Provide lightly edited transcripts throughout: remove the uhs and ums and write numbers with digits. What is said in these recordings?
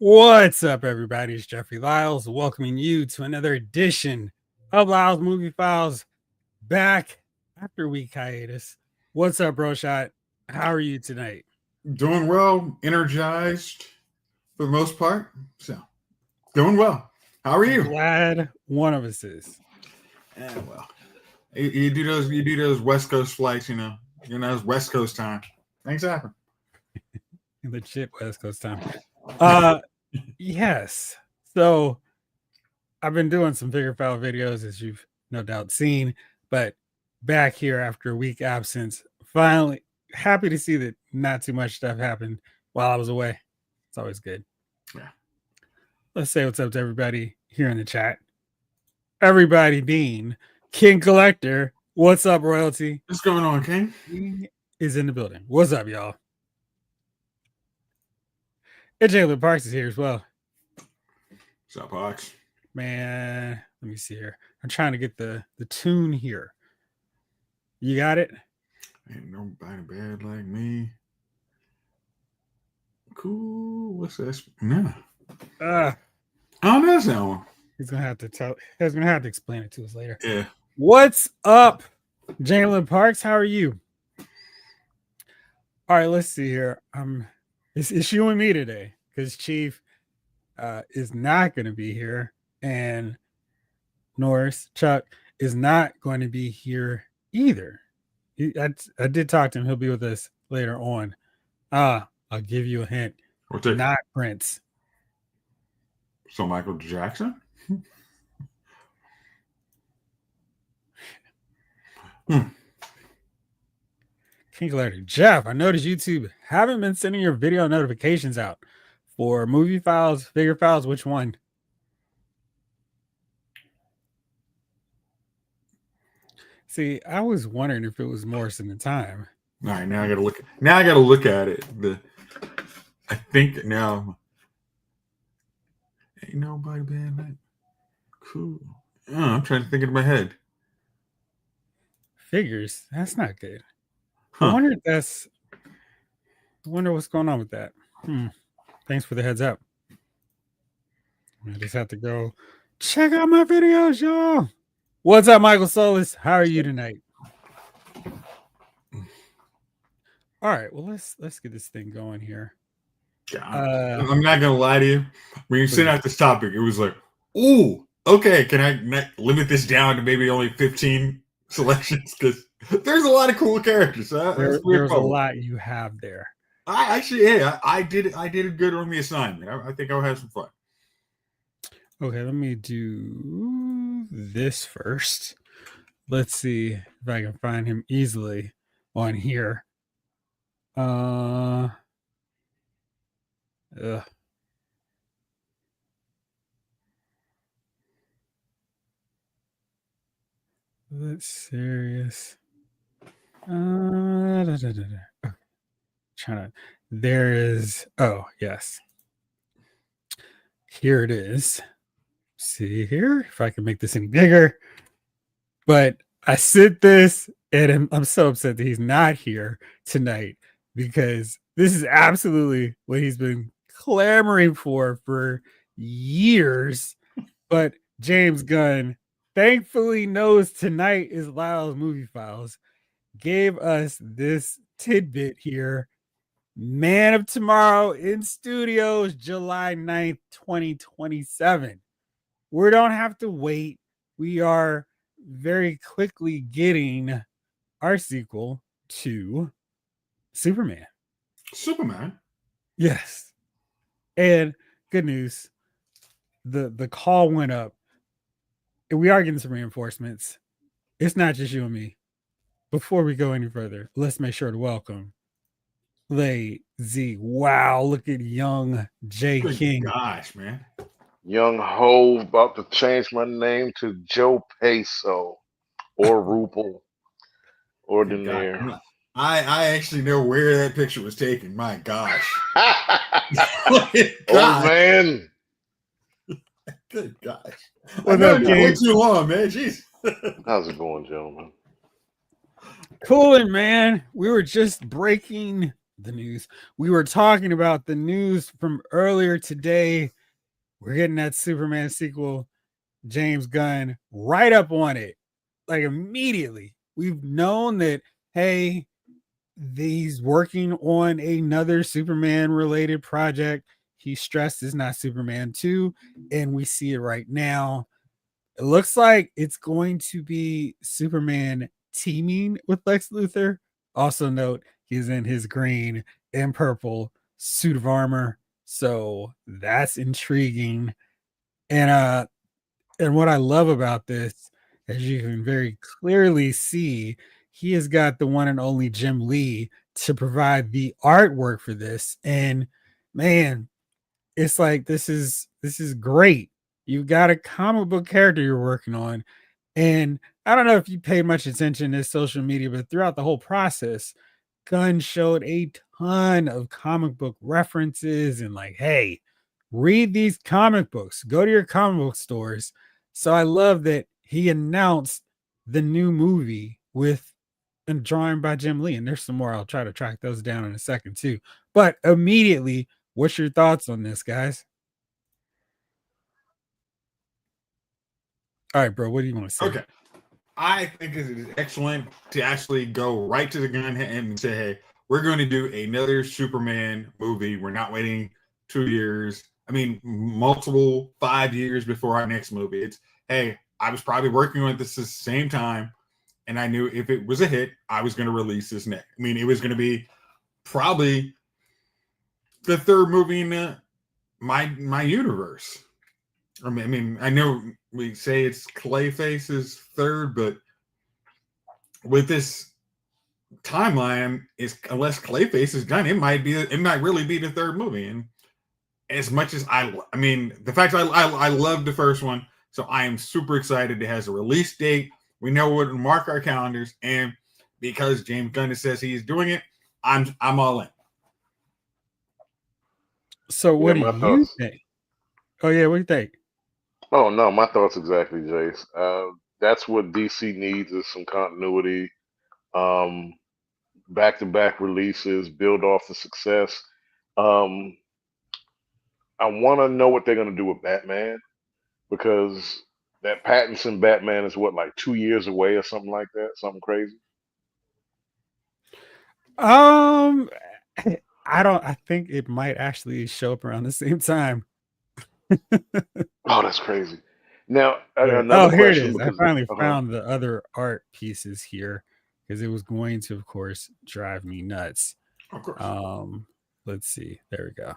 What's up, everybody? It's Jeffrey Lyles welcoming you to another edition of Lyles Movie Files, back after a week hiatus. What's up, Bro Shot? How are you tonight? Doing well, energized for the most part. So, doing well. How are you? Glad one of us is. Yeah, well, you do those West Coast flights, it's West Coast time. Things happen. Legit West Coast time. Yes. So I've been doing some Figure Foul videos, as you've no doubt seen, but back here after a week absence, finally happy to see that not too much stuff happened while I was away. It's always good. Yeah. Let's say what's up to everybody here in the chat. Everybody being King Collector. What's up, Royalty? What's going on, King? He is in the building. What's up, y'all? And Jalen Parks is here as well. What's up, Parks? Man, let me see here. I'm trying to get the tune here. You got it? Ain't nobody bad like me. Cool. What's this? No. Oh, that's that one. He's gonna have to explain it to us later. Yeah. What's up, Jalen Parks? How are you? All right, let's see here. It's you and me today because Chief is not going to be here, and Norris Chuck is not going to be here either. I did talk to him. He'll be with us later on. I'll give you a hint. Not Prince. So Michael Jackson? King Collector. Jeff, I noticed YouTube haven't been sending your video notifications out for movie files, figure files. Which one? See, I was wondering if it was Morrison in time. All right, now I gotta look. Now I gotta look at it. I think now. Ain't nobody bad like. Cool. Oh, I'm trying to think in my head. Figures. That's not good. Huh. I wonder what's going on with that. Thanks for the heads up. I just have to go check out my videos, y'all. What's up, Michael Solis? How are you tonight? All right, well let's get this thing going here. I'm not gonna lie to you. When you sent out this topic, it was like, "Ooh, okay, can I limit this down to maybe only 15 selections?" Because there's a lot of cool characters. There's a lot you have there. I did it good on the assignment. I think I'll have some fun. Okay, let me do this first. Let's see if I can find him easily on here. That's serious. There is. Oh, yes. Here it is. See here if I can make this any bigger. But I sent this, and I'm so upset that he's not here tonight because this is absolutely what he's been clamoring for years. But James Gunn thankfully knows tonight is Lyle's Movie Files. Gave us this tidbit here. Man of Tomorrow in studios, July 9th, 2027. We don't have to wait. We are very quickly getting our sequel to Superman. Superman? Yes. And good news. The call went up. We are getting some reinforcements. It's not just you and me. Before we go any further, let's make sure to welcome Z. Wow, look at young J. Good King. Gosh, man. Young Hove about to change my name to Joe Peso or Ruple or Denier. I actually know where that picture was taken. My gosh. Old man. Good gosh. What's up, way too long, man. Jeez. How's it going, gentlemen? Cooling, man. We were just breaking the news. We were talking about the news from earlier today. We're getting that Superman sequel. James Gunn right up on it, like immediately. We've known that, hey, he's working on another Superman related project. He stressed it's not Superman 2, and we see it right now. It looks like it's going to be Superman teaming with Lex Luthor. Also, note he's in his green and purple suit of armor. So that's intriguing. And what I love about this, as you can very clearly see, he has got the one and only Jim Lee to provide the artwork for this. And man, it's like this is great. You've got a comic book character you're working on. And I don't know if you paid much attention to social media, but throughout the whole process, Gunn showed a ton of comic book references and like, hey, read these comic books, go to your comic book stores. So I love that he announced the new movie with a drawing by Jim Lee. And there's some more. I'll try to track those down in a second too. But immediately, what's your thoughts on this, guys? All right, bro. What do you want to say? Okay. I think it is excellent to actually go right to the gun and say, hey, we're going to do another Superman movie. We're not waiting 2 years. I mean, multiple 5 years before our next movie. It's, hey, I was probably working on this at the same time, and I knew if it was a hit, I was going to release this next. I mean, it was going to be probably the third movie in my universe. I mean, I know we say it's Clayface's third, but with this timeline, is unless Clayface is done, it might really be the third movie. And as much as I mean, the fact I love the first one, so I am super excited. It has a release date. We know what to mark our calendars, and because James Gunn says he's doing it, I'm all in. So what do you think? Oh yeah, what do you think? Oh no, my thoughts exactly, Jace. That's what DC needs is some continuity, um, back-to-back releases, build off the success. Um, I want to know what they're going to do with Batman because that Pattinson Batman is what, like 2 years away or something like that, something crazy. I think it might actually show up around the same time. Oh, that's crazy. Now, Yeah. another Here it question is. I because finally found the other art pieces here because it was going to, of course, drive me nuts. Of course. Let's see. There we go.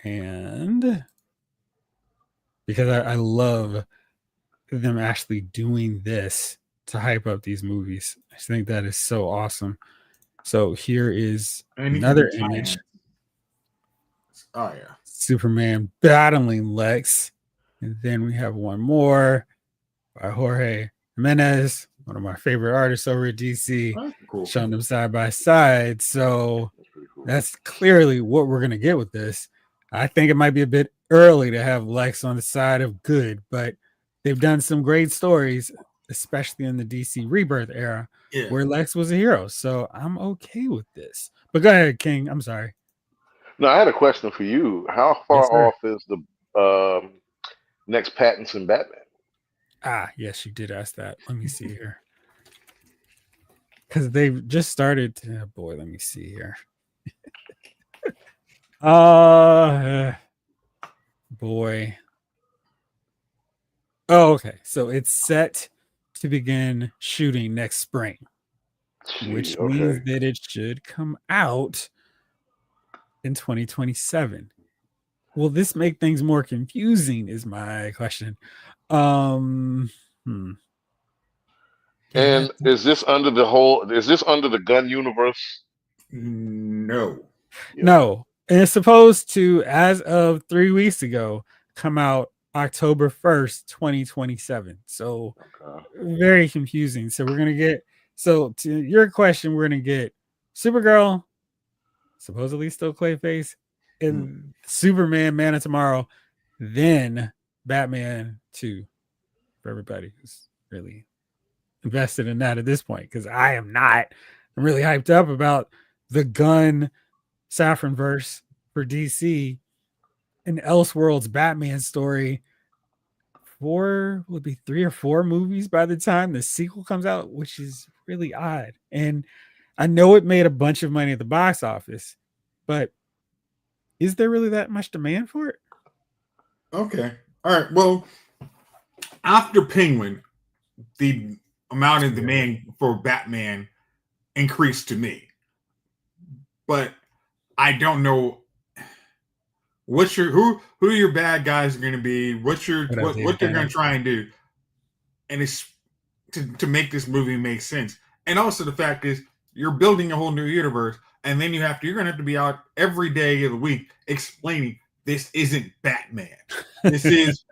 And because I love them actually doing this to hype up these movies. I think that is so awesome. So here is another image. Oh yeah. Superman battling Lex. And then we have one more by Jorge Jimenez, one of my favorite artists over at DC, cool. showing them side by side. So that's clearly what we're going to get with this. I think it might be a bit early to have Lex on the side of good, but they've done some great stories, especially in the DC Rebirth era, where Lex was a hero. So I'm okay with this. But go ahead, King. I'm sorry. No, I had a question for you. How far off is the next Pattinson Batman? Yes, you did ask that. Let me see here. Because they've just started to, boy, let me see here. Boy. Oh, okay. So it's set to begin shooting next spring, which means that it should come out in 2027. Will this make things more confusing is my question. And is this under the Gunn universe? No. No. And it's supposed to, as of 3 weeks ago, come out October 1st, 2027. So very confusing. So we're going to get, so to your question, we're going to get Supergirl, supposedly still Clayface, and Superman, Man of Tomorrow, then Batman 2 for everybody who's really invested in that at this point, because I am not. I'm really hyped up about the Gunn Saffron verse for DC, an Elseworlds Batman story. Would be 3 or 4 movies by the time the sequel comes out, which is really odd. And I know it made a bunch of money at the box office, but is there really that much demand for it? Okay. All right. Well, after Penguin, the amount of demand for Batman increased to me. But I don't know who your bad guys are going to be, what they're going to try and do, and it's to make this movie make sense. And also the fact is you're building a whole new universe, and then you're going to have to be out every day of the week explaining this isn't Batman. This is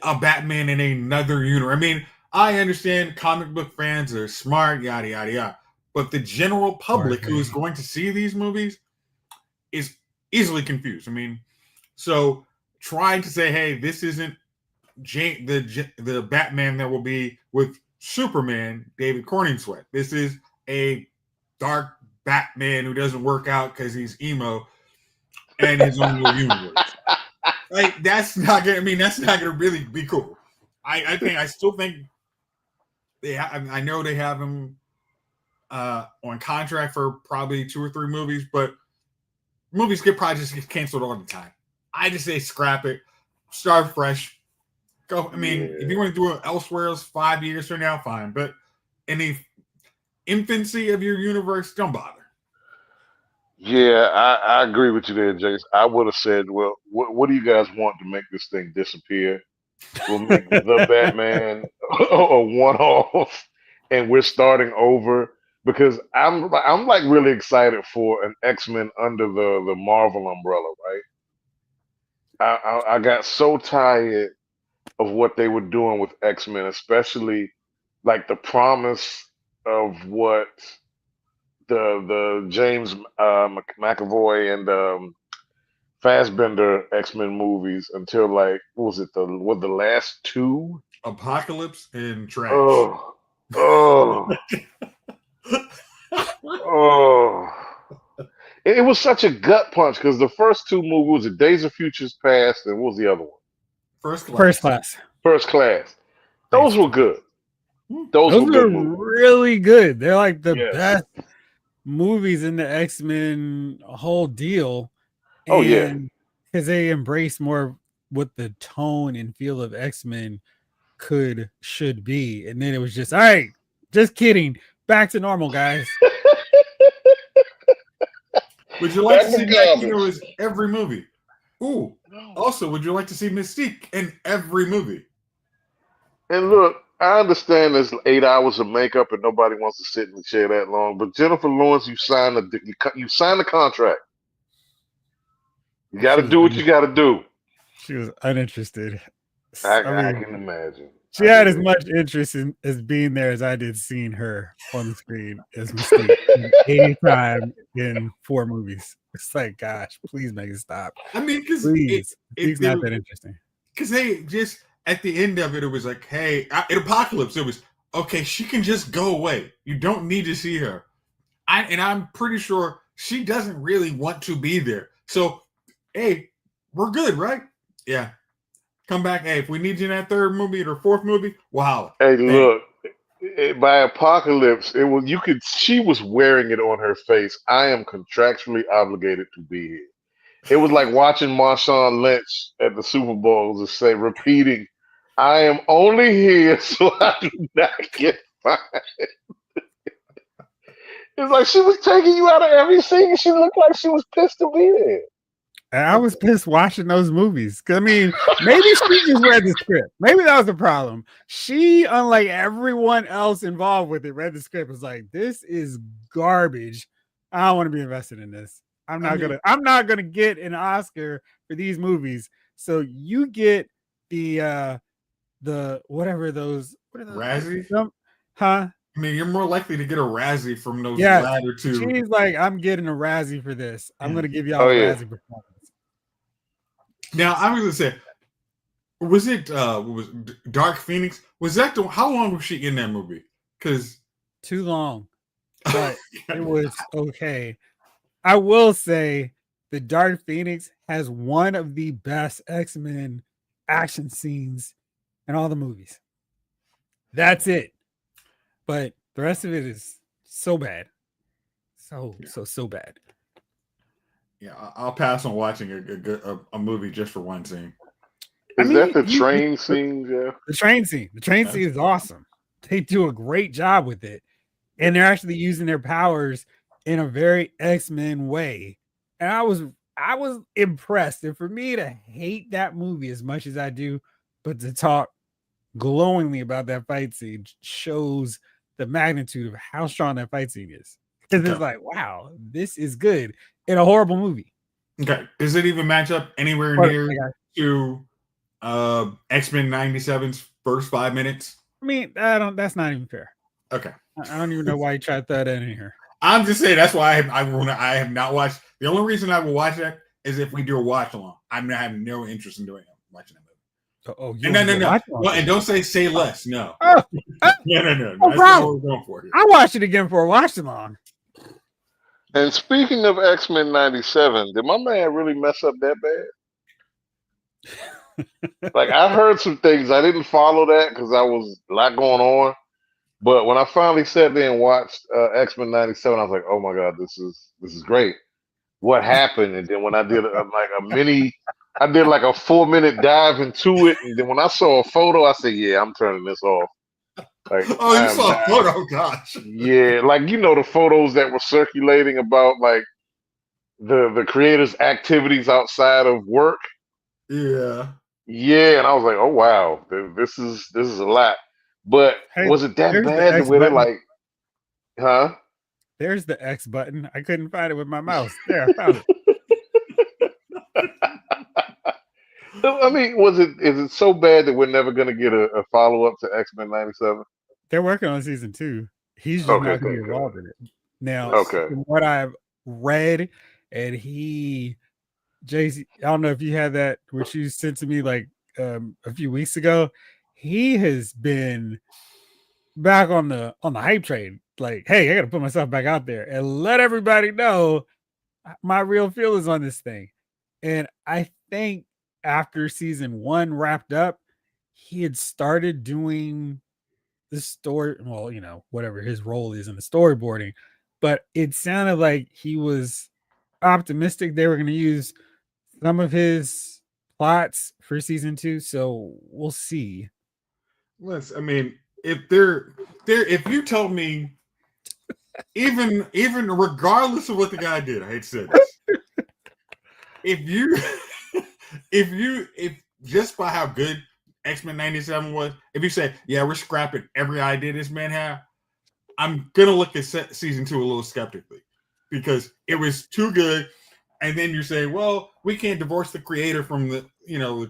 a Batman in another universe. I mean, I understand comic book fans are smart, yada yada yada, but the general public who is going to see these movies is easily confused. I mean, so trying to say, hey, this isn't the Batman that will be with Superman, David Corningsweet. This is a dark Batman who doesn't work out because he's emo and his own little universe. Like, that's not gonna really be cool. I still think I know they have him on contract for probably 2 or 3 movies, but movies probably just get canceled all the time. I just say scrap it, start fresh, go. I mean, if you want to do it elsewhere, 5 years from now, fine. But in the infancy of your universe, don't bother. Yeah, I agree with you there, Jace. I would have said, well, what do you guys want to make this thing disappear? We'll make the Batman a one-off, and we're starting over. Because I'm like really excited for an X-Men under the Marvel umbrella, right? I got so tired of what they were doing with X-Men, especially like the promise of what the James McAvoy and Fassbender X-Men movies until like what was it the last 2? Apocalypse and Trash. Oh. Oh, it was such a gut punch because the first 2 movies was Days of Futures Past and what was the other one? First Class. Those were good. Those were good movies. Really good. They're like the best movies in the X-Men whole deal. Oh yeah, because they embrace more what the tone and feel of X-Men should be, and then it was just all right. Just kidding. Back to normal, guys. Would you like to see Magneto in every movie? Ooh. Also, would you like to see Mystique in every movie? And look, I understand there's 8 hours of makeup and nobody wants to sit in the chair that long. But Jennifer Lawrence, you signed the contract. You got to do what you got to do. She was uninterested. I can imagine. She had as much interest as being there as I did seeing her on the screen as Mystique 80 times in 4 movies. It's like, gosh, please make it stop. I mean, because it's not that interesting. Because they just at the end of it, it was like, hey, in Apocalypse, it was okay. She can just go away. You don't need to see her. I'm pretty sure she doesn't really want to be there. So, hey, we're good, right? Yeah. Come back. Hey, if we need you in that 3rd movie or 4th movie, wow. Hey, look, by Apocalypse, she was wearing it on her face. I am contractually obligated to be here. It was like watching Marshawn Lynch at the Super Bowl repeating, I am only here so I do not get fined. It's like she was taking you out of every scene and she looked like she was pissed to be there. And I was pissed watching those movies. I mean, maybe she just read the script. Maybe that was the problem. She, unlike everyone else involved with it, read the script. Was like, this is garbage. I don't want to be invested in this. I'm not gonna get an Oscar for these movies. So you get the whatever those what are those Razzie? Huh? I mean, you're more likely to get a Razzie from those latter 2. She's like, I'm getting a Razzie for this. I'm going to give y'all a Razzie performance. Now, I was going to say, was it Dark Phoenix? Was that how long was she in that movie? Because too long, but it was okay. I will say the Dark Phoenix has one of the best X-Men action scenes in all the movies. That's it. But the rest of it is so bad. So bad. Yeah, I'll pass on watching a movie just for one scene. Is that the train scene, Jeff? The train scene. The train scene is awesome. They do a great job with it. And they're actually using their powers in a very X-Men way. And I was impressed. And for me to hate that movie as much as I do, but to talk glowingly about that fight scene shows the magnitude of how strong that fight scene is. Because it's like, wow, this is good in a horrible movie. Okay. Does it even match up anywhere near to X-Men 97's first 5 minutes? I mean, that's not even fair. Okay. I don't even know why you tried to throw that in here. I'm just saying that's why I have not watched. The only reason I will watch that is if we do a watch along. I have no interest in watching that movie. No. Well, and don't say less. No. No. That's not what we're going for here. I watched it again for a watch along. And speaking of X-Men 97, did my man really mess up that bad? Like, I heard some things. I didn't follow that because I was a lot going on. But when I finally sat there and watched X-Men 97, I was like, oh my God, this is great. What happened? And then when I did I did like a 4-minute dive into it. And then when I saw a photo, I said, yeah, I'm turning this off. Like, oh, you saw a photo? Gosh. Yeah, like, the photos that were circulating about like the creators' activities outside of work. Yeah. Yeah, and I was like, oh wow, this is a lot. But was it that bad the way they're like, huh? There's the X button. I couldn't find it with my mouse. There, I found it. I mean, is it so bad that we're never going to get a follow-up to X-Men 97? They're working on season 2. He's just not going to be involved in it. Now, from what I've read, and JC, I don't know if you had that, which you sent to me like a few weeks ago. He has been back on the hype train. Like, hey, I got to put myself back out there and let everybody know my real feelings on this thing. And I think after season 1 wrapped up, he had started doing the story. Well, whatever his role is in the storyboarding, but it sounded like he was optimistic they were going to use some of his plots for season 2. So we'll see. I mean, if you told me, even regardless of what the guy did, I hate to say this, if just by how good X-Men 97 was, if you say, yeah, we're scrapping every idea this man had, I'm gonna look at season 2 a little skeptically because it was too good. And then you say, well, we can't divorce the creator from the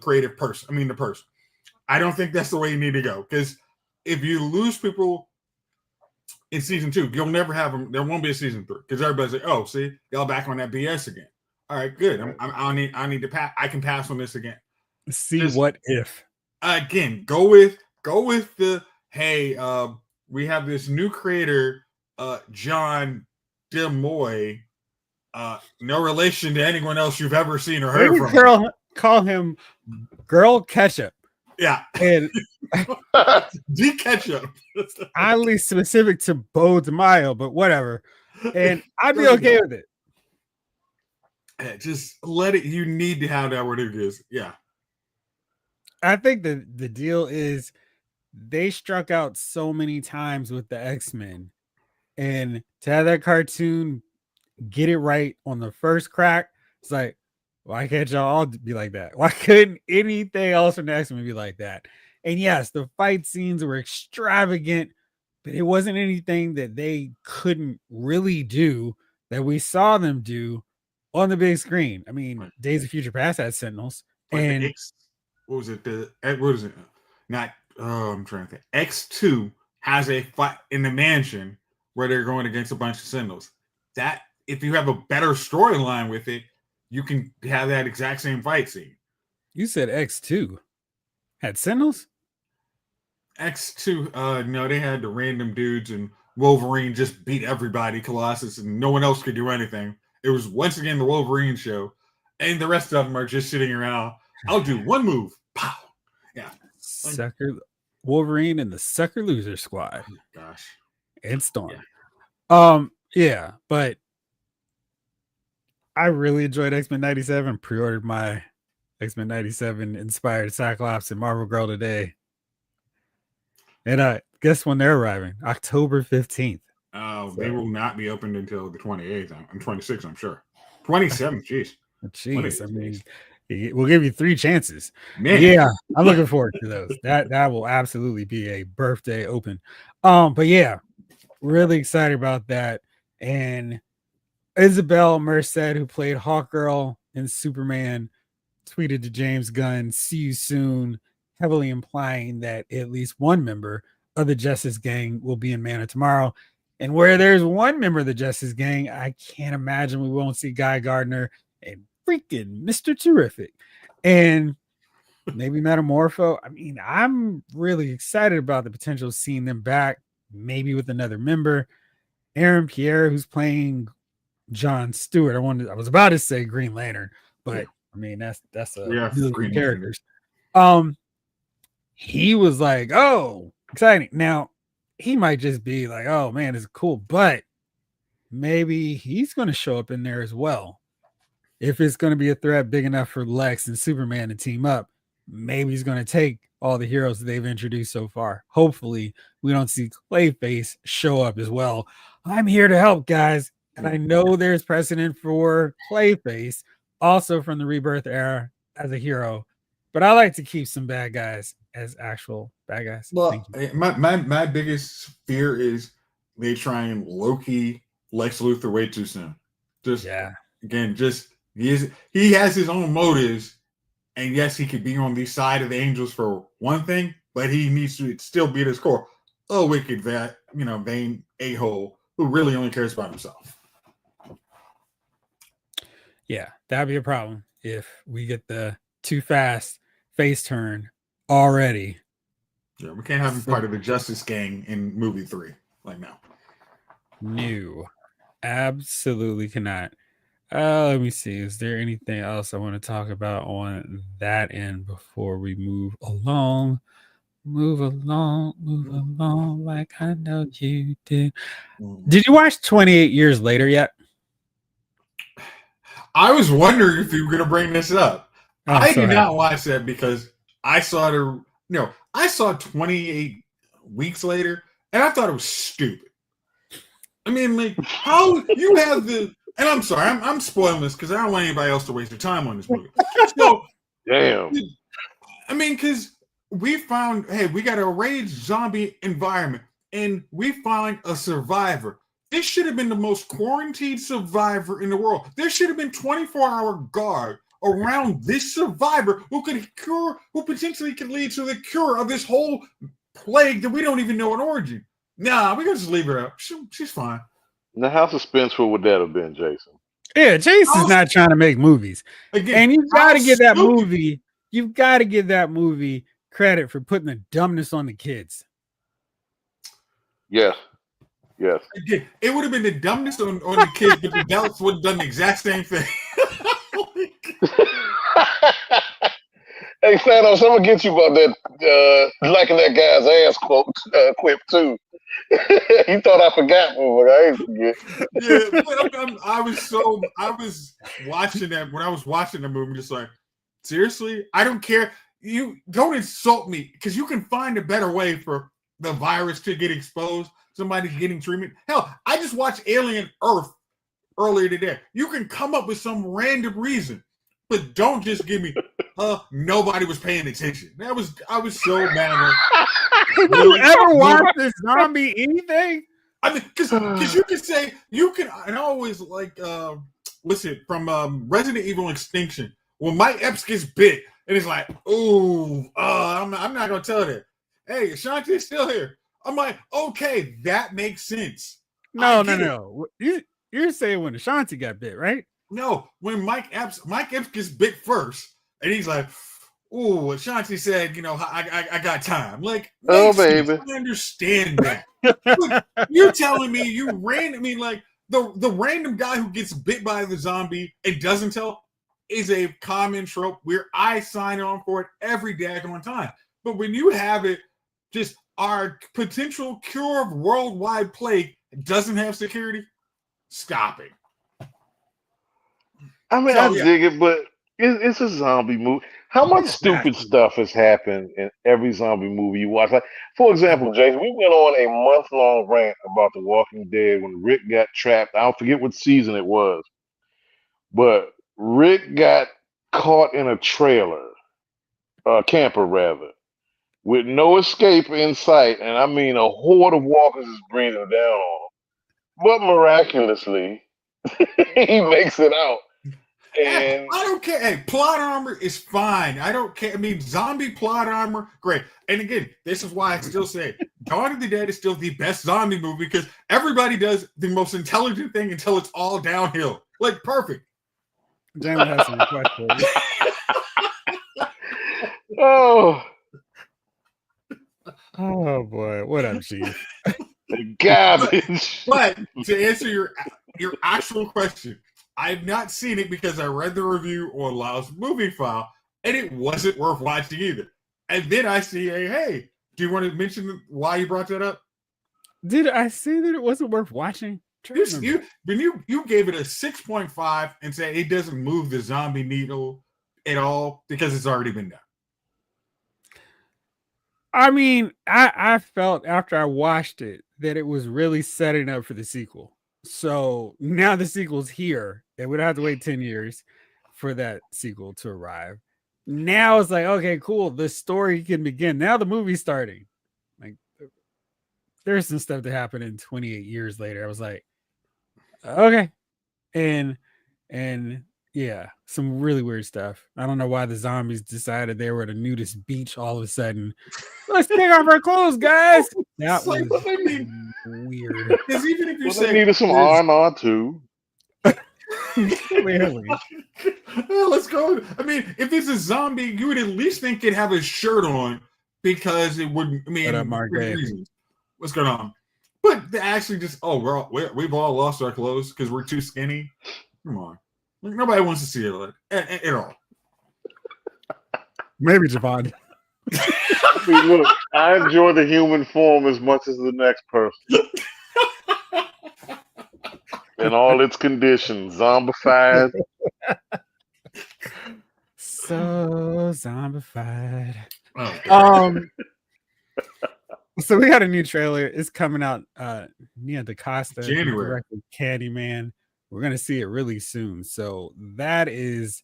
creative person. I mean, the person. I don't think that's the way you need to go, because if you lose people in season 2, you'll never have them. There won't be a season 3 because everybody's like, oh, see, y'all back on that BS again. All right, good. I need to pass. I can pass on this again. See, what if again? Go with the hey. We have this new creator, John Demoy. No relation to anyone else you've ever seen or heard from. Call him Girl Ketchup. Yeah. And D Ketchup. Oddly specific to Bo DeMaio, but whatever. And I'd be okay with it. Yeah, just let it. You need to have that where it is. Yeah. I think the deal is they struck out so many times with the X-Men, and to have that cartoon get it right on the first crack, it's like, why can't y'all all be like that? Why couldn't anything else from the X-Men be like that? And yes, the fight scenes were extravagant, but it wasn't anything that they couldn't really do that we saw them do on the big screen. I mean, Days of Future Past had Sentinels. And what was it? What is it? Not, I'm trying to think. X2 has a fight in the mansion where they're going against a bunch of Sentinels. That, if you have a better storyline with it, you can have that exact same fight scene. You said X2 had Sentinels? X2, no, they had the random dudes, and Wolverine just beat everybody, Colossus, and no one else could do anything. It was once again the Wolverine show, and the rest of them are just sitting around. I'll do one move, pow, yeah. Sucker Wolverine and the Sucker Loser Squad. Oh, gosh, and Storm. Yeah. Yeah, but I really enjoyed X-Men 97. Pre-ordered my X-Men 97 inspired Cyclops and Marvel Girl today. And guess when they're arriving? October 15th. They will not be opened until the 28th. I'm 26th, I'm sure. 27th, jeez. Jeez, I mean, we'll give you 3 chances. Man. Yeah, I'm looking forward to those. That will absolutely be a birthday open. But yeah, really excited about that. And Isabel Merced, who played Hawkgirl in Superman, tweeted to James Gunn, "See you soon," heavily implying that at least one member of the Justice Gang will be in Man of Tomorrow. And where there's one member of the Justice Gang, I can't imagine we won't see Guy Gardner and freaking Mr. Terrific. And maybe Metamorpho. I mean, I'm really excited about the potential of seeing them back, maybe with another member. Aaron Pierre, who's playing John Stewart. I was about to say Green Lantern, but yeah. I mean that's a Green characters. He was like, "Oh, exciting." Now, he might just be like, "Oh man, it's cool," but maybe he's going to show up in there as well. If it's going to be a threat big enough for Lex and Superman to team up, maybe he's going to take all the heroes that they've introduced so far. Hopefully, we don't see Clayface show up as well. I'm here to help, guys. And I know there's precedent for Clayface, also from the Rebirth era, as a hero. But I like to keep some bad guys as actual bad guys. Well, my biggest fear is they try and low-key Lex Luthor way too soon. He has his own motives, and yes, he could be on the side of the Angels for one thing, but he needs to still be at his core a wicked, vain a-hole who really only cares about himself. Yeah, that'd be a problem if we get the too fast face turn already. Yeah, we can't have him part of the Justice Gang in movie 3 like now. No, absolutely cannot. Let me see. Is there anything else I want to talk about on that end before we move along? Move along like I know you did. Did you watch 28 Years Later yet? I was wondering if you were going to bring this up. I did not watch that because I saw 28 Weeks Later, and I thought it was stupid. I mean, like, how you have the... And I'm sorry, I'm spoiling this because I don't want anybody else to waste their time on this movie. So, damn. I mean, because we found, hey, we got a rage zombie environment, and we find a survivor. This should have been the most quarantined survivor in the world. There should have been 24-hour guard around this survivor who potentially could lead to the cure of this whole plague that we don't even know an origin. Nah, we're gonna just leave her up. She's fine. Now, how suspenseful would that have been, Jason? Yeah, Jason's not trying to make movies. Again, and you've got to give that movie. You've got to give that movie credit for putting the dumbness on the kids. Yes. Yes. Again, it would have been the dumbness on the kids, but the adults would have done the exact same thing. Hey, Thanos, I'm gonna get you about that liking that guy's ass quip too. He thought I forgot, but I ain't forget. Yeah, but I was watching that when I was watching the movie, just like, seriously, I don't care. You don't insult me because you can find a better way for the virus to get exposed. Somebody's getting treatment. Hell, I just watched Alien Earth earlier today. You can come up with some random reason, but don't just give me, nobody was paying attention. I was so mad. Did you ever watch this zombie anything? I mean, because you can say, and I always like, listen, from Resident Evil Extinction, when Mike Epps gets bit, and it's like, ooh, I'm not going to tell that. Hey, Ashanti's still here. I'm like, okay, that makes sense. No. You're saying when Ashanti got bit, right? No, when Mike Epps gets bit first, and he's like, ooh, Ashanti said, I got time. Like, oh, baby. I understand that. You're telling me you ran, like, The random guy who gets bit by the zombie and doesn't tell is a common trope where I sign on for it every daggone time. But when you have it, just our potential cure of worldwide plague doesn't have security, stop it. I mean, I dig it, but it's a zombie movie. How much stupid stuff has happened in every zombie movie you watch? Like, for example, Jason, we went on a month-long rant about The Walking Dead when Rick got trapped. I forget what season it was, but Rick got caught in a trailer, camper rather, with no escape in sight, and I mean a horde of walkers is breathing down on him. But miraculously, he makes it out. And I don't care. Hey, plot armor is fine. I don't care. I mean, zombie plot armor, great. And again, this is why I still say Dawn of the Dead is still the best zombie movie because everybody does the most intelligent thing until it's all downhill. Like, perfect. Jalen has some requests for you. Oh boy, what up, Chief? Garbage. But to answer your actual question, I've not seen it because I read the review on Lyle's Movie File, and it wasn't worth watching either. And then I see, hey, do you want to mention why you brought that up? Did I say that it wasn't worth watching? You gave it a 6.5 and said it doesn't move the zombie needle at all because it's already been done. I mean, I felt after I watched it that it was really setting up for the sequel. So now the sequel's here, and we'd have to wait 10 years for that sequel to arrive. Now it's like, okay, cool. The story can begin. Now the movie's starting. Like, there's some stuff that happened in 28 years later. I was like, okay. And yeah, some really weird stuff. I don't know why the zombies decided they were at a nudist beach all of a sudden. Let's take off our clothes, guys. That was weird. Because even if you they needed some R&R too. Clearly. Let's go. I mean, if it's a zombie, you would at least think it'd have a shirt on because it wouldn't. I mean, what up, Mark? What's going on? But they actually just, we've all lost our clothes because we're too skinny. Come on. Like, nobody wants to see it at all. Maybe Javon. I mean, look, I enjoy the human form as much as the next person. In all its conditions, zombified. So zombified. Oh, so we got a new trailer. It's coming out. Nia DaCosta, January. Directed Candyman. We're gonna see it really soon. So that is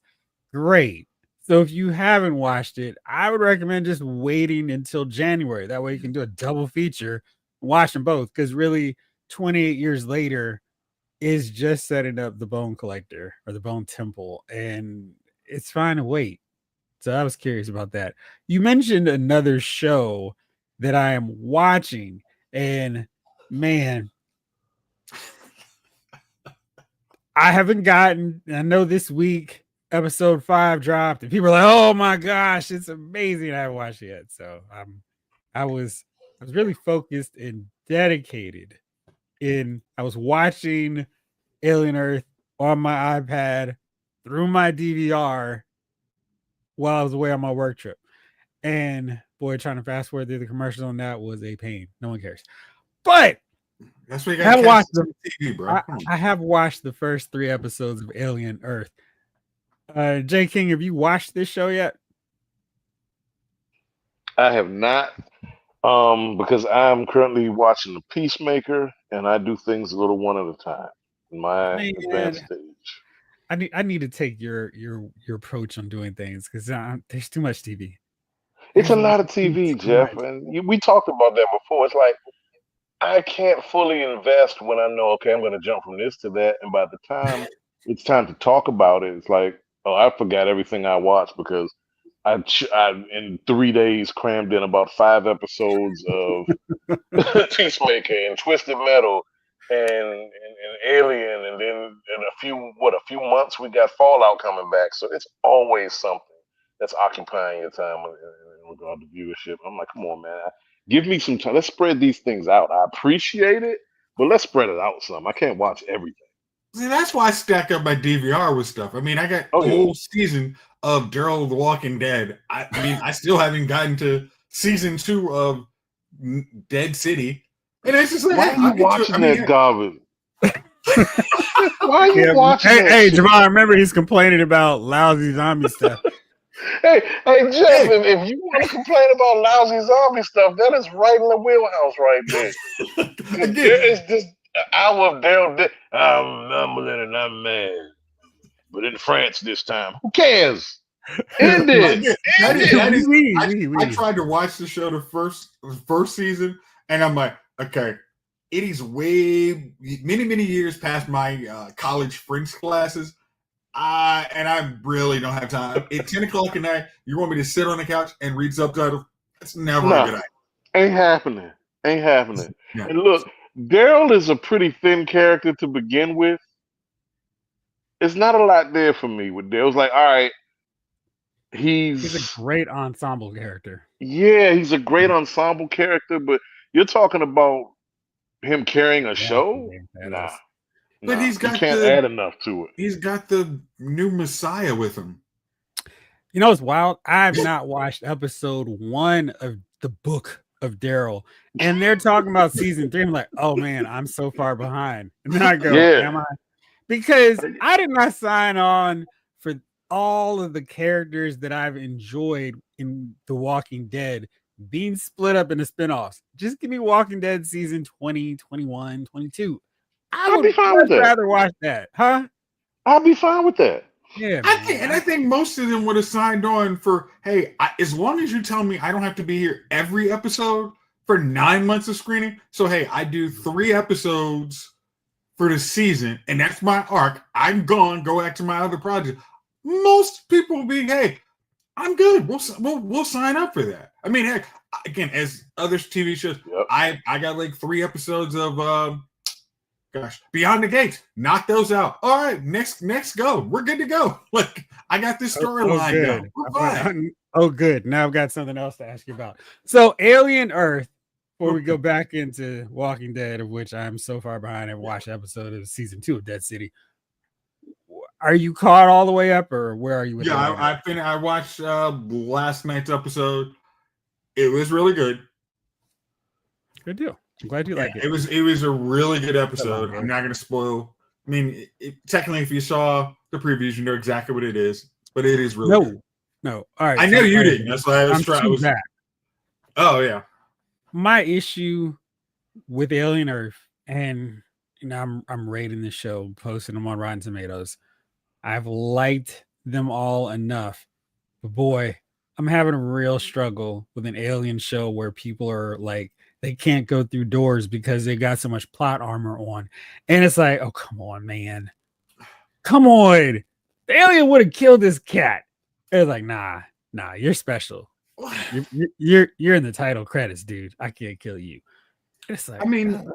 great. So if you haven't watched it, I would recommend just waiting until January. That way you can do a double feature, watch them both. Because really, 28 years later is just setting up the Bone Collector or the Bone Temple, and it's fine to wait. So I was curious about that. You mentioned another show that I am watching, and man, I haven't gotten. I know this week episode 5 dropped, and people are like, "Oh my gosh, it's amazing!" I haven't watched it yet, so I was really focused and dedicated. I was watching Alien Earth on my iPad through my DVR while I was away on my work trip. And boy, trying to fast forward through the commercials on that was a pain. No one cares. But that's what you got to watch the TV, bro. I have watched the first 3 episodes of Alien Earth. J. King, have you watched this show yet? I have not. Because I'm currently watching The Peacemaker, and I do things a little one at a time in my advanced stage. I need to take your approach on doing things because there's too much TV. It's a lot of TV, Jeff, and we talked about that before. It's like I can't fully invest when I know, okay, I'm going to jump from this to that, and by the time it's time to talk about it, it's like, oh, I forgot everything I watched because I in 3 days crammed in about 5 episodes of Peacemaker and Twisted Metal and Alien, and then in a few months we got Fallout coming back. So it's always something that's occupying your time in regard to viewership. I'm like, come on, man, give me some time. Let's spread these things out. I appreciate it, but let's spread it out some. I can't watch everything. See, that's why I stack up my DVR with stuff. I mean, I got Oh, a yeah. whole season of Daryl the Walking Dead. I mean, I still haven't gotten to season 2 of Dead City. And it's just like, Why are you watching that garbage? Why are you Yeah, watching that? hey, shit? Javon, I remember he's complaining about lousy zombie stuff. Hey, Jeff, if you want to complain about lousy zombie stuff, that is right in the wheelhouse right there. There is this hour of Daryl. I'm mumbling and I'm mad, but in France this time, who cares? End it. I tried to watch the show the first season, and I'm like, okay, it is way many years past my college French classes. And I really don't have time. At 10 o'clock at night, you want me to sit on the couch and read subtitles? That's never a good idea. Ain't happening. Yeah. And look, Daryl is a pretty thin character to begin with. It's not a lot there for me with Daryl. It's like, all right, He's a great ensemble character. Yeah, he's a great ensemble character, but you're talking about him carrying a show? Nah. But he can't add enough to it. He's got the new Messiah with him. You know what's wild? I've not watched episode 1 of the book of Daryl, and they're talking about season 3. I'm like, oh man, I'm so far behind. And then I go, am I? Because I did not sign on for all of the characters that I've enjoyed in The Walking Dead being split up into spinoffs. Just give me Walking Dead season 20, 21, 22. I'll be fine with that. I'd rather watch that, huh? I'll be fine with that. Yeah, I think most of them would have signed on for, hey, as long as you tell me I don't have to be here every episode for 9 months of screening. So, hey, I do 3 episodes for the season, and that's my arc. I'm gone. Go back to my other project. Most people will be, hey, I'm good. We'll sign up for that. I mean, heck, again, as other TV shows, I got like 3 episodes of Beyond the Gates. Knock those out. All right, next go. We're good to go. Like, I got this storyline down. We're fine. Good. Now I've got something else to ask you about. So, Alien Earth, before we go back into Walking Dead, of which I'm so far behind, I've watched an episode of season 2 of Dead City. Are you caught all the way up, or where are you with that? I watched last night's episode. It was really good. Good deal. I'm glad you like it. It was a really good episode. I'm not going to spoil. I mean, technically, if you saw the previews, you know exactly what it is. But it is really good. No. All right. I know you didn't. That's why I was trying. Oh yeah. My issue with Alien Earth, and I'm rating the show, posting them on Rotten Tomatoes. I've liked them all enough, but boy, I'm having a real struggle with an alien show where people are like, they can't go through doors because they got so much plot armor on. And it's like, oh, come on, man. Come on. The alien would have killed this cat. It's like, nah, you're special. You're in the title credits, dude. I can't kill you. It's like, I mean,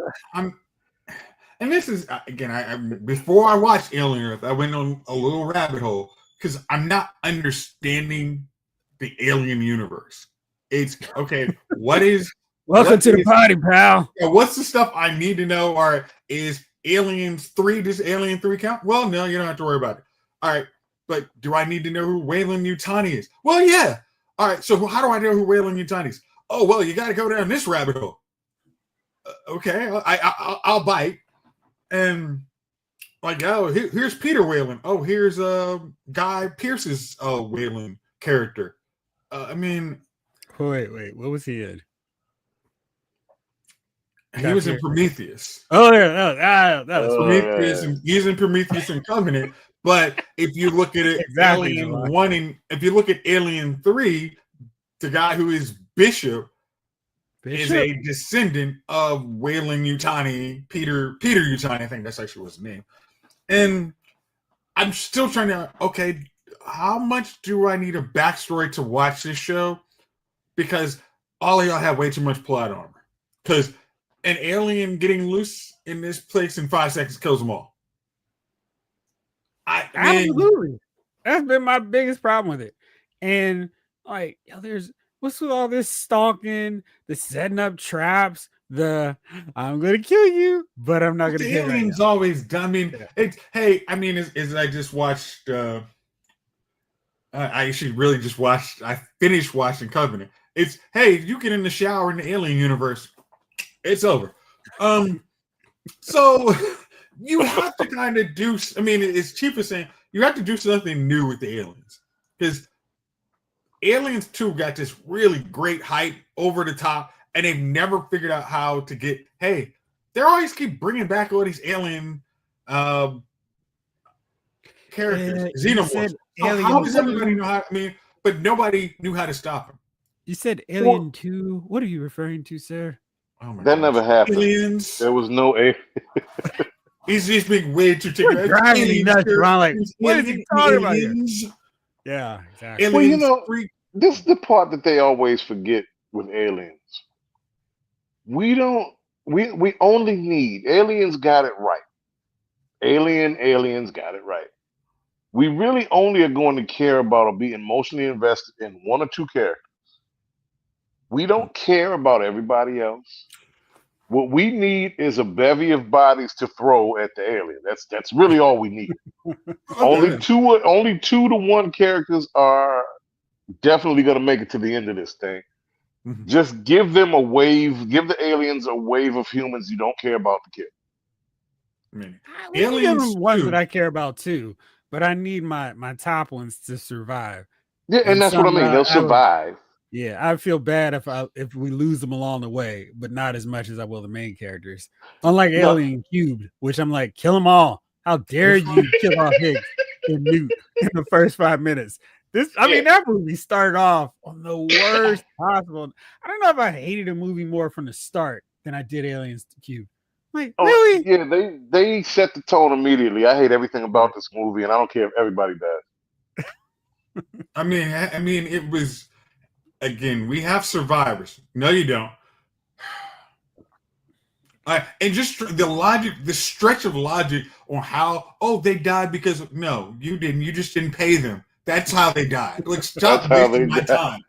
and this is, again, I before I watched Alien Earth, I went on a little rabbit hole because I'm not understanding the alien universe. It's, okay, welcome to the party, pal. What's the stuff I need to know? Or is Aliens 3, does Alien 3 count? Well, no, you don't have to worry about it. All right, but do I need to know who Weyland-Yutani is? Well, yeah. All right, so how do I know who Weyland-Yutani is? Oh, well, you got to go down this rabbit hole. Okay, I'll bite. And like, oh, here's Peter Weyland. Oh, here's Guy Pearce's Weyland character. I mean, wait, what was he in? He was in Prometheus. Oh yeah, that was Prometheus. And he's in Prometheus and Covenant. But if you look at it, Alien 1 and if you look at Alien 3, the guy who is Bishop is a descendant of Weyland-Yutani, Peter Yutani. I think that's actually his name. And I'm still trying to, okay, how much do I need a backstory to watch this show? Because all of y'all have way too much plot armor. Because an alien getting loose in this place in 5 seconds kills them all. Absolutely. That's been my biggest problem with it. And like, what's with all this stalking, the setting up traps? I'm gonna kill you, but I'm not gonna The kill you right aliens now. always done. I mean, Yeah. it's hey. I mean, is I just watched. I actually really just watched. I finished watching Covenant. It's hey, you get in the shower in the alien universe, it's over. So you have to kind of do. I mean, it's cheap as saying you have to do something new with the aliens because Aliens 2 got this really great hype over the top, and they've never figured out how to get. Hey, they always keep bringing back all these alien characters, You xenomorphs. said So how Alien does everybody 2. know how? I mean, but nobody knew how to stop him. You said Well, Alien 2. What are you referring to, sir? Oh my that never gosh, happened. aliens! There was no a. He's just being way too You're technical. driving me Aliens, nuts, sir. Ron. Like, There's what is he talking about here? aliens, Yeah, exactly. Well, aliens, freak. this is the part that they always forget with aliens. We don't. We only need aliens. Got it right. Aliens got it right. We really only are going to care about or be emotionally invested in one or two characters. We don't care about everybody else. What we need is a bevy of bodies to throw at the alien. That's really all we need. Okay. Only 2 to 1 characters are definitely going to make it to the end of this thing. Mhm. Just give them a wave. Give the aliens a wave of humans you don't care about to kill. I mean, We can give them aliens ones that too. I care about too, but I need my top ones to survive. Yeah, and And that's what I some mean. They'll I would, survive. yeah, I feel bad if we lose them along the way, but not as much as I will the main characters. Unlike No, Alien Cubed, which I'm like, kill them all. How dare you kill off Higgs and Newt in the first 5 minutes? I yeah. mean, that movie started off on the worst possible. I don't know if I hated a movie more from the start than I did Aliens Cube. Like, Oh really? yeah, they set the tone immediately. I hate everything about this movie, and I don't care if everybody does. I mean, it was again. We have survivors. No, you don't. And just the logic, the stretch of logic on how, oh, they died because no, you didn't. You just didn't pay them. That's how they died. Like, That's stop how they wasting my die. time.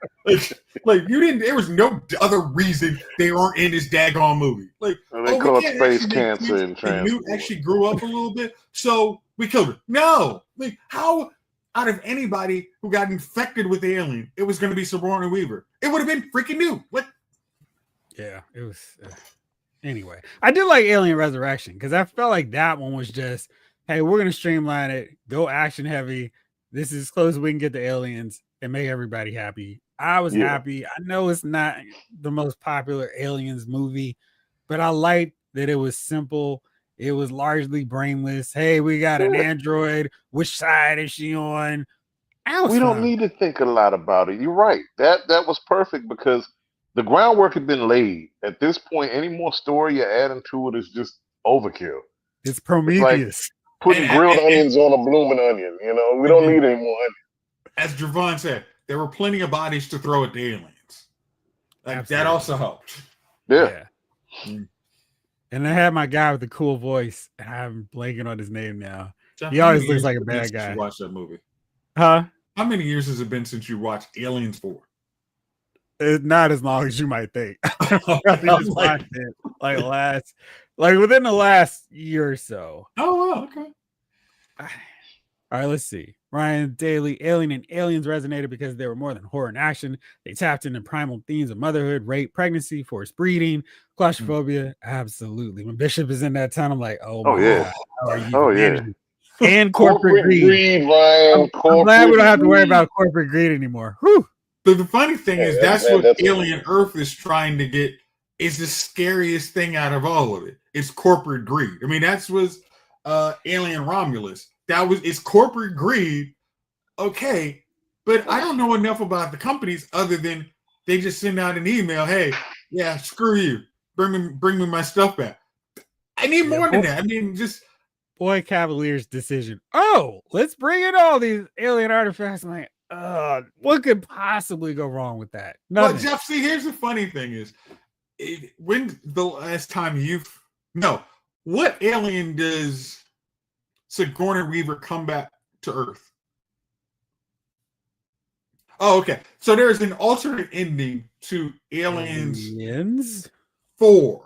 Like you didn't. There was no other reason they weren't in this daggone movie. Like, And they oh, we caught can't space actually make cancer sense. and And Newt transport. actually grew up a little bit, so we killed her. No, like how out of anybody who got infected with the alien, it was going to be Sigourney Weaver. It would have been freaking Newt. What? Yeah, it was. Anyway, I did like Alien Resurrection because I felt like that one was just, hey, we're gonna streamline it, go action heavy. This is as close as we can get the aliens and make everybody happy. I was Yeah. happy. I know it's not the most popular aliens movie, but I liked that it was simple. It was largely brainless. Hey, we got an Yeah. android. Which side is she on? I was We don't fine. need to think a lot about it. You're right. That was perfect because the groundwork had been laid. At this point, any more story you're adding to it is just overkill. It's It's like Prometheus. putting grilled onions on a blooming onion. We don't need any more onions. As Javon said, there were plenty of bodies to throw at the aliens. Like Absolutely. that also helped. Yeah. And I had my guy with the cool voice. I'm blanking on his name now. Jeff, He always looks like a bad guy. You watched that movie? Huh? How many years has it been since you watched Aliens 4? It's not as long as you might think. I just watched it like within the last year or so. Oh, wow, okay. All right, let's see. Ryan Daly, Alien and Aliens resonated because they were more than horror and action. They tapped into primal themes of motherhood, rape, pregnancy, forced breeding, claustrophobia. Absolutely. When Bishop is in that town, I'm like, oh my yeah. God, how are you Oh, even yeah. managing? And corporate greed. Ryan. I'm glad we don't have to worry about corporate greed anymore. Whew. But the funny thing is, that's man, what that's Alien Earth is trying to get. Is the scariest thing out of all of it. It's corporate greed. I mean, that's was Alien Romulus. It's corporate greed. Okay, but I don't know enough about the companies other than they just send out an email. Hey, yeah, screw you. Bring me my stuff back. I need more than that. I mean, just Boy Cavalier's decision. Oh, let's bring in all these alien artifacts. I'm like, what could possibly go wrong with that? Nothing. Well, Jeff, see, here's the funny thing is, when the last time what alien does Sigourney Weaver come back to Earth? Oh, okay. So there's an alternate ending to Aliens. 4.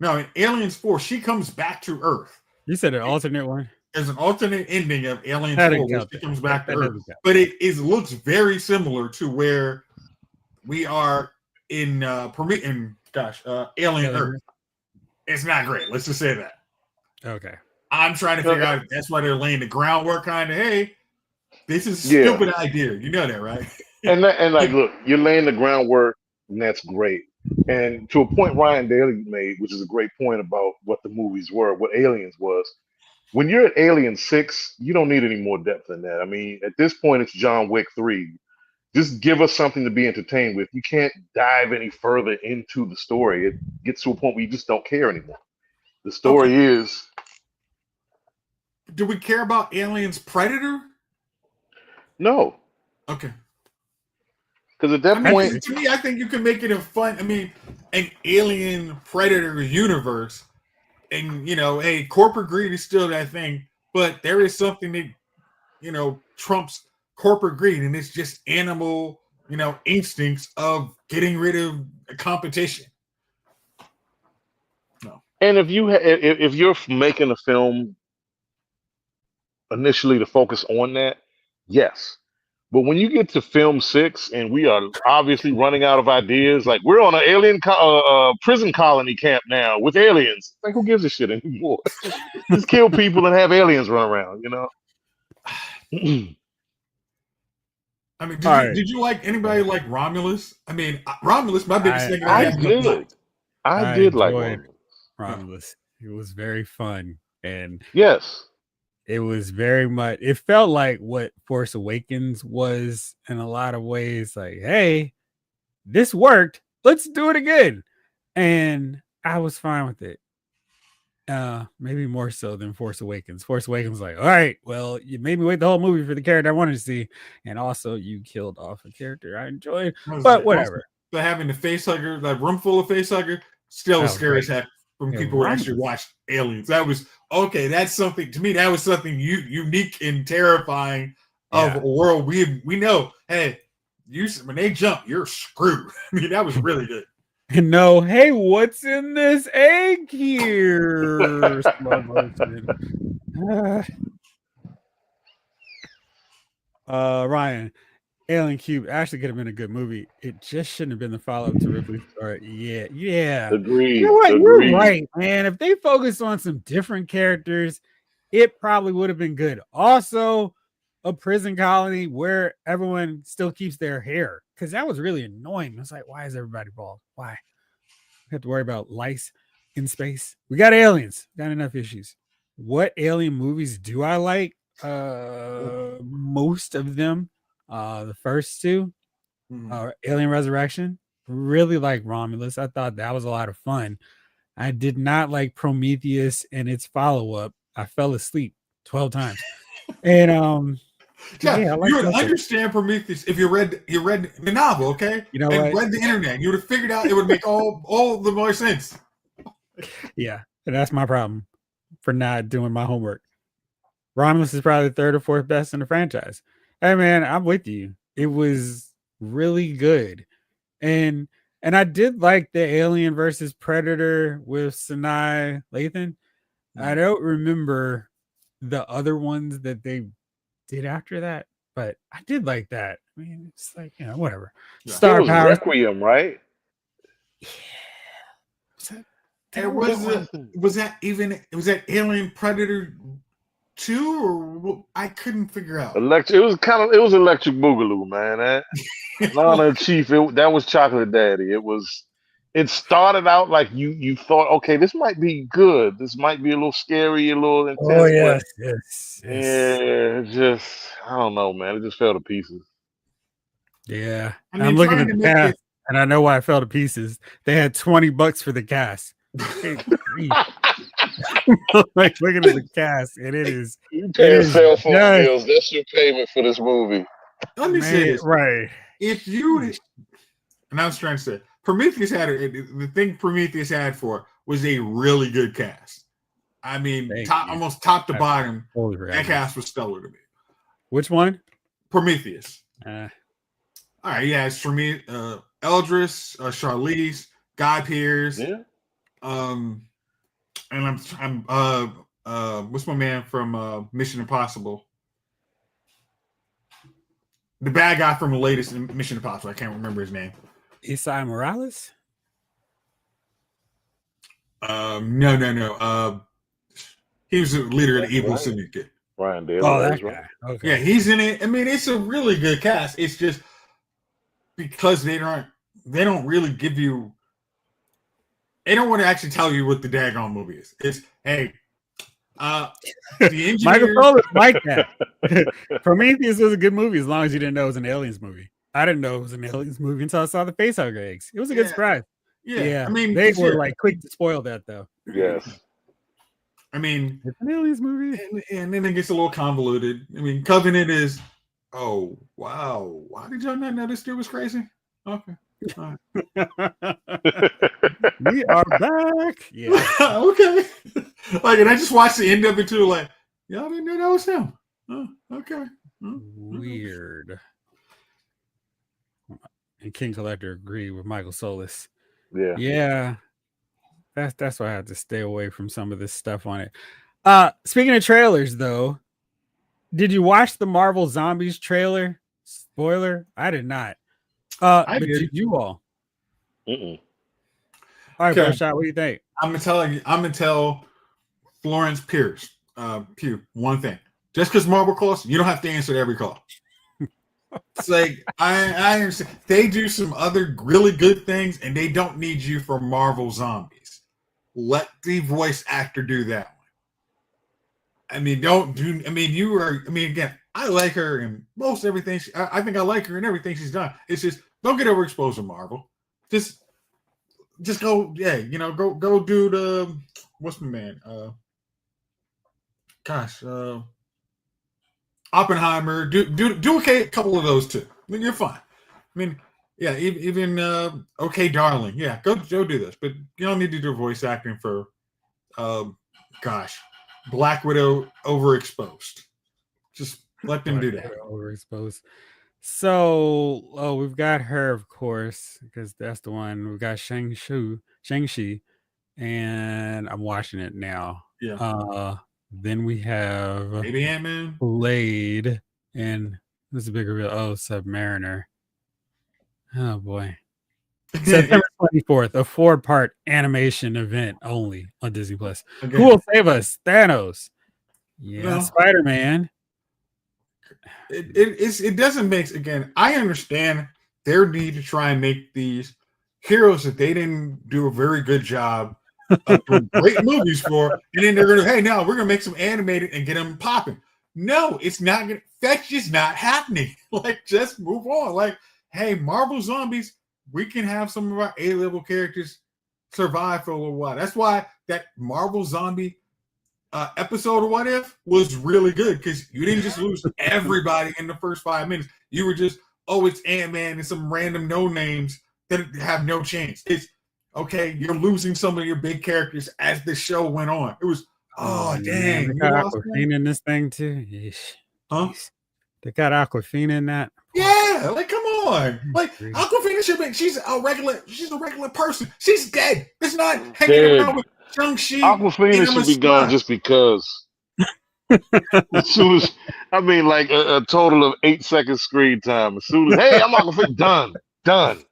No, in Aliens 4, she comes back to Earth. You said an alternate one? There's an alternate ending of Aliens That 4 didn't where count. she comes back to That Earth. doesn't count. But it looks very similar to where we are in Alien Earth. It's not great. Let's just say that. Okay. I'm trying to figure out if that's why they're laying the groundwork kind of, hey, this is a stupid idea. You know that, right? And like, look, you're laying the groundwork, and that's great. And to a point Ryan Daly made, which is a great point about what the movies were, what Aliens was. When you're at Alien 6, you don't need any more depth than that. I mean, at this point, it's John Wick 3. Just give us something to be entertained with. You can't dive any further into the story. It gets to a point where you just don't care anymore. The story is. Do we care about Aliens Predator? No. Okay. Because at that point, to me, I think you can make it a fun. I mean, an Alien Predator universe, and hey, corporate greed is still that thing, but there is something that trumps corporate greed, and it's just animal, instincts of getting rid of competition. No. And if you're making a film initially to focus on that, yes. But when you get to film 6 and we are obviously running out of ideas, like we're on an alien prison colony camp now with aliens. Like, who gives a shit anymore? Just kill people and have aliens run around, I mean, did you like anybody like Romulus? I mean, Romulus, my biggest thing. I did like Romulus. It was very fun. And yes. It was very much, it felt like what Force Awakens was in a lot of ways. Like, hey, this worked. Let's do it again. And I was fine with it. Maybe more so than Force Awakens. Force Awakens was like, all right, well, you made me wait the whole movie for the character I wanted to see. And also you killed off a character I enjoyed. But whatever. But having the face hugger, that room full of face hugger, still was scary as heck. From people who actually watched Aliens. That was okay. That's something to me. That was something unique and terrifying of a world we know. Hey, when they jump, you're screwed. I mean, that was really good. And no, hey, what's in this egg here? Slow motion. Ryan, Alien Cube actually could have been a good movie. It just shouldn't have been the follow-up to Ripley's Story. Yeah. Agreed. You know what? You're right, man. If they focused on some different characters, it probably would have been good. Also, a prison colony where everyone still keeps their hair, because that was really annoying. It's like, why is everybody bald? Why? We have to worry about lice in space. We got aliens. Got enough issues. What alien movies do I like? Most of them. The first 2, Alien Resurrection, really like Romulus. I thought that was a lot of fun. I did not like Prometheus and its follow-up. I fell asleep 12 times. And I like you would understand Prometheus if you read the novel, okay? You know what? Read the internet. You would have figured out it would make all the more sense. Yeah, and that's my problem for not doing my homework. Romulus is probably the 3rd or 4th best in the franchise. Hey man, I'm with you. It was really good. And I did like the Alien versus Predator with Sanaa Lathan. I don't remember the other ones that they did after that, but I did like that. I mean, it's like, whatever. Yeah. Star Power. Requiem, right? Yeah. Was that Alien Predator 2 or I couldn't figure out. It was Electric Boogaloo, man. Lana Chief, that was Chocolate Daddy. It started out like you thought, okay, this might be good. This might be a little scary, a little intense. Oh yes. Yeah, I don't know, man. It just fell to pieces. Yeah. I'm looking at the cast, and I know why it fell to pieces. They had $20 for the cast. Like looking at the cast, and it is. You pay cell phone bills. That's your payment for this movie. Let me say this, right? If you, and I was trying to say, Prometheus had the thing Prometheus had for was a really good cast. I mean, almost top to bottom, that cast was stellar to me. Which one? Prometheus. All right, yeah, it's for me. Eldris, Charlize, Guy Pearce. Yeah. And I'm what's my man from Mission Impossible? The bad guy from the latest Mission Impossible. I can't remember his name. Isai Morales? No. He was the leader of the Evil Syndicate. Ryan Dale. Oh, that guy. Okay. Yeah, he's in it. I mean, it's a really good cast. It's just because they don't really give you. They don't want to actually tell you what the daggone movie is. It's hey, the engineer. Michael Solis like that. Prometheus was a good movie as long as you didn't know it was an aliens movie. I didn't know it was an aliens movie until I saw the facehugger eggs. It was a good surprise. Yeah. I mean, they were like quick to spoil that though. Yes. I mean, it's an aliens movie, and then it gets a little convoluted. I mean, Covenant is. Oh wow! Why did y'all not know this dude was crazy? Okay. All right. We are back. Yeah. Okay. Like, and I just watched the end of it too. Like, y'all didn't know that was him. Oh, okay. Weird. And King Collector agreed with Michael Solis. Yeah. Yeah. That's why I had to stay away from some of this stuff on it. Speaking of trailers, though, did you watch the Marvel Zombies trailer? Spoiler, I did not. But did you all? Mm-mm. All right, okay. Shot, what do you think? I'm gonna tell Florence Pierce, Pugh, one thing. Just because Marvel calls, you don't have to answer every call. It's like I understand they do some other really good things, and they don't need you for Marvel Zombies. Let the voice actor do that one. I mean, again, I like her in most everything. I think I like her in everything she's done. It's just don't get overexposed to Marvel. Just go, go do the what's my man? Oppenheimer. Do okay, a couple of those too. I mean, you're fine. I mean, yeah, even okay, darling. Yeah, go do this, but you don't need to do voice acting for, Black Widow overexposed. Just let them do that. Overexposed. So, we've got her, of course, because that's the one. We've got Shang-Chi, and I'm watching it now. Yeah. Then we have Maybe Ant-Man, Blade, and this is a big reveal. Oh, Submariner. Oh boy. September 24th, a 4-part animation event only on Disney Plus. Okay. Who will save us? Thanos. Yeah, Spider-Man. It doesn't make, again, I understand their need to try and make these heroes that they didn't do a very good job of doing great movies for, and then they're gonna, hey, now we're gonna make some animated and get them popping. No, it's not gonna, that's just not happening. Like, just move on. Like, hey, Marvel Zombies, we can have some of our A-level characters survive for a little while. That's why that Marvel Zombie episode of What If was really good, because you didn't just lose everybody in the first 5 minutes. You were just, it's Ant-Man and some random no names that have no chance. It's okay, you're losing some of your big characters as the show went on. It was, dang. They got Aquafina in this thing too. Yeesh. Huh? They got Aquafina in that. Yeah, like, come on. Like, Aquafina should be, she's a regular person. She's dead. It's not hanging around with Shang-Chi. Aquafina should be gone just because. As soon as, I mean, like a total of 8 seconds screen time. As soon as, hey, I'm Aquafina, done.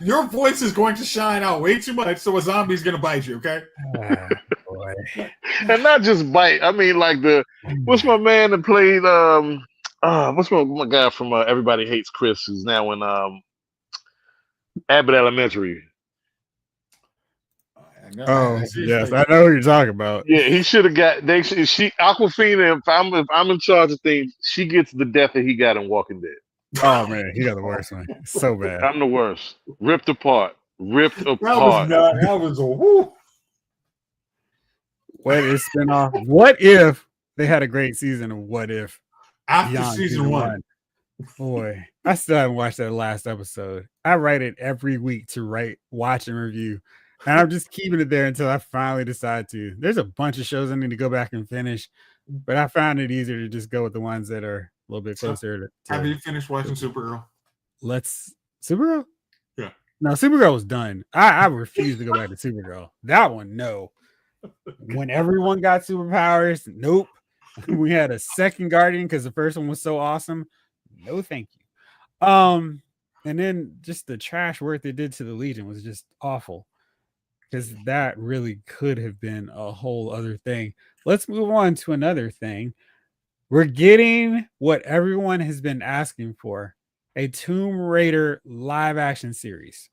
Your voice is going to shine out way too much, so a zombie's going to bite you, okay? Boy. And not just bite. I mean, like what's my man that played, what's my guy from Everybody Hates Chris, who's now in Abbott Elementary? Yes, I know who you're talking about. Yeah, he should have got. Aquafina. If I'm in charge of things, she gets the death that he got in Walking Dead. Oh man, he got the worst one. So bad. I'm the worst. Ripped apart. That was a whoo. What is spinoff? What if they had a great season of What If after season 1? Boy, I still haven't watched that last episode. I write it every week to watch and review. And I'm just keeping it there until I finally decide to. There's a bunch of shows I need to go back and finish, but I found it easier to just go with the ones that are a little bit closer to have you finished watching Supergirl? Supergirl? Yeah. No, Supergirl was done. I refuse to go back to Supergirl. That one, no. When everyone got superpowers, nope. We had a second Guardian because the first one was so awesome. No, thank you. And then just the trash work they did to the Legion was just awful. Because that really could have been a whole other thing. Let's move on to another thing. We're getting what everyone has been asking for, a Tomb Raider live action series.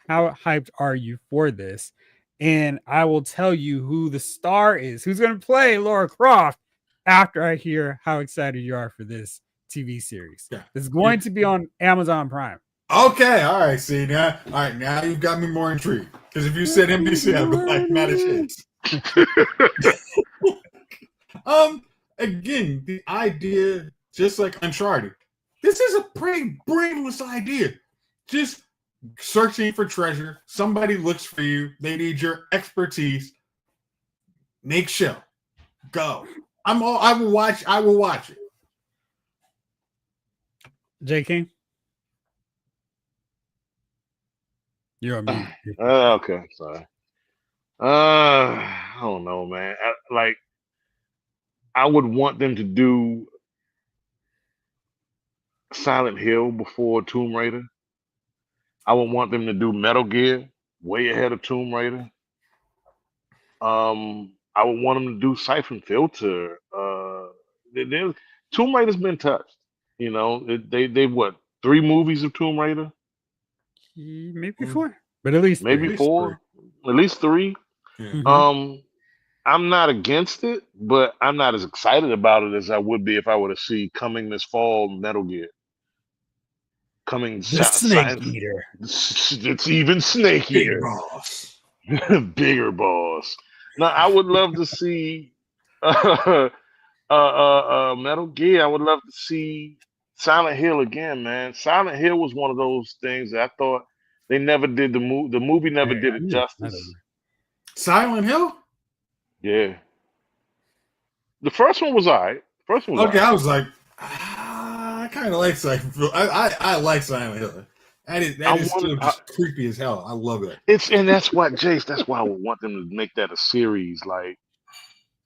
How hyped are you for this? And I will tell you who the star is, who's going to play Laura Croft after I hear how excited you are for this TV series. Yeah. It's going to be on Amazon Prime. Okay, all right. See now, all right. Now you've got me more intrigued. Because if you said NBC, I'd be like, mad as shit. Again, the idea, just like Uncharted, this is a pretty brainless idea. Just searching for treasure. Somebody looks for you. They need your expertise. Make show. Go. I will watch. I will watch it. J. King? You're on mute. Okay, sorry. I don't know, man. I would want them to do Silent Hill before Tomb Raider. I would want them to do Metal Gear way ahead of Tomb Raider. I would want them to do Siphon Filter. Tomb Raider's been touched. You know, they've what, 3 movies of Tomb Raider? Maybe 4, but at least maybe 3. 4, at least 3. Yeah. I'm not against it, but I'm not as excited about it as I would be if I were to see coming this fall Metal Gear. Coming Snake Eater. It's even snakier. Big boss. Bigger boss. Now I would love to see Metal Gear. I would love to see Silent Hill again, man. Silent Hill was one of those things that I thought they never did the movie never did it justice. Silent Hill? Yeah. The first one was alright. Okay, I was like, I kind of like Silent Hill. I like Silent Hill. That is still just creepy as hell. I love it. And that's what, Jace, that's why I would want them to make that a series. Like,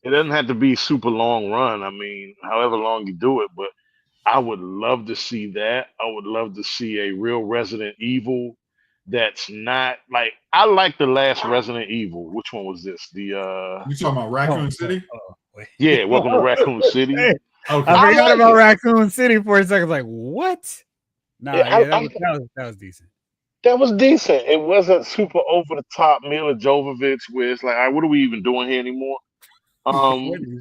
it doesn't have to be super long run. I mean, however long you do it, but I would love to see that. I would love to see a real Resident Evil that's not like, I like the last Resident Evil. Which one was this? You talking about Raccoon City? Yeah, Welcome to Raccoon City. Hey, okay. I forgot about Raccoon City for a second. Like, what? Nah, that was decent. That was decent. It wasn't super over the top Mila Jovovich where it's like, all right, what are we even doing here anymore?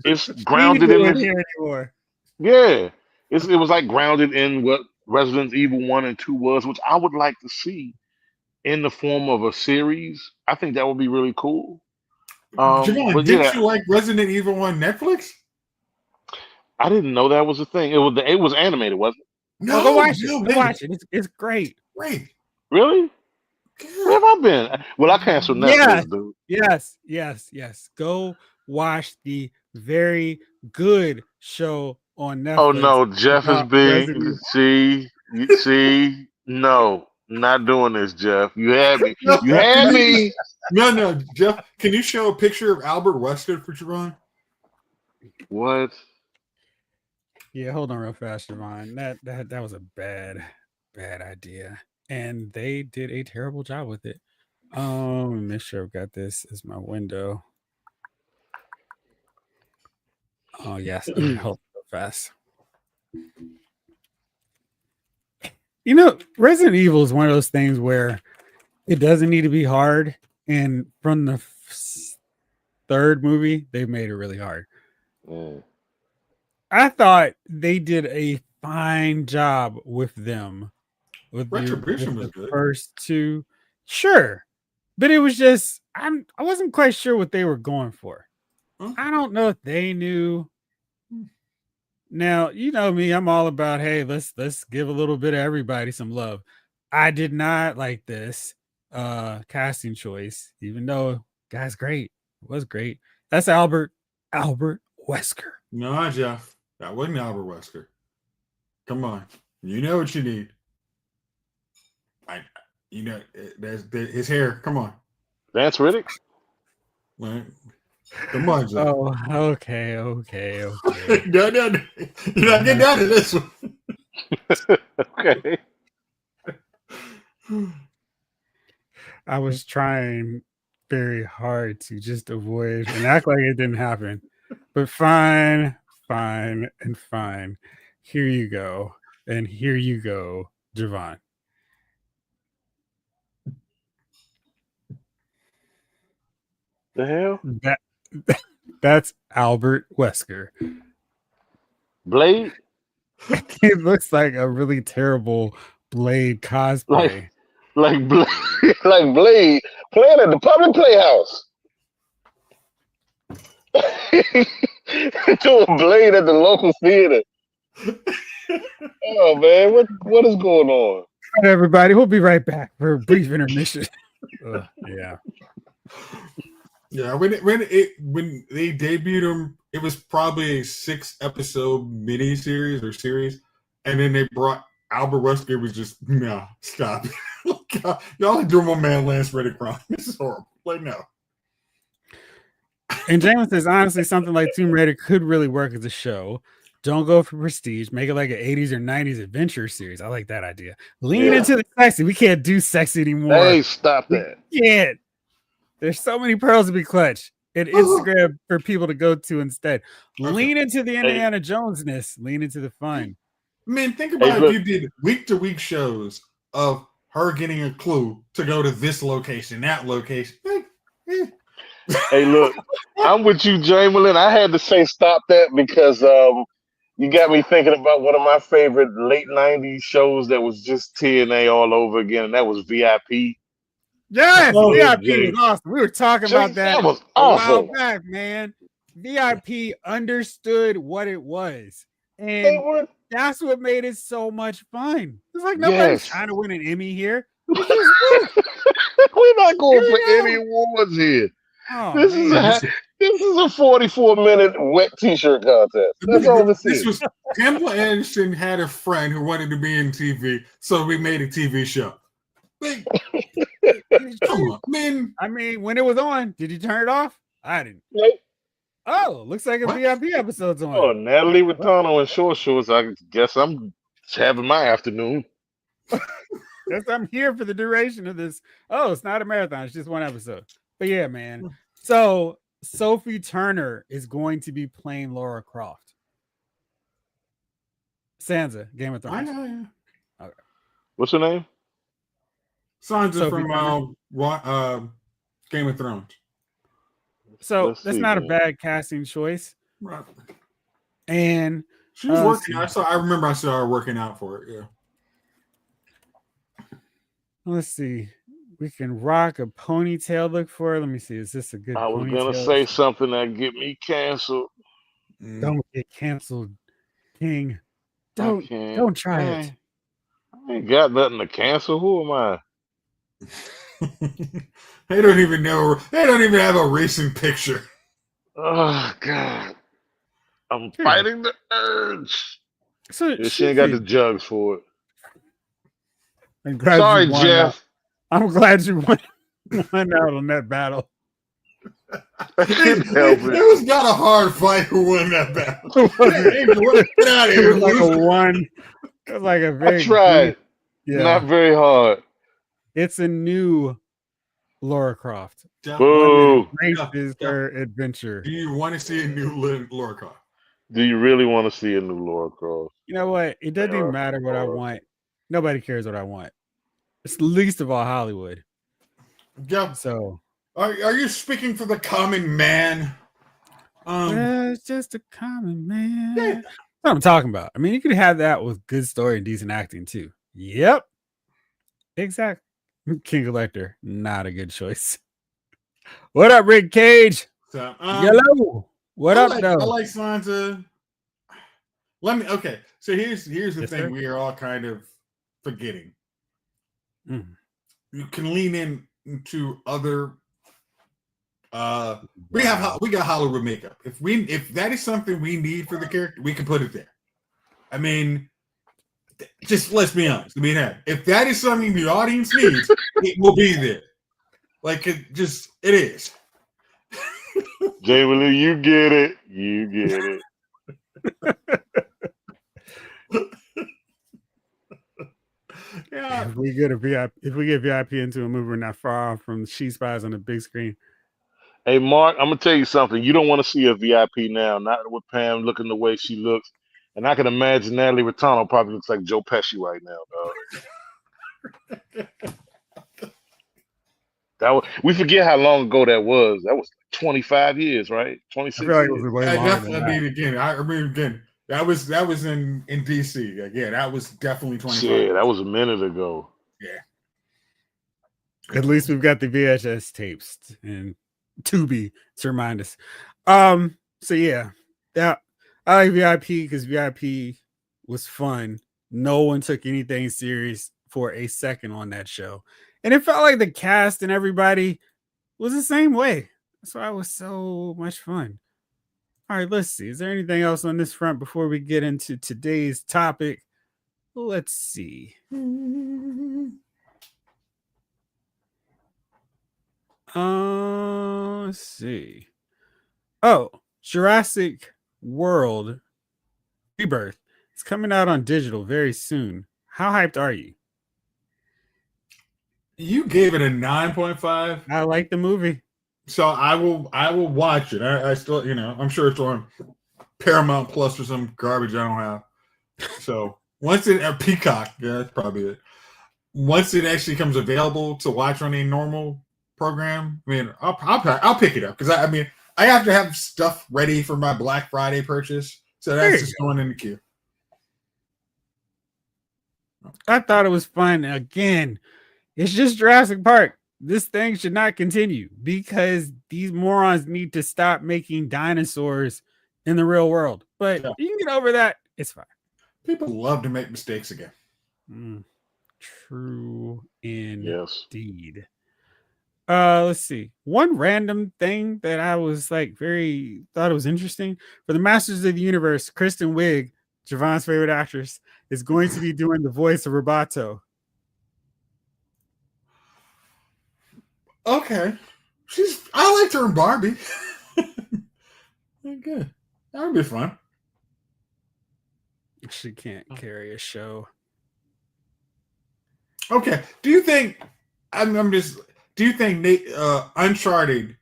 It's grounded in here anymore. Yeah. It was like grounded in what Resident Evil 1 and 2 was, which I would like to see in the form of a series. I think that would be really cool. Didn't you like Resident Evil on Netflix? I didn't know that was a thing. It was animated, wasn't it? No, go watch it. Go watch it. It's great. Great. Really? Where have I been? Well, I canceled Netflix, dude. Yes. Go watch the very good show on Netflix. Oh no, Jeff is being see, no, not doing this, Jeff. You had me. You had me. No, Jeff. Can you show a picture of Albert Wesker for Javon? What? Yeah, hold on real fast, Javon. That was a bad idea. And they did a terrible job with it. Let me make sure I've got this as my window. Oh yes, okay, hold on real fast. You know, Resident Evil is one of those things where it doesn't need to be hard. And from the 3rd movie, they made it really hard. I thought they did a fine job with them. Retribution was good. First 2, sure, but it was just I wasn't quite sure what they were going for. I don't know if they knew. Now you know me, I'm all about let's give a little bit of everybody some love. I did not like this casting choice, even though guy's great. It was great. That's Albert Wesker. No, Jeff, that wasn't Albert Wesker. Come on, you know what you need. there's his hair. Come on, Vance Riddick. right? Come on, Jay. Oh, okay. No, you're not getting out of this one. Okay. I was trying very hard to just avoid and act like it didn't happen. But fine. Here you go. And here you go, Javon. The hell? That's Albert Wesker. Blade? It looks like a really terrible Blade cosplay. Like Blade, like Blade playing at the public playhouse. Doing Blade at the local theater. Oh man, what is going on? All right, everybody, we'll be right back for a brief intermission. Yeah. Yeah, when they debuted him, it was probably a 6-episode mini-series or series, and then they brought Albert Wesker. Was just stop. Y'all are doing my man Lance Reddick wrong. This is horrible. Like no. And James says honestly, something like Tomb Raider could really work as a show. Don't go for prestige. Make it like an 80s or 90s adventure series. I like that idea. Lean into the sexy. We can't do sexy anymore. Hey, stop that. Yeah. There's so many pearls to be clutched. And Instagram for people to go to instead. Lean into the Indiana Jones-ness. Lean into the fun. Man, think about if you did week-to-week shows of her getting a clue to go to this location, that location. Hey, look, I'm with you, Jamelin. I had to say stop that because you got me thinking about one of my favorite late 90s shows that was just TNA all over again, and that was VIP. Yes, VIP is awesome. We were talking about that. That was awful. A while back, man. VIP understood what it was. And that's what made it so much fun. It's like nobody's trying to win an Emmy here. We're not going for any awards here. Oh, this is a 44-minute wet t-shirt contest. That's all this is. Was Pamela Anderson had a friend who wanted to be in TV, so we made a TV show. Like, come on, man. I mean, when it was on, did you turn it off? I didn't. Nope. Oh, looks like a VIP episode's on. Oh, Natalie Rotano and short shorts. I guess I'm having my afternoon. Yes, I'm here for the duration of this. Oh, it's not a marathon. It's just one episode. But yeah, man. So Sophie Turner is going to be playing Lara Croft. Sansa, Game of Thrones. I know. Okay. What's her name? Sansa Sophie from Game of Thrones. So that's not a bad casting choice. Right. And she was working. I remember I saw her working out for it. Yeah. Let's see. We can rock a ponytail look for her. Let me see. Is this a good I was ponytail? gonna say something that get me canceled. Don't get canceled, King. Don't try it. I ain't got nothing to cancel. Who am I? They don't even know. They don't even have a recent picture. Oh God. I'm fighting the urge. So she ain't got the jugs for it. Sorry, Jeff. I'm glad you won out on that battle. It was not a hard fight who won that battle. Get out of here. It was like a one. It was like a very. I tried. Not very hard. It's a new Lara Croft. Boo. Is her adventure. Do you want to see a new Lara Croft? Do you really want to see a new Lara Croft? You know what? It doesn't even matter what I want. Nobody cares what I want. It's least of all Hollywood. Yeah. So, are you speaking for the common man? It's just a common man. Yeah. That's what I'm talking about. I mean, you could have that with good story and decent acting too. Yep. Exactly. King Collector, not a good choice. What up, Rick Cage? So, Yellow. What up, though? I like Sansa. Okay. So here's the thing we are all kind of forgetting. You can lean into other. We got Hollywood makeup. If that is something we need for the character, we can put it there. I mean, Just let's be honest. I mean, if that is something the audience needs, it will be there. Like it is. Jay Willie, you get it. You get it. Yeah. If we get VIP into a movie, we're not far off from She Spies on the big screen. Hey, Mark, I'm gonna tell you something. You don't want to see a VIP now, not with Pam looking the way she looks. And I can imagine Natalie Rattano probably looks like Joe Pesci right now, dog. We forget how long ago that was. That was 25 years, right? 26 I feel like it years. was way longer than that. Again, that was in DC. Again, that was definitely 25. Yeah, that was a minute ago. Yeah. At least we've got the VHS tapes and Tubi to remind us. So yeah, I like VIP because VIP was fun. No one took anything serious for a second on that show. And it felt like the cast and everybody was the same way. That's why it was so much fun. All right, let's see. Is there anything else on this front before we get into today's topic? Let's see. Let's see. Oh, Jurassic World Rebirth. It's coming out on digital very soon. How hyped are you? You gave it a 9.5. I like the movie. So I will watch it. I still, I'm sure it's on Paramount Plus or some garbage I don't have. So once it Peacock, yeah, that's probably it. Once it actually comes available to watch on a normal program, I mean, I'll pick it up because I have to have stuff ready for my Black Friday purchase, so that's just going in the queue. I thought it was fun. Again, it's just Jurassic Park. This thing should not continue because these morons need to stop making dinosaurs in the real world. But you can get over that. It's fine. People love to make mistakes again. True indeed. Yes. Let's see. One random thing that I was thought it was interesting for the Masters of the Universe. Kristen Wiig, Javon's favorite actress, is going to be doing the voice of Roboto. Okay, I liked her in Barbie. Good, that would be fun. She can't carry a show. Okay, do you think? Do you think Uncharted?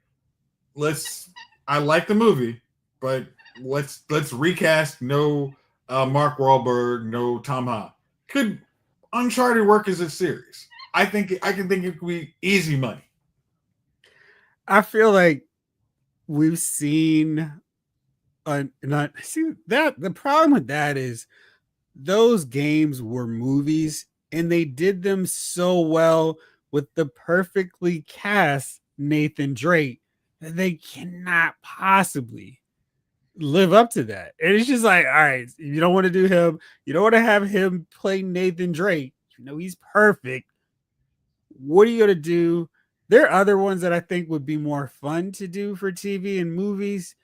I like the movie, but let's recast. No Mark Wahlberg, no Tom Holland. Could Uncharted work as a series? I can think it could be easy money. I feel like we've seen the problem with that is those games were movies and they did them so well with the perfectly cast Nathan Drake that they cannot possibly live up to that. And it's just like, all right, you don't want to do him, you don't want to have him play Nathan Drake, he's perfect. What are you gonna do? There are other ones that I think would be more fun to do for TV and movies,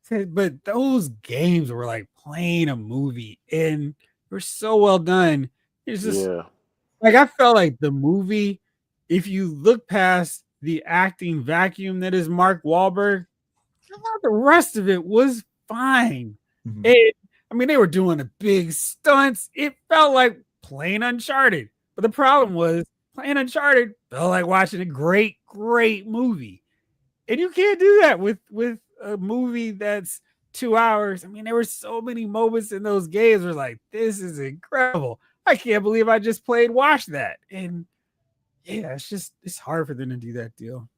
but those games were like playing a movie and were so well done. It's just like I felt like the movie, if you look past the acting vacuum that is Mark Wahlberg, I thought the rest of it was fine. And they were doing the big stunts. It felt like playing Uncharted, but the problem was playing Uncharted felt like watching a great movie, and you can't do that with a movie that's 2 hours. There were so many moments in those games where like, this is incredible. I can't believe I just watched that. And yeah, it's hard for them to do that deal.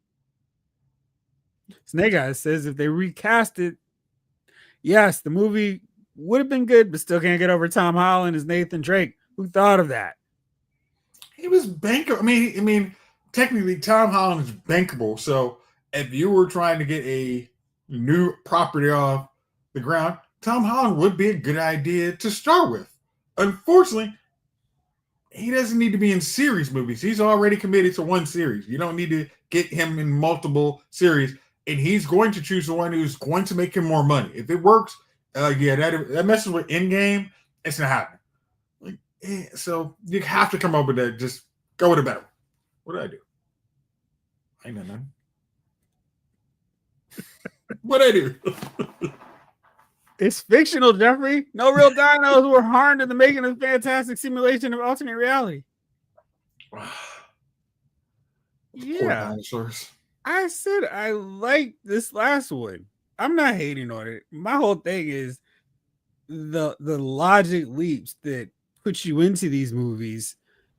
Snake Eyes says if they recast it, yes, the movie would have been good, but still can't get over Tom Holland as Nathan Drake. Who thought of that? He was bankable. Technically, Tom Holland is bankable. So if you were trying to get a new property off the ground, Tom Holland would be a good idea to start with. Unfortunately, he doesn't need to be in series movies. He's already committed to one series. You don't need to get him in multiple series. And he's going to choose the one who's going to make him more money. If it works, that messes with Endgame. It's not happening. So you have to come up with that. Just go with a better one. What did I do? I know none. What did I do? It's fictional, Jeffrey. No real dinos were harmed in the making of fantastic simulation of alternate reality. Yeah. Poor dinosaurs. I said I like this last one. I'm not hating on it. My whole thing is the logic leaps that put you into these movies.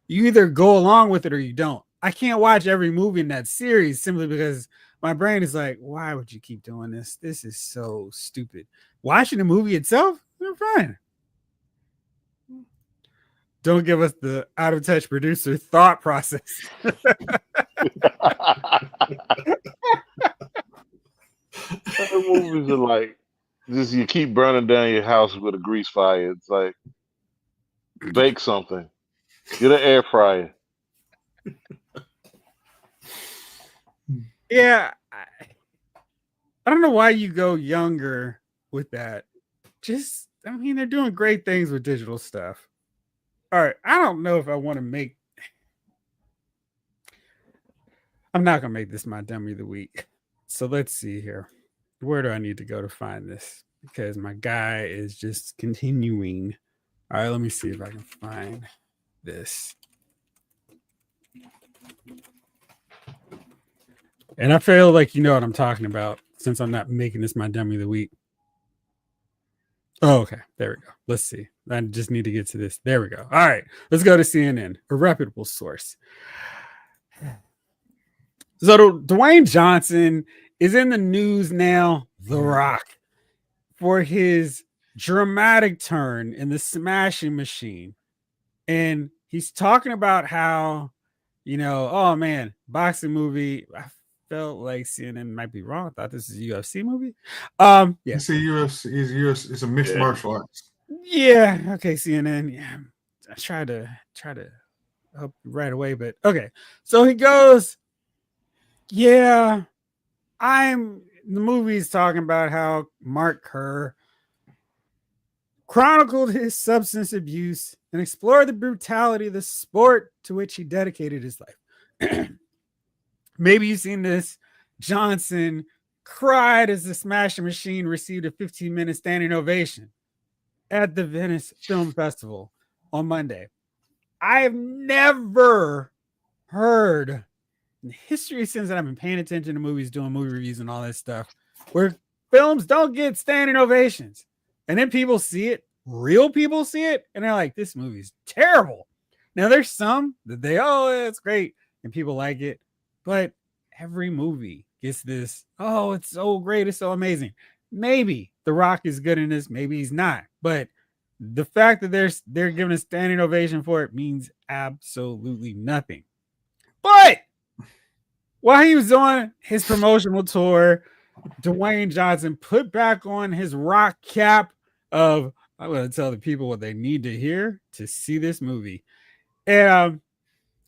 You either go along with it or you don't. I can't watch every movie in that series simply because my brain is like, why would you keep doing this? This is so stupid. Watching the movie itself, they're fine. Don't give us the out of touch producer thought process. Movies are like just you keep burning down your house with a grease fire. It's like bake something. Get an air fryer. Yeah, I don't know why you go younger with that. Just, I mean, they're doing great things with digital stuff. All right, I don't know if I want to make. I'm not gonna make this my dummy of the week. So let's see here. Where do I need to go to find this? Because my guy is just continuing. All right, let me see if I can find this. And I feel like you know what I'm talking about since I'm not making this my dummy of the week. Oh, okay. There we go. Let's see. I just need to get to this. There we go. All right. Let's go to CNN, a reputable source. So Dwayne Johnson is in the news now, The Rock, for his dramatic turn in the Smashing Machine. And he's talking about how, oh man, boxing movie. I felt like CNN might be wrong. I thought this is a UFC movie. Yeah. It's a UFC. It's a mixed martial arts. Yeah. Okay, CNN. Yeah. I tried to help right away, but okay. So he goes, yeah, the movie's talking about how Mark Kerr chronicled his substance abuse and explored the brutality of the sport to which he dedicated his life. Maybe you've seen this. Johnson cried as the Smashing Machine received a 15-minute standing ovation at the Venice Film Festival on Monday. I have never heard in history since I've been paying attention to movies, doing movie reviews and all that stuff, where films don't get standing ovations. And then people see it, real people see it, and they're like, this movie's terrible. Now, there's some that it's great, and people like it, but every movie gets this, it's so great, it's so amazing. Maybe The Rock is good in this, maybe he's not, but the fact that they're giving a standing ovation for it means absolutely nothing. But while he was on his promotional tour, Dwayne Johnson put back on his rock cap of, I'm going to tell the people what they need to hear to see this movie. And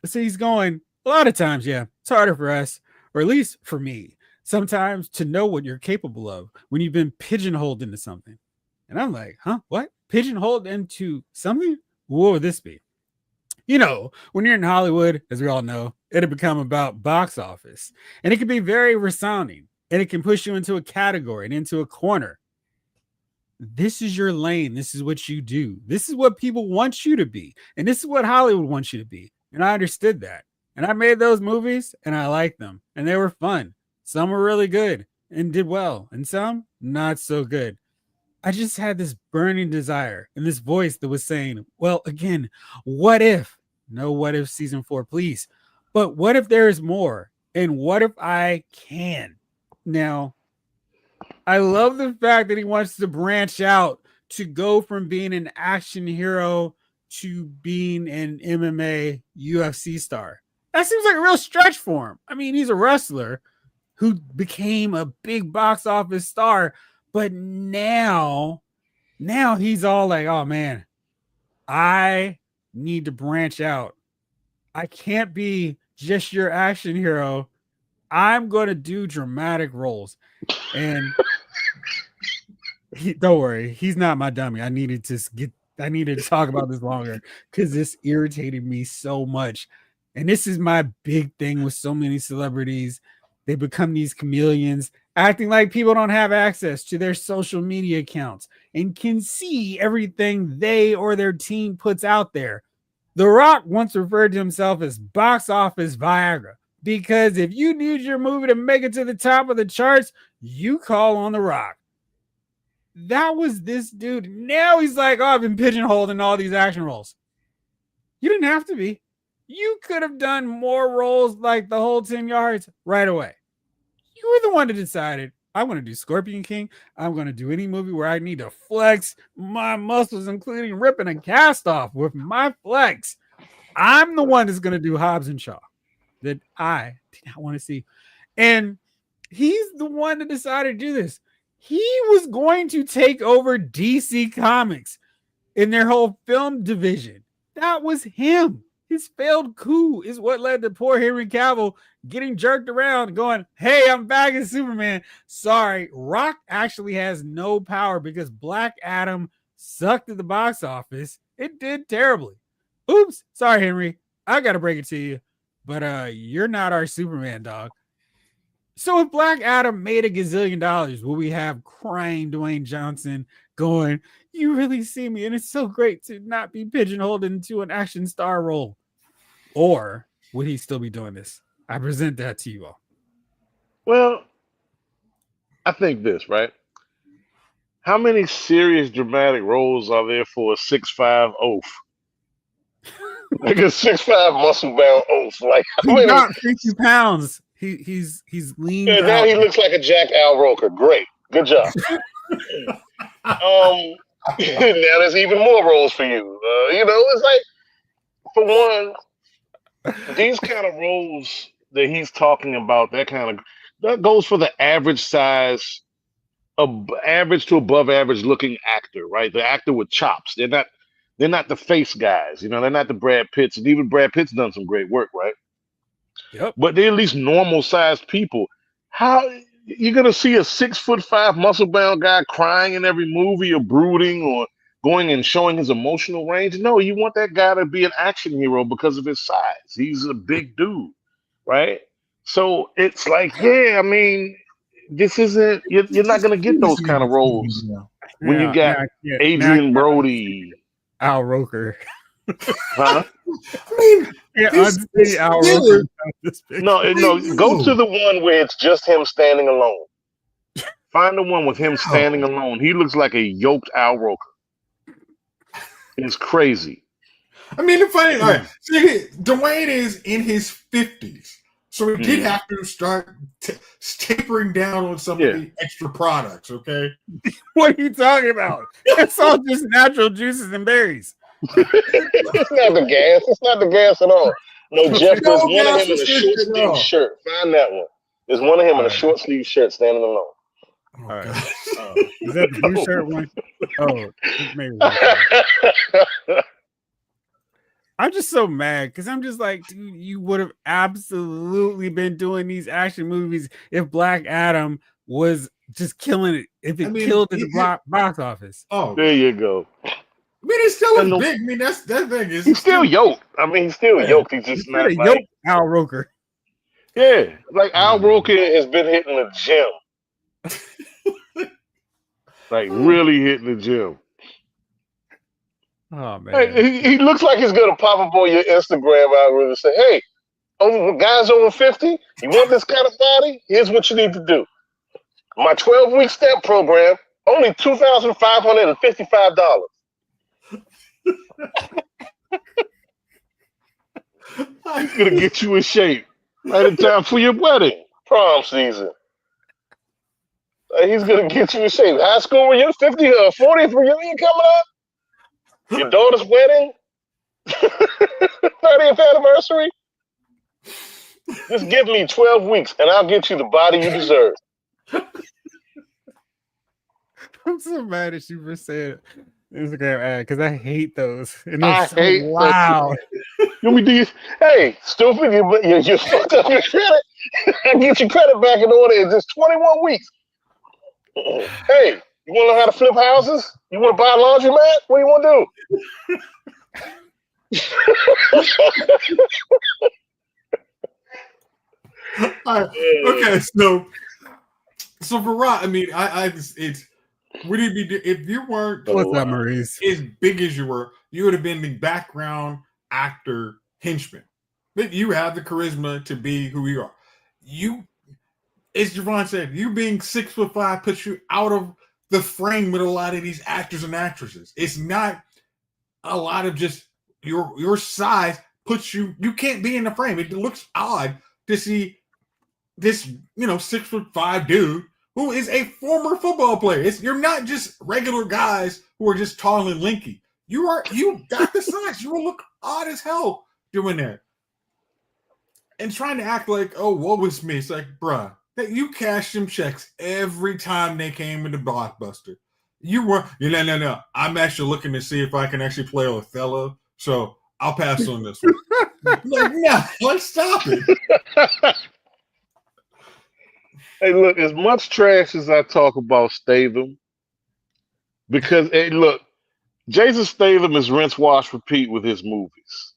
so he's going, a lot of times, it's harder for us, or at least for me, sometimes to know what you're capable of when you've been pigeonholed into something. And I'm like, huh? What? Pigeonholed into something? What would this be? When you're in Hollywood, as we all know, it'll become about box office. And it can be very resounding. And it can push you into a category and into a corner. This is your lane. This is what you do. This is what people want you to be. And this is what Hollywood wants you to be. And I understood that. And I made those movies and I liked them. And they were fun. Some were really good and did well. And some not so good. I just had this burning desire and this voice that was saying, well, again, what if? No what if season 4, please. But what if there is more? And what if I can? Now, I love the fact that he wants to branch out to go from being an action hero to being an MMA UFC star. That seems like a real stretch for him. I mean, he's a wrestler who became a big box office star, but now he's all like, oh man, I need to branch out. I can't be just your action hero. I'm going to do dramatic roles. And don't worry, he's not my dummy. I needed to get I needed to talk about this longer because this irritated me so much. And this is my big thing with so many celebrities. They become these chameleons, acting like people don't have access to their social media accounts and can see everything they or their team puts out there. The Rock once referred to himself as box office Viagra because if you need your movie to make it to the top of the charts, you call on The Rock. That was this dude. Now he's like, oh, I've been pigeonholed in all these action roles. You didn't have to be. You could have done more roles like the whole 10 yards right away. You were the one that decided, I'm going to do Scorpion King. I'm going to do any movie where I need to flex my muscles, including ripping a cast off with my flex. I'm the one that's going to do Hobbs and Shaw that I did not want to see. And he's the one that decided to do this. He was going to take over DC Comics in their whole film division. That was him. His failed coup is what led to poor Henry Cavill getting jerked around going, hey, I'm back as Superman. Sorry, Rock actually has no power because Black Adam sucked at the box office. It did terribly. Oops. Sorry, Henry. I got to break it to you. But you're not our Superman, dog. So if Black Adam made $1 gazillion, will we have crying Dwayne Johnson going, you really see me, and it's so great to not be pigeonholed into an action star role? Or would he still be doing this? I present that to you all. Well, I think this, right? How many serious dramatic roles are there for a 6'5" oaf? Like a 6'5" muscle bound oaf. Like he got 50 pounds. He's lean. Yeah, now he looks like a Jack Al Roker. Great. Good job. Now there's even more roles for you. It's like, for one, these kind of roles that he's talking about, that goes for the average size, average to above average looking actor, right? The actor with chops. They're not the face guys. They're not the Brad Pitts, and even Brad Pitt's done some great work, right? Yep. But they're at least normal sized people. How you're gonna see a 6'5" muscle bound guy crying in every movie or brooding or going and showing his emotional range? No, you want that guy to be an action hero because of his size. He's a big dude, right? So it's like, yeah, I mean, this isn't you're not gonna get those kind of roles when you got Adrian Brody, Al Roker. Huh? I mean, Al Roker. No, go to the one where it's just him standing alone. Find the one with him standing alone. He looks like a yoked Al Roker. It's crazy. I mean, the funny, all right, see, Dwayne is in his 50s, so he did have to start tapering down on some of the extra products, okay? What are you talking about? It's all just natural juices and berries. It's not the gas. It's not the gas at all. No, Jeff, there's one of him in a short sleeve shirt. Find that one. There's one of him in a short sleeve shirt standing alone. All right. Is that the blue shirt one? Oh, maybe. I'm just so mad because I'm just like, dude, you would have absolutely been doing these action movies if Black Adam was just killing it. If it killed at the box office. Oh, there you go. I mean, it's still big. I mean, that thing is. He's still yoked. I mean, he's still yoked. He's just not like yoked Al Roker. Yeah, like Al Roker has been hitting the gym, like really hitting the gym. Oh man, hey, he looks like he's gonna pop up on your Instagram algorithm and say, "Hey, guys over 50, you want this kind of body? Here's what you need to do. My 12-week step program, only $2,555." He's gonna get you in shape right in time for your wedding, prom season. He's gonna get you in shape. High school reunion, 40th reunion coming up. Your daughter's wedding, 30th anniversary. Just give me 12 weeks, and I'll get you the body you deserve. I'm so mad at you for saying Instagram ad because I hate those. And I hate wow. You want me to hey, stupid, you fucked up your credit. I get your credit back in order in just 21 weeks. Hey, You want to learn how to flip houses? You want to buy a laundromat? What do you want to do? Okay, so for Rod, I mean, it's would it be if you weren't What's up, Maurice? as big as you were, you would have been the background actor henchman. But you have the charisma to be who you are. You, as Javon said, you being 6'5" puts you out of the frame with a lot of these actors and actresses. It's not a lot of just your size puts you. You can't be in the frame. It looks odd to see this 6'5" dude who is a former football player. You're not just regular guys who are just tall and lanky. You got the size. You will look odd as hell doing that. And trying to act like, oh, what was me? It's like, bruh, that you cashed them checks every time they came into Blockbuster. You were, no. I'm actually looking to see if I can actually play Othello. So I'll pass on this one. Like, no, let's stop it. Hey, look, as much trash as I talk about Statham, because, hey, look, Jason Statham is rinse, wash, repeat with his movies.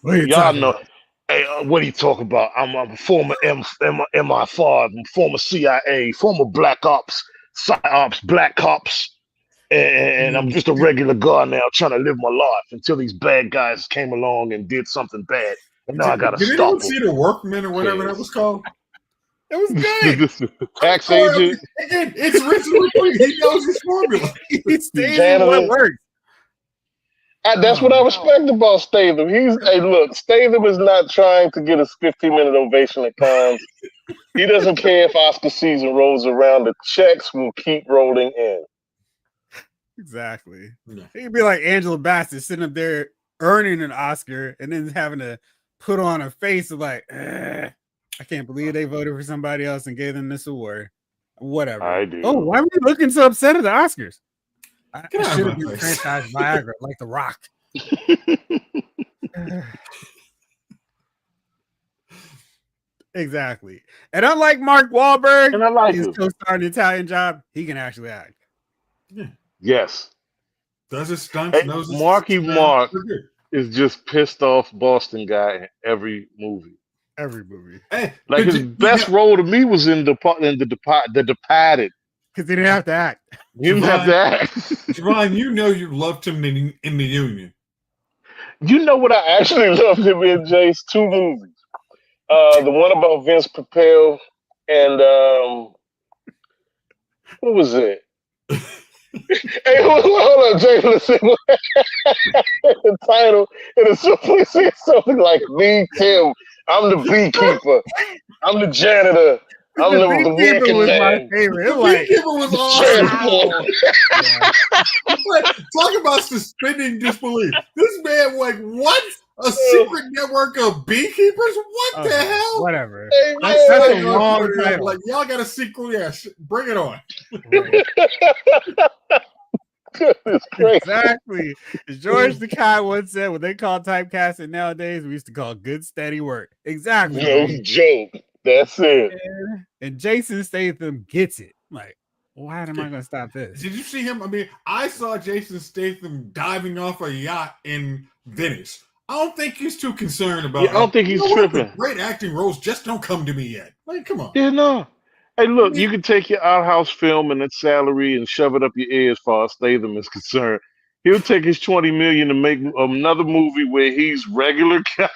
Y'all know. About? Hey, what are you talking about? I'm a former MI5, I'm former CIA, former Black Ops, PsyOps, Black Ops, and I'm just a regular guy now trying to live my life until these bad guys came along and did something bad. And now I got to stop them. Did anyone see The Workman or whatever that was called? It was good. Tax agent. It's Rich Repeat. He knows his formula. He stays in what works. That's what I respect about Statham. Statham is not trying to get a 15-minute ovation at Cannes. He doesn't care if Oscar season rolls around. The checks will keep rolling in. Exactly. Yeah. He'd be like Angela Bassett sitting up there earning an Oscar and then having to put on a face of like, I can't believe they voted for somebody else and gave them this award. Whatever. I do. Oh, why were you looking so upset at the Oscars? I should have been franchised Viagra like The Rock. Exactly. And unlike Mark Wahlberg, and I like he's co-starring an Italian Job, he can actually act. Yeah. Yes. Does his stunts? Hey, Marky Mark is just pissed off Boston guy in every movie. Every movie. Hey, like his best role to me was in The Departed. Because he didn't have to act. He didn't have to act. Javon, you loved him in The Union. You know what I actually loved him in, Jace? 2 movies. The one about Vince Papale and what was it? Hey, hold on, Jay. Listen. The title, and it's simply says something like "Me, Tim. I'm the beekeeper. I'm the janitor. I'm the beekeeper was my favorite. The beekeeper was awesome. Talk about suspending disbelief. This man, like, what? A secret network of beekeepers? What the hell? Whatever. Hey, that's a long title. Like, y'all got a secret? Yeah, bring it on. Exactly. George Takei once said, what they call typecasting nowadays, we used to call good, steady work. Exactly. No joke. That's it. And Jason Statham gets it. Like, why am I going to stop this? Did you see him? I mean, I saw Jason Statham diving off a yacht in Venice. I don't think he's too concerned about it. I don't think he's tripping. Great acting roles just don't come to me yet. Like, come on. Yeah, no. Hey, look, you can take your outhouse film and its salary and shove it up your ear as far as Statham is concerned. He'll take his $20 million to make another movie wwhere he's regular guy.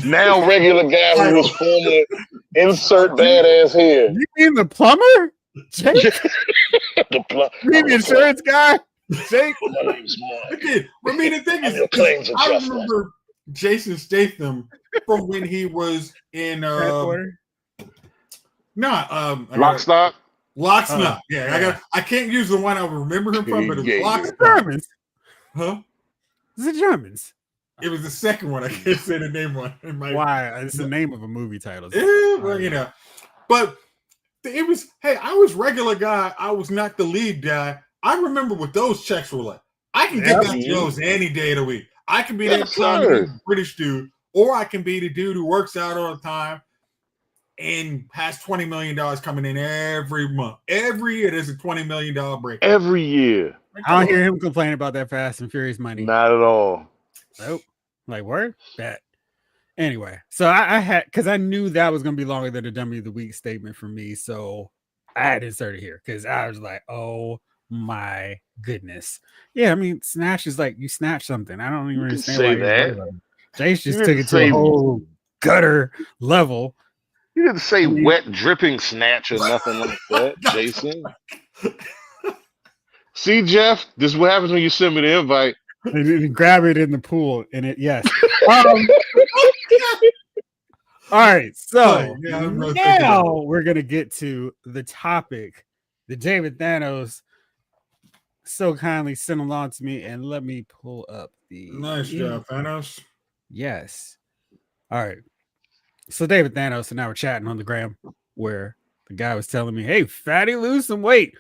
Now regular guy who was former insert badass here. You mean the plumber? Jake? The plumber. You mean the insurance guy? Jake? My name's Mark. Okay. I mean, the thing is, I remember Jason Statham from when he was in Lock, Stock? Lock, Stock. Yeah, I can't use the one I remember him from, but it's Lock, Stock. Germans. Huh? It's the Germans. It was the second one. I can't say the name one. Why? It's the name of a movie title. Yeah, well, but it was. Hey, I was regular guy. I was not the lead guy. I remember what those checks were like. I can get that Joe's any day of the week. I can be that British dude, or I can be the dude who works out all the time. and has $20 million coming in every month. Every year, there's a $20 million break. Every year. I don't hear him complain about that Fast and Furious money. Not at all. Nope. Like, word? Bet. Anyway, so I had, because I knew that was going to be longer than the dummy of the week statement for me. So I had to insert it here because I was like, oh my goodness. Yeah, I mean, snatch is like you snatch something. I don't even understand why you're worried about it. Jace just took it to a whole gutter level. You didn't say wet dripping snatch or nothing like that, Jason. See, Jeff, this is what happens when you send me the invite. And grab it in the pool, and it yes. All right, so now we're gonna get to the topic that David Thanos so kindly sent along to me, and let me pull up the nice job, Thanos. Yes. All right. So David Thanos and I were chatting on the gram where the guy was telling me, "Hey, fatty, lose some weight."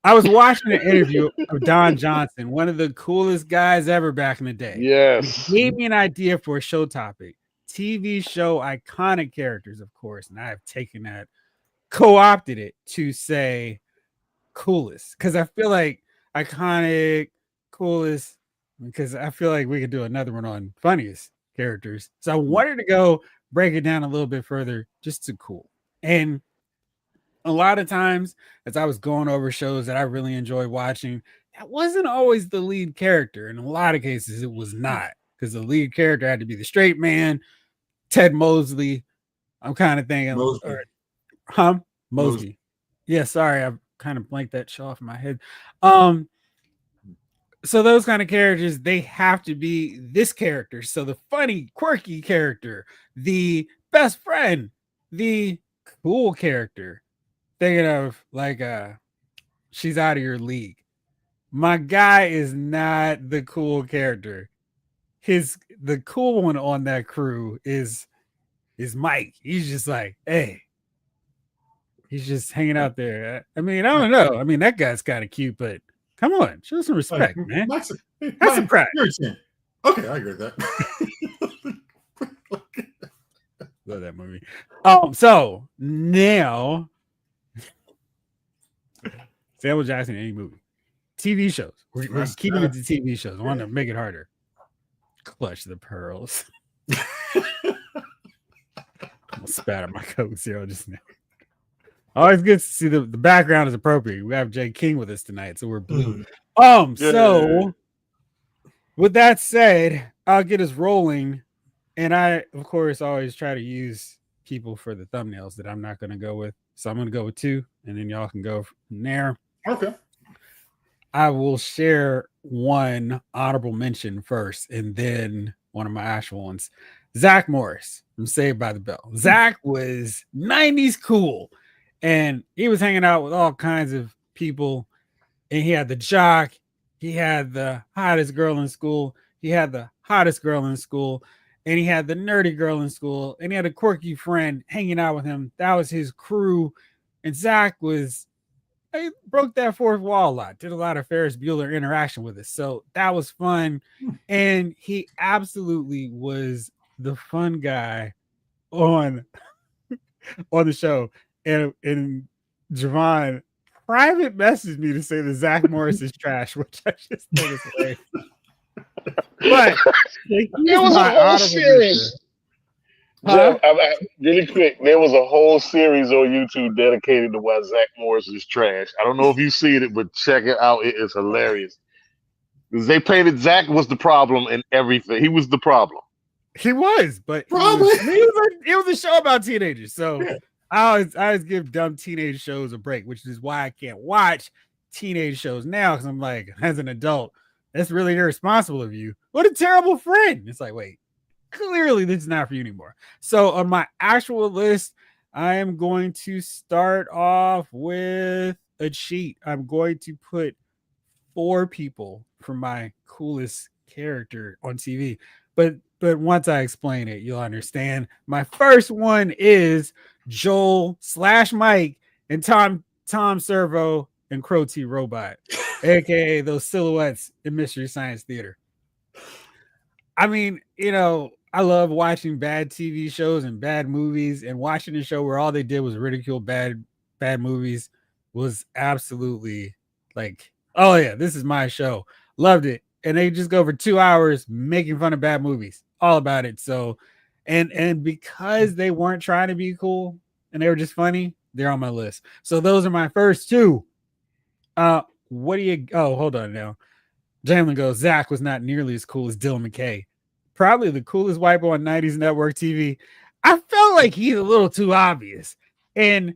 I was watching an interview of Don Johnson, one of the coolest guys ever back in the day. Yes. He gave me an idea for a show topic. TV show iconic characters, of course. And I have taken that, co-opted it to say coolest. Because I feel like iconic, coolest, because I feel like we could do another one on funniest characters. So I wanted to go break it down a little bit further just to cool. And a lot of times, as I was going over shows that I really enjoyed watching, that wasn't always the lead character. In a lot of cases, it was not, because the lead character had to be the straight man, Ted Mosley. I'm kind of thinking, Mosby. Yeah, sorry, I kind of blanked that show off in my head. So those kind of characters, they have to be this character. So the funny, quirky character, the best friend, the cool character. Thinking of like she's out of your league. My guy is not the cool character. The cool one on that crew is Mike. He's just like, hey, he's just hanging out there. I mean, I don't know. I mean, that guy's kind of cute, but come on, show some respect, man. Have some pride. Okay, I agree with that. Love that movie. So now Samuel Jackson in any movie. TV shows. We're keeping it to TV shows. I want to make it harder. Clutch the pearls. I'm spat at my Coke Zero just now. Always good to see the background is appropriate. We have Jay King with us tonight, so we're blue. So with that said, I'll get us rolling. And I, of course, always try to use people for the thumbnails that I'm not going to go with. So I'm going to go with 2, and then y'all can go from there. Okay. I will share one honorable mention first, and then one of my actual ones. Zach Morris from Saved by the Bell. Zach was 90s cool, and he was hanging out with all kinds of people, and he had the jock, he had the hottest girl in school, he had the hottest girl in school, and he had the nerdy girl in school, and he had a quirky friend hanging out with him. That was his crew, and Zach he broke that fourth wall a lot, did a lot of Ferris Bueller interaction with us. So that was fun. And he absolutely was the fun guy on the show. And Javon private messaged me to say that Zach Morris is trash, which I just think is hilarious. But there was a whole series. Jeff, really quick, there was a whole series on YouTube dedicated to why Zach Morris is trash. I don't know if you've seen it, but check it out. It is hilarious. Because they painted Zach was the problem in everything. He was the problem. He was, but it was a show about teenagers. So I always give dumb teenage shows a break, which is why I can't watch teenage shows now, because I'm like, as an adult, that's really irresponsible of you. What a terrible friend. It's like, wait. Clearly, this is not for you anymore. So on my actual list, I am going to start off with a cheat. I'm going to put 4 people for my coolest character on TV. But once I explain it, you'll understand. My first one is Joel / Mike and Tom Servo and Crow T Robot, aka those silhouettes in Mystery Science Theater. I mean, I love watching bad TV shows and bad movies, and watching a show where all they did was ridicule bad movies was absolutely like, oh yeah, this is my show. Loved it. And they just go for 2 hours making fun of bad movies, all about it. So, and because they weren't trying to be cool and they were just funny, they're on my list. So those are my first two. What do you? Oh, hold on now. Jalen goes, Zach was not nearly as cool as Dylan McKay. Probably the coolest white boy on 90s network TV. I felt like he's a little too obvious. And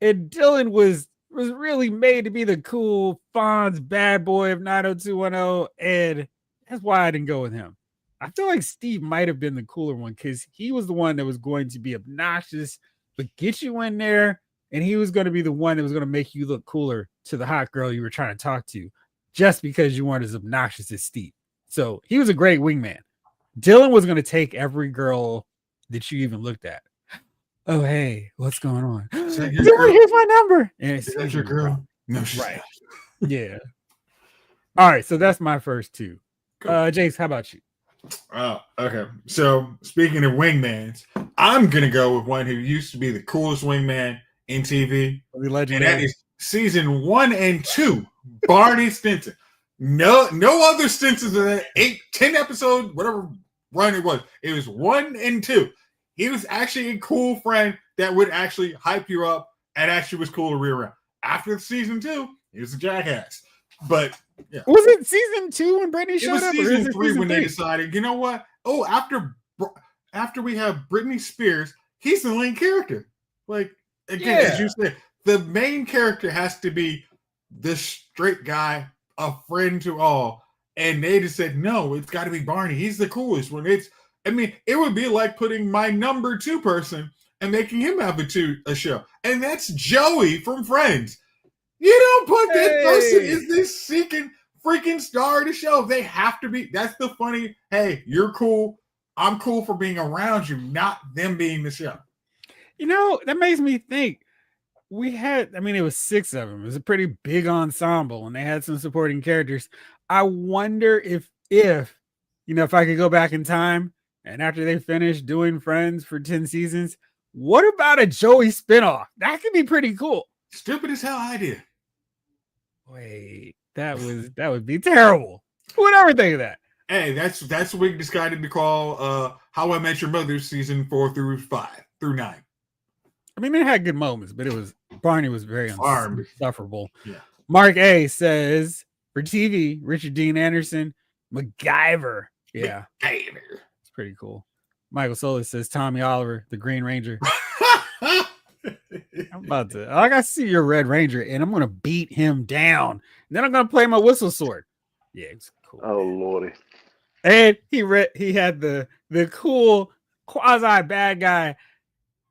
Dylan was really made to be the cool Fonz bad boy of 90210. And that's why I didn't go with him. I feel like Steve might have been the cooler one because he was the one that was going to be obnoxious, but get you in there. And he was going to be the one that was going to make you look cooler to the hot girl you were trying to talk to just because you weren't as obnoxious as Steve. So he was a great wingman. Dylan was going to take every girl that you even looked at. Oh, hey, what's going on? Dylan, here's my number. And it's Is your girl? No, right. Yeah. All right. So that's my first two. Cool. Jace, how about you? Okay. So speaking of wingmans, I'm going to go with one who used to be the coolest wingman in TV. And that is season 1 and 2, Barney Stinson. No other Stinsons in that 10 episode, whatever run it was. It was 1 and 2. He was actually a cool friend that would actually hype you up and actually was cool to be around. After season 2, he was a jackass. But yeah. Was it season 2 when Brittany showed up? It was season 3 when they decided, you know what? Oh, after we have Britney Spears, he's the main character. Like, again, as you said, the main character has to be this straight guy, a friend to all. And they just said, no, it's got to be Barney. He's the coolest one. It would be like putting my number 2 person and making him have a show. And that's Joey from Friends. You don't put that person is this seeking freaking star of the show. They have to be. That's the funny, hey, you're cool. I'm cool for being around you, not them being the show. You know, that makes me think. It was 6 of them. It was a pretty big ensemble, and they had some supporting characters. I wonder if I could go back in time and after they finished doing Friends for 10 seasons, what about a Joey spinoff? That could be pretty cool. Stupid as hell idea. Wait, that would be terrible. Who would ever think of that? Hey, that's what we decided to call How I Met Your Mother season 4 through 9. I mean, it had good moments, but Barney was very insufferable. Yeah. Mark A says for TV, Richard Dean Anderson, MacGyver. Yeah. MacGyver. It's pretty cool. Michael Solis says Tommy Oliver, the Green Ranger. I'm about to. I gotta see your Red Ranger, and I'm gonna beat him down. And then I'm gonna play my whistle sword. Yeah, it's cool. Oh lordy! And he had the cool quasi bad guy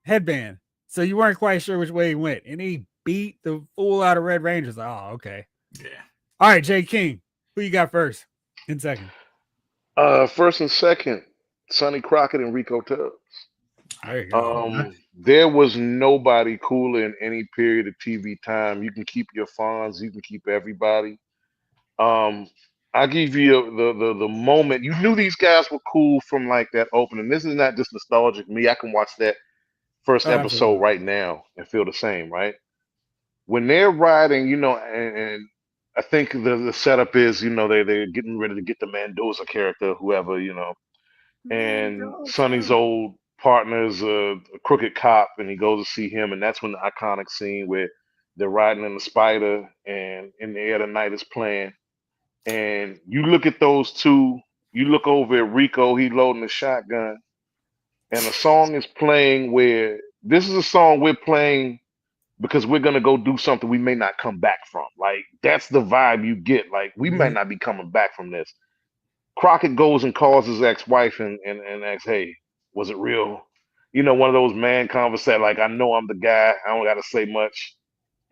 headband, so you weren't quite sure which way he went, and he beat the fool out of Red Rangers. Oh, okay. Yeah. All right, Jay King, who you got first and second? First and second, Sonny Crockett and Rico Tubbs. There you go. There was nobody cooler in any period of TV time. You can keep your Fonz, you can keep everybody. I'll give you the moment. You knew these guys were cool from like that opening. This is not just nostalgic. Me, I can watch that first episode right now and feel the same, right? When they're riding, and I think the setup is, they're getting ready to get the Mendoza character, whoever, and Sonny's old partner's a crooked cop, and he goes to see him, and that's when the iconic scene where they're riding in the Spider, and In the Air Tonight is playing, and you look at those two, you look over at Rico, he loading the shotgun, and a song is playing where this is a song we're playing because we're gonna go do something we may not come back from. Like that's the vibe you get. Like we might not be coming back from this. Crockett goes and calls his ex-wife and asks, hey, was it real? One of those man conversations, like, I know I'm the guy. I don't got to say much.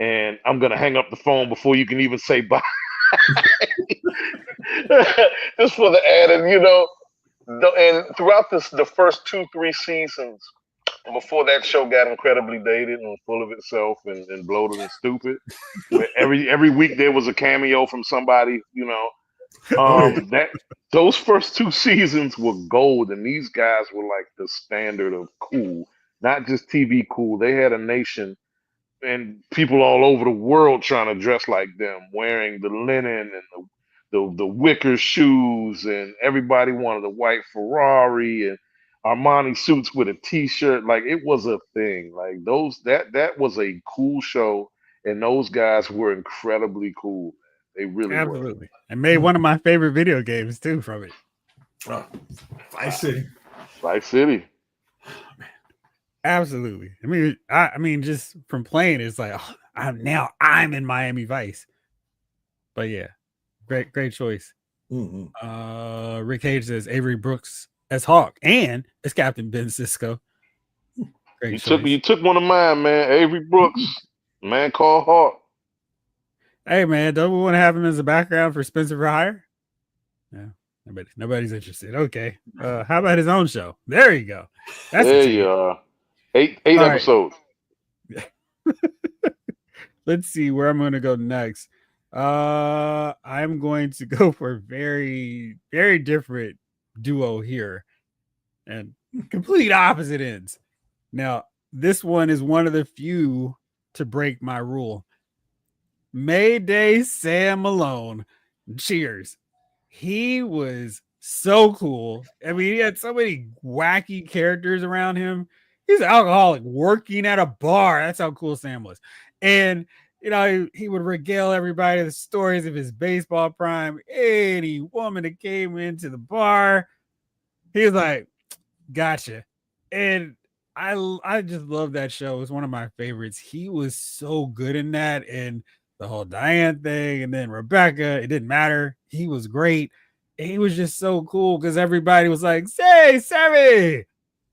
And I'm going to hang up the phone before you can even say bye. Just for the added, and throughout the first 2-3 seasons, before that show got incredibly dated and full of itself and bloated and stupid, where every week there was a cameo from somebody, That those first two seasons were gold, and these guys were like the standard of cool, not just TV cool. They had a nation and people all over the world trying to dress like them, wearing the linen and the wicker shoes, and everybody wanted a white Ferrari and Armani suits with a T-shirt. Like it was a thing. Like that was a cool show, and those guys were incredibly cool. They really were. Absolutely. I made one of my favorite video games too from it. Vice City. Vice City. Absolutely. I mean, just from playing, it's like I'm in Miami Vice. But yeah, great choice. Mm-hmm. Rick Cage says Avery Brooks as Hawk and as Captain Ben Sisko. Great choice. You took one of mine, man. Avery Brooks, man called Hawk. Hey man, don't we want to have him as a background for Spencer for Hire? No, nobody's interested. Okay. How about his own show? There you go. That's there you are. Eight All episodes. Right. Let's see where I'm going to go next. I'm going to go for a very, very different duo here and complete opposite ends. Now, this one is one of the few to break my rule. Mayday Sam Malone. Cheers. He was so cool. I mean, he had so many wacky characters around him. He's an alcoholic working at a bar. That's how cool Sam was. And you know, he would regale everybody the stories of his baseball prime. Any woman that came into the bar, he was like, gotcha. And I just love that show. It was one of my favorites. He was so good in that. And the whole Diane thing, and then Rebecca, it didn't matter. He was great. And he was just so cool because everybody was like, say, Sammy.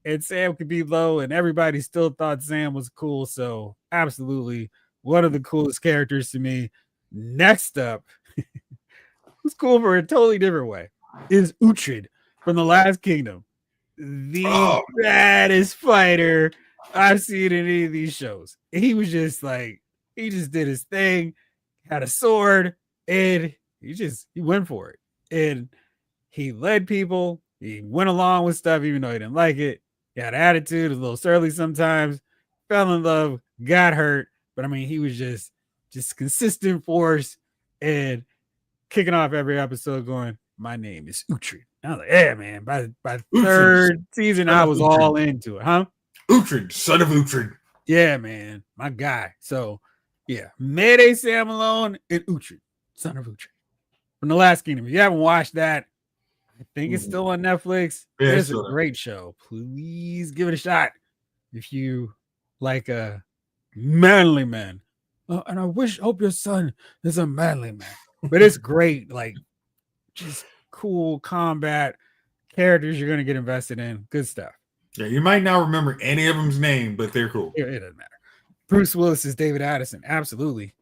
And Sam could be low, and everybody still thought Sam was cool. So, absolutely, one of the coolest characters to me. Next up, who's cool for a totally different way, is Uhtred from The Last Kingdom. The baddest fighter I've seen in any of these shows. He was just like, he just did his thing, had a sword, and he went for it. And he led people. He went along with stuff, even though he didn't like it. He had attitude, a little surly sometimes, fell in love, got hurt. But I mean, he was just consistent force and kicking off every episode going, my name is Uhtred. I was like, yeah, man. By third season, I was all into it, huh? Uhtred, son of Uhtred. Yeah, man. My guy. So, yeah. Mayday Sam Malone and Uhtred, son of Uhtred. From The Last Kingdom. If you haven't watched that, I think it's still on Netflix. Yeah, it's a great show. Please give it a shot if you like a manly man. And I hope your son is a manly man. But it's great. Like, just cool combat characters you're going to get invested in. Good stuff. Yeah, you might not remember any of them's name, but they're cool. It doesn't matter. Bruce Willis is David Addison. Absolutely.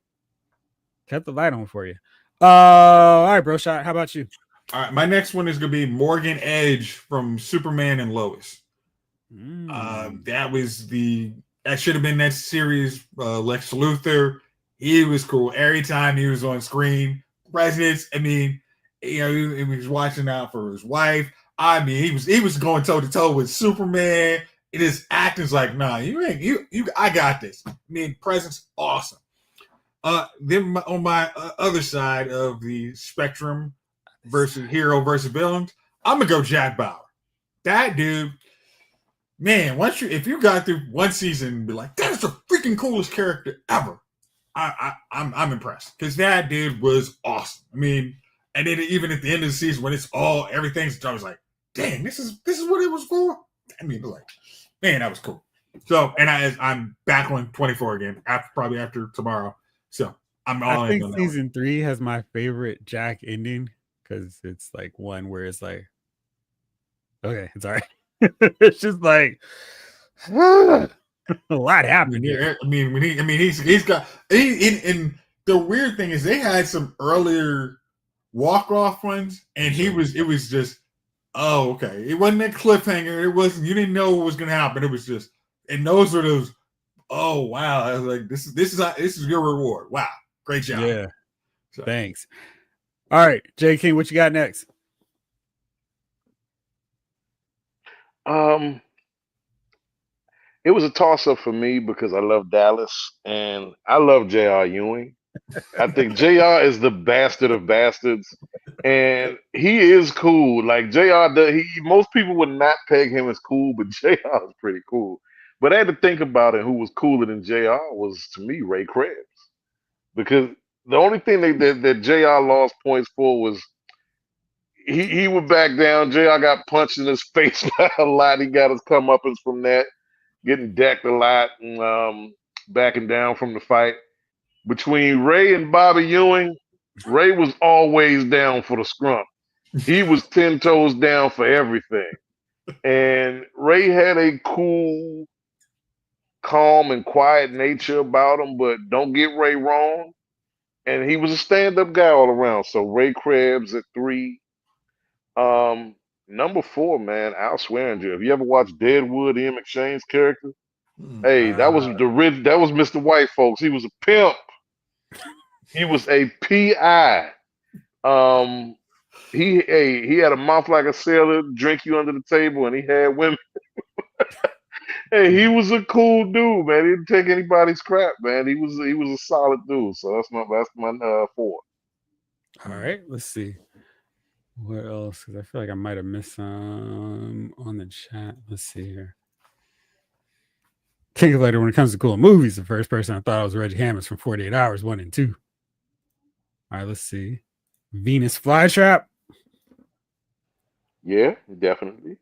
Kept the light on for you. All right, bro. Shot. How about you? All right, my next one is going to be Morgan Edge from Superman and Lois. That should have been that series. Lex Luthor, he was cool every time he was on screen. Presidents, I mean, you know, he was watching out for his wife. I mean, he was going toe to toe with Superman. His acting's like, nah, I got this. I mean, presence, awesome. Then on my other side of the spectrum, versus hero versus villains, I'm gonna go Jack Bauer. That dude, man, if you got through one season and be like, that is the freaking coolest character ever, I'm impressed because that dude was awesome. I mean, and then even at the end of the season when everything's, I was like, dang, this is what it was for. I mean, like, man, that was cool. So, and I'm back on 24 again probably after tomorrow. So I'm all in. I think season 3 has my favorite Jack ending. Because it's like one where it's like, okay, it's all right. It's just like a lot happened here. I mean, he's got. And the weird thing is, they had some earlier walk-off ones, and it was just, oh, okay. It wasn't a cliffhanger. It wasn't. You didn't know what was going to happen. It was just, and those were those. Oh wow! I was like, this is your reward. Wow, great job. Yeah, so. Thanks. All right, J King, what you got next? Um, it was a toss up for me because I love Dallas and I love J.R. Ewing. I think J.R. is the bastard of bastards, and he is cool. Like J.R. Most people would not peg him as cool, but J.R. is pretty cool. But I had to think about it. Who was cooler than J.R. was to me Ray Krebs, because the only thing that J.R. lost points for was he would back down. J.R. got punched in his face a lot. He got his comeuppance from that, getting decked a lot, and backing down from the fight. Between Ray and Bobby Ewing, Ray was always down for the scrum. He was 10 toes down for everything. And Ray had a cool, calm, and quiet nature about him, but don't get Ray wrong. And he was a stand-up guy all around. So Ray Krebs at 3. Number 4, man, Al Swearinger. Have you ever watched Deadwood, Ian McShane's character? Hey, that was Mr. White, folks. He was a pimp. He was a PI. He had a mouth like a sailor, drink you under the table, and he had women. Hey, he was a cool dude, man. He didn't take anybody's crap, man. He was a solid dude. So that's my 4. All right, let's see. What else? Because I feel like I might have missed some on the chat. Let's see here. King of Later, when it comes to cool movies, the first person I thought was Reggie Hammers from 48 Hours, 1 and 2. All right, let's see. Venus Flytrap. Yeah, definitely.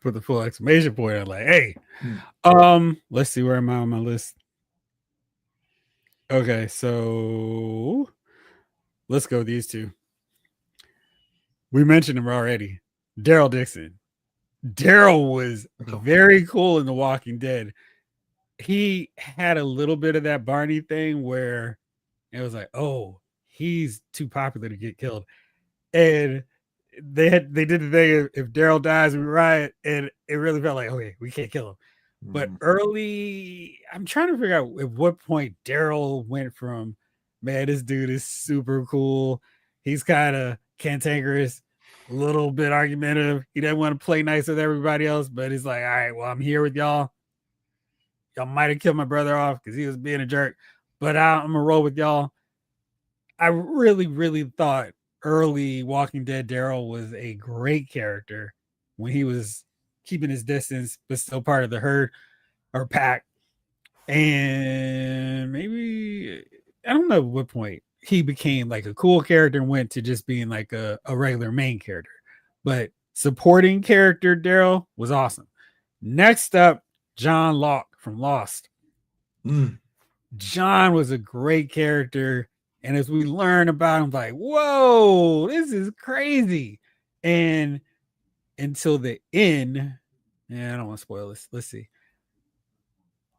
Put the full exclamation point on, like, hey. Let's see, where am I on my list? Okay, so let's go these two. We mentioned him already. Daryl Dixon. Daryl was very cool in The Walking Dead. He had a little bit of that Barney thing where it was like, oh, he's too popular to get killed. And they did the thing, if Daryl dies, we riot, and it really felt like, okay, we can't kill him. But early, I'm trying to figure out at what point Daryl went from, man, this dude is super cool. He's kind of cantankerous, a little bit argumentative. He doesn't want to play nice with everybody else, but he's like, all right, well, I'm here with y'all. Y'all might have killed my brother off because he was being a jerk, but I'm going to roll with y'all. I really, really thought early Walking Dead Daryl was a great character when he was keeping his distance, but still part of the herd or pack. And maybe, I don't know what point he became like a cool character and went to just being like a regular main character. But supporting character Daryl was awesome. Next up, John Locke from Lost. John was a great character. And as we learn about him, like, whoa, this is crazy. And until the end, I don't want to spoil this. Let's see.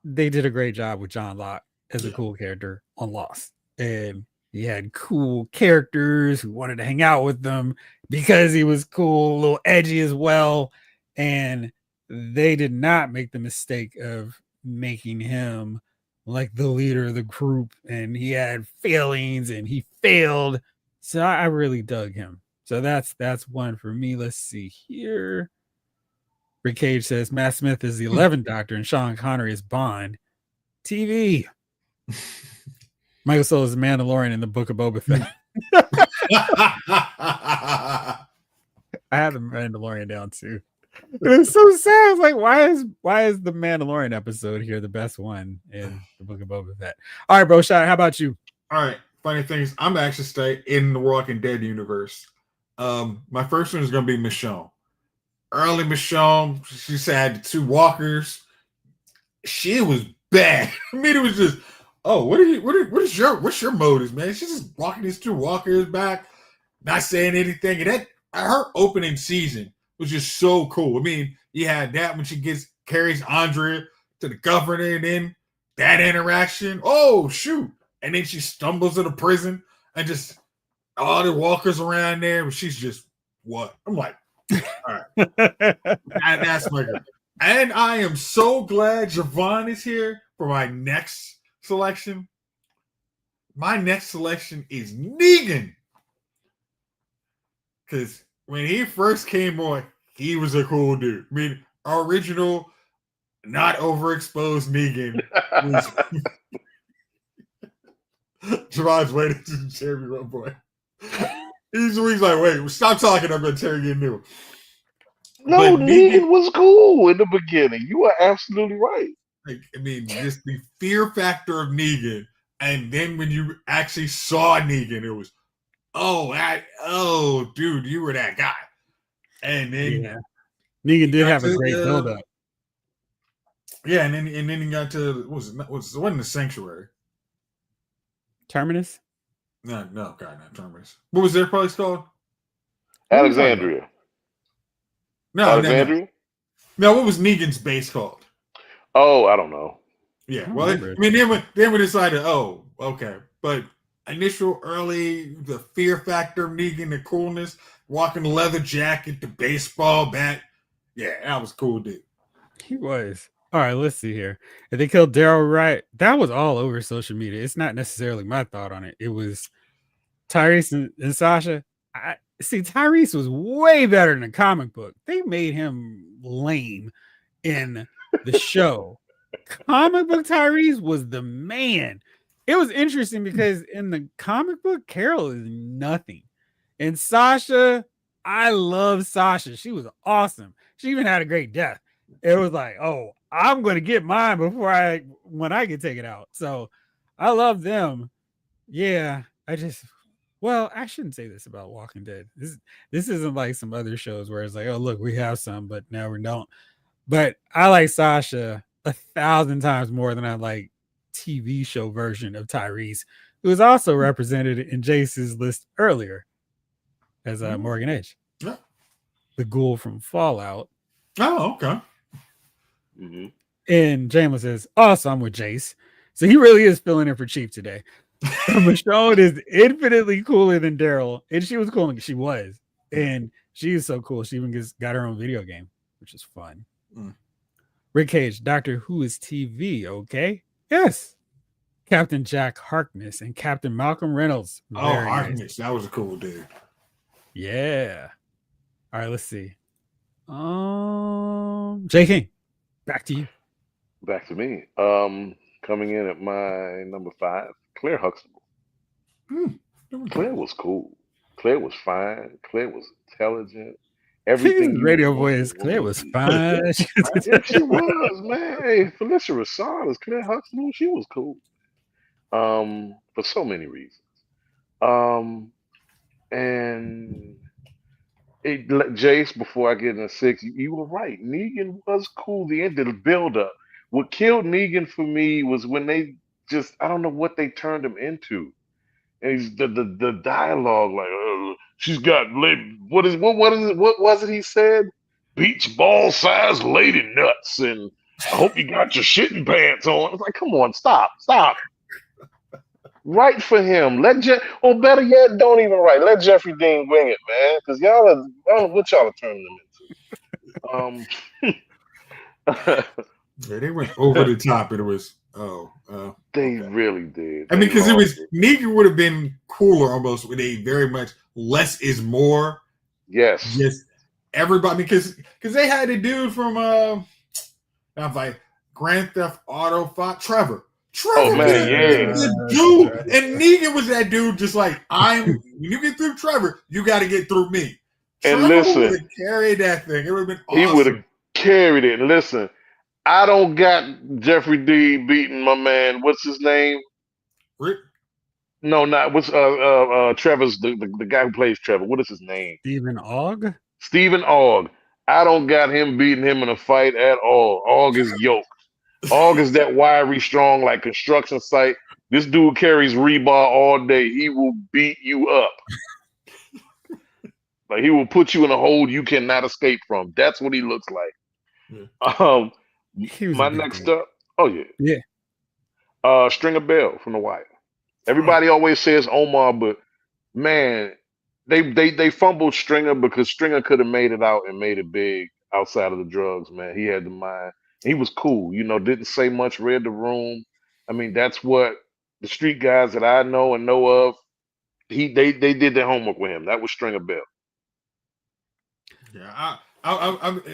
They did a great job with John Locke as a cool character on Lost. And he had cool characters who wanted to hang out with them because he was cool, a little edgy as well. And they did not make the mistake of making him like the leader of the group, and he had failings and he failed. So I really dug him. So that's one for me. Let's see here. Rick Cage says Matt Smith is the 11th Doctor and Sean Connery is Bond. TV. Michael Soul is the Mandalorian in the Book of Boba Fett. I have the Mandalorian down too. It's so sad. It's like, why is the Mandalorian episode here the best one in the Book of Boba Fett? All right, bro, Shot, how about you? All right. Funny thing is, I'm actually stay in the Walking Dead universe. My first one is gonna be Michonne. Early Michonne, she had 2 walkers. She was bad. I mean, it was just, oh, what's your motives, man? She's just walking these 2 walkers back, not saying anything. And that her opening season was just so cool. I mean, you had that when she carries Andrea to the governor, and then that interaction. Oh, shoot. And then she stumbles into prison and just all the walkers around there, and she's just, what? I'm like, all right. That's my girl. And I am so glad Javon is here for my next selection. my next selection is Negan. Because when he first came on, he was a cool dude. I mean, original, not overexposed Negan was Javon's waiting to tear me up, boy. He's like, wait, stop talking. I'm going to tear you new. No, Negan was cool in the beginning. You are absolutely right. Like, I mean, just the fear factor of Negan, and then when you actually saw Negan, it was, dude, you were that guy. And then Negan did have a great build up. Yeah, and then he got to wasn't the Sanctuary. Terminus? No, God, not Terminus. What was their place called? Alexandria. No, Alexandria? No, what was Negan's base called? Oh, I don't know. Yeah, well, I mean, then we decided, okay, but initial early the fear factor of Negan, the coolness, walking the leather jacket, the baseball bat, yeah, that was cool, dude. He was. All right, let's see here. If they killed Daryl Wright, that was all over social media. It's not necessarily my thought on it. It was Tyrese and Sasha. Tyrese was way better in the comic book. They made him lame in the show. Comic book Tyrese was the man. It was interesting because in the comic book, Carol is nothing. And Sasha, I love Sasha. She was awesome. She even had a great death. It was like, oh, I'm going to get mine when I get taken out. So I love them. Yeah, I shouldn't say this about Walking Dead. This isn't like some other shows where it's like, oh, look, we have some, but now we don't. But I like Sasha 1,000 times more than I like TV show version of Tyrese, who was also represented in Jace's list earlier as Morgan Edge. Yeah. The ghoul from Fallout. Oh, okay. Mm-hmm. And Jamelin says, also, I'm with Jace. So he really is filling in for Chief today. Michonne is infinitely cooler than Daryl. And she was cool. She was. And she is so cool. She even got her own video game, which is fun. Rick Cage, Doctor Who is TV, okay? Yes. Captain Jack Harkness and Captain Malcolm Reynolds. Very Harkness. Nice. That was a cool dude. Yeah. All right, let's see. J. King, back to you. Back to me. Coming in at my number 5, Claire Huxtable. Claire was cool. Claire was fine. Claire was intelligent. Everything radio voice. Claire was fine. Yeah, she was, man. Hey, Felicia Rashad is Claire Huxtable. She was cool. For so many reasons. And Jace, before I get into 6, you were right. Negan was cool. The end of the build-up. What killed Negan for me was when they I don't know what they turned him into. And he's the dialogue, like, she's got what was it he said? Beach ball size lady nuts, and I hope you got your shitting pants on. I was like, come on, stop. Write for him. Or better yet, don't even write. Let Jeffrey Dean wing it, man. Because I don't know what y'all are turning them into. Yeah, they went over the top. It was they really did. I mean, because Negan would have been cooler almost with a very much less is more. Yes. Just everybody, because they had a dude from I'm like Grand Theft Auto 5, Trevor. Oh man, dude, and Negan was that dude. Just like when you get through Trevor, you got to get through me. And Trevor listen, would have carried that thing. It would have been awesome. He would have carried it. And listen, I don't got Jeffrey D beating my man. What's his name? Rick? No, not what's Trevor's the guy who plays Trevor. What is his name? Stephen Ogg. Stephen Ogg. I don't got him beating him in a fight at all. Ogg is yoked. Ogg is that wiry, strong, like construction site. This dude carries rebar all day. He will beat you up. Like he will put you in a hold you cannot escape from. That's what he looks like. Yeah. My next up. Oh yeah. Yeah. Stringer Bell from The Wire. Everybody always says Omar, but man, they fumbled Stringer because Stringer could have made it out and made it big outside of the drugs, man. He had the mind. He was cool, didn't say much, read the room. I mean, that's what the street guys that I know and know of, they did their homework with him. That was Stringer Bell. Yeah,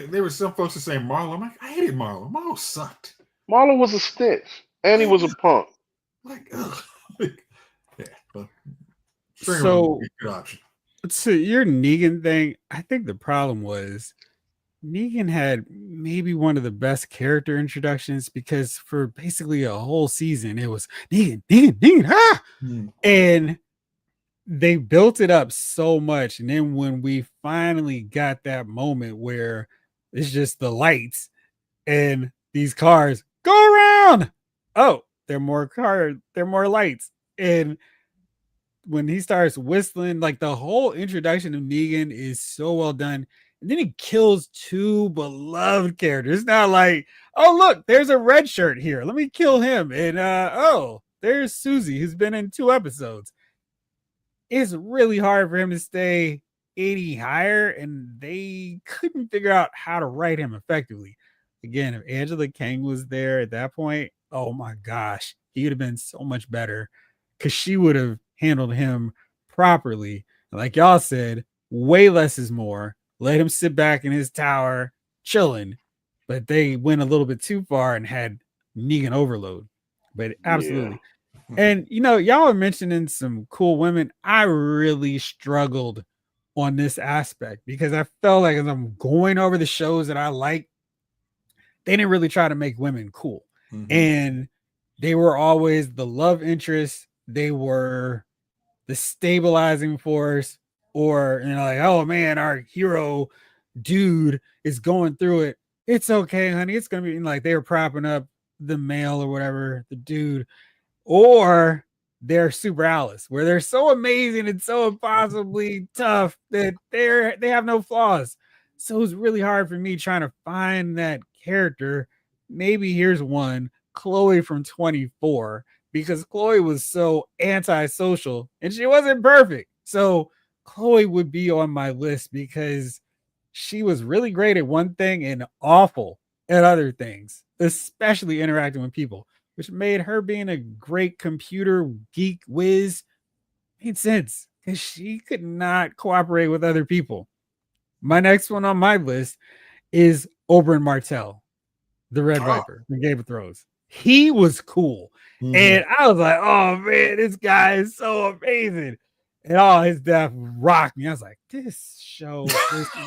there were some folks that say Marlo. I'm like, I hated Marlo. Marlo sucked. Marlon was a stitch, and he was a punk. Like, ugh. Yeah. But Stringer So, was a good option. to your Negan thing, I think the problem was Negan had maybe one of the best character introductions because for basically a whole season, it was Negan, ah! And they built it up so much. And then when we finally got that moment where it's just the lights and these cars go around, oh, they're more lights. And when he starts whistling, like the whole introduction of Negan is so well done. And then he kills two beloved characters. It's not like, oh, look, there's a red shirt here. Let me kill him. And oh, there's Susie, who's been in 2 episodes. It's really hard for him to stay 80 higher, and they couldn't figure out how to write him effectively. Again, if Angela Kang was there at that point, oh my gosh, he would have been so much better because she would have handled him properly. Like y'all said, way less is more. Let him sit back in his tower chilling, but they went a little bit too far and had Negan overload. But absolutely. Yeah. And y'all are mentioning some cool women. I really struggled on this aspect because I felt like as I'm going over the shows that I like, they didn't really try to make women cool. And they were always the love interest. They were the stabilizing force, or like, oh man, our hero dude is going through it. It's okay, honey. It's gonna be like they were propping up the male or whatever, the dude, or they're Super Alice, where they're so amazing and so impossibly tough that they have no flaws. So it was really hard for me trying to find that character. Maybe here's one, Chloe from 24, because Chloe was so antisocial and she wasn't perfect. So Chloe would be on my list because she was really great at one thing and awful at other things, especially interacting with people, which made her being a great computer geek whiz made sense because she could not cooperate with other people. My next one on my list is Oberyn Martell, the Red Viper from Game of Thrones. He was cool. And I was like, oh man, this guy is so amazing. And his death rocked me. I was like, this show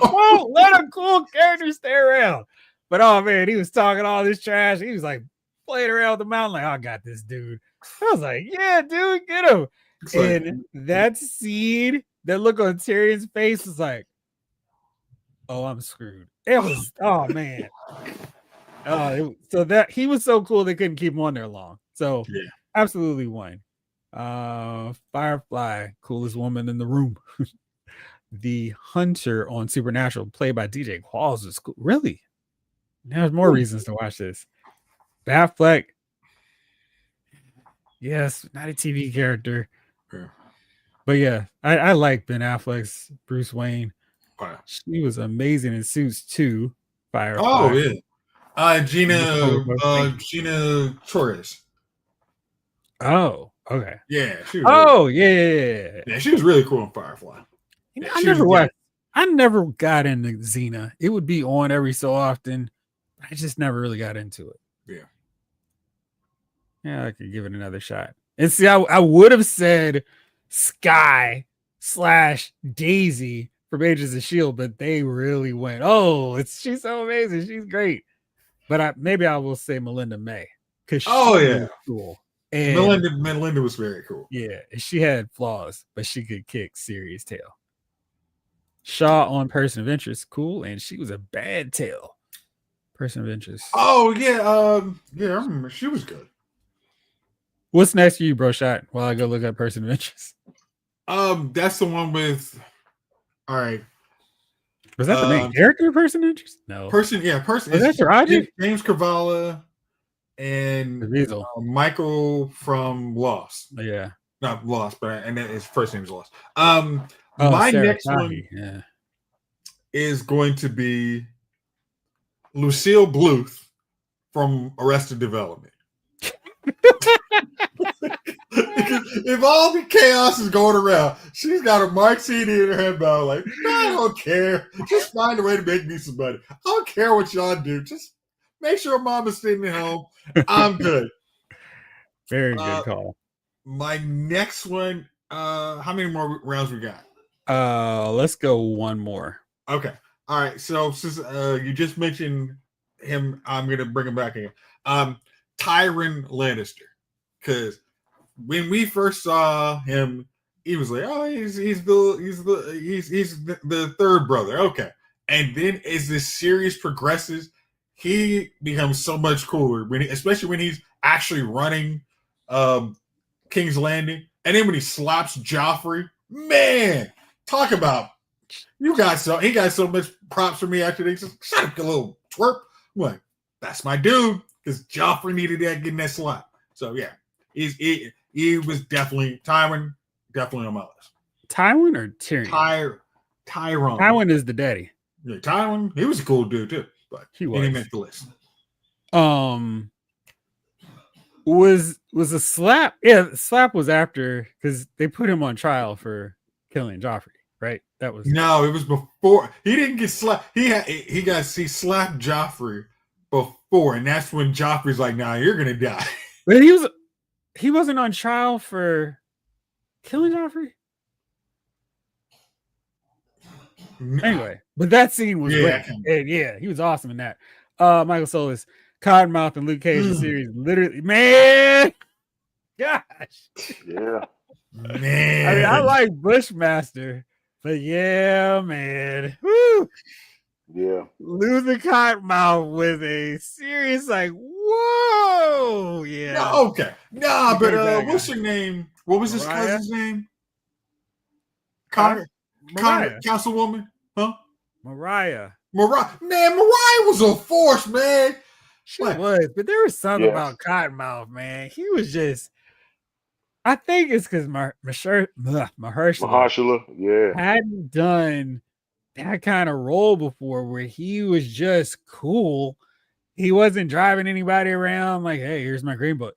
won't let a cool character stay around. But oh man, he was talking all this trash. He was like playing around the mountain, like, I got this dude. I was like, yeah, dude, get him. And that scene, that look on Tyrion's face was like, oh, I'm screwed. It was, oh man. So that he was so cool they couldn't keep him on there long. So yeah, absolutely one. Firefly, coolest woman in the room. The Hunter on Supernatural, played by DJ Qualls, was cool. Really? There's more reasons to watch this. Batfleck, yes, not a TV character. Yeah. But yeah, I like Ben Affleck's Bruce Wayne. Wow. She was amazing in Suits too. Firefly. Oh yeah. Gina Torres. Oh, okay. Yeah. She was yeah. She was really cool in Firefly. Yeah, I never got into Xena. It would be on every so often. I just never really got into it. Yeah, I could give it another shot. And see, I would have said Sky / Daisy from Agents of S.H.I.E.L.D., but they really went, oh, she's so amazing. She's great. But maybe I will say Melinda May. Because she was cool. And Melinda was very cool. Yeah, she had flaws, but she could kick serious tail. Shaw on Person of Interest, cool, and she was a bad tail. Person of Interest. Oh yeah, I remember she was good. What's next for you, bro? Shot while I go look at Person of Interest. That's the one with. All right. Was that the main character, Person of Interest? No. Person. Was that Taraji? James Cavallo and Michael from Lost. Yeah. Not Lost, but and his first name is Lost. My next one is going to be Lucille Bluth from Arrested Development. if all the chaos is going around, she's got a martini in her head, about like, I don't care. Just find a way to make me some money. I don't care what y'all do. Just make sure mama's sitting at home. I'm good. Very good call. My next one, how many more rounds we got? Let's go one more. Okay. All right. So since you just mentioned him, I'm gonna bring him back again. Tyrion Lannister. Because when we first saw him, he was like, "Oh, he's the third brother." Okay, and then as this series progresses, he becomes so much cooler. Especially when he's actually running King's Landing, and then when he slaps Joffrey, man, talk about he got so much props for me after they just shut up, you little twerp. I'm like, that's my dude, because Joffrey needed that getting that slap. So yeah. He was definitely Tywin, definitely on my list. Tywin or Tyrion? Tyrone. Tywin is the daddy. Yeah, Tywin, he was a cool dude too, but he didn't make the list. Was a slap? Yeah, the slap was after because they put him on trial for killing Joffrey, right? That was no, it was before. He didn't get slapped. He slapped Joffrey before, and that's when Joffrey's like, "Nah, you're gonna die." But he wasn't on trial for killing Joffrey. Anyway, but that scene was great. And yeah, he was awesome in that. Michael Solis, Cottonmouth, and Luke Cage the series. Literally, man, gosh, yeah, man. I mean, I like Bushmaster, but yeah, man, woo. Yeah. Losing Cottonmouth was a serious, like, whoa, yeah. No, okay. Nah, but what's her name? What was his cousin's name? Connor, Councilwoman? Huh? Mariah. Man, Mariah was a force, man. She was, but there was something about Cottonmouth, man. He was just, I think it's because Mahershala hadn't done that kind of role before where he was just cool. He wasn't driving anybody around like, hey, here's my green book.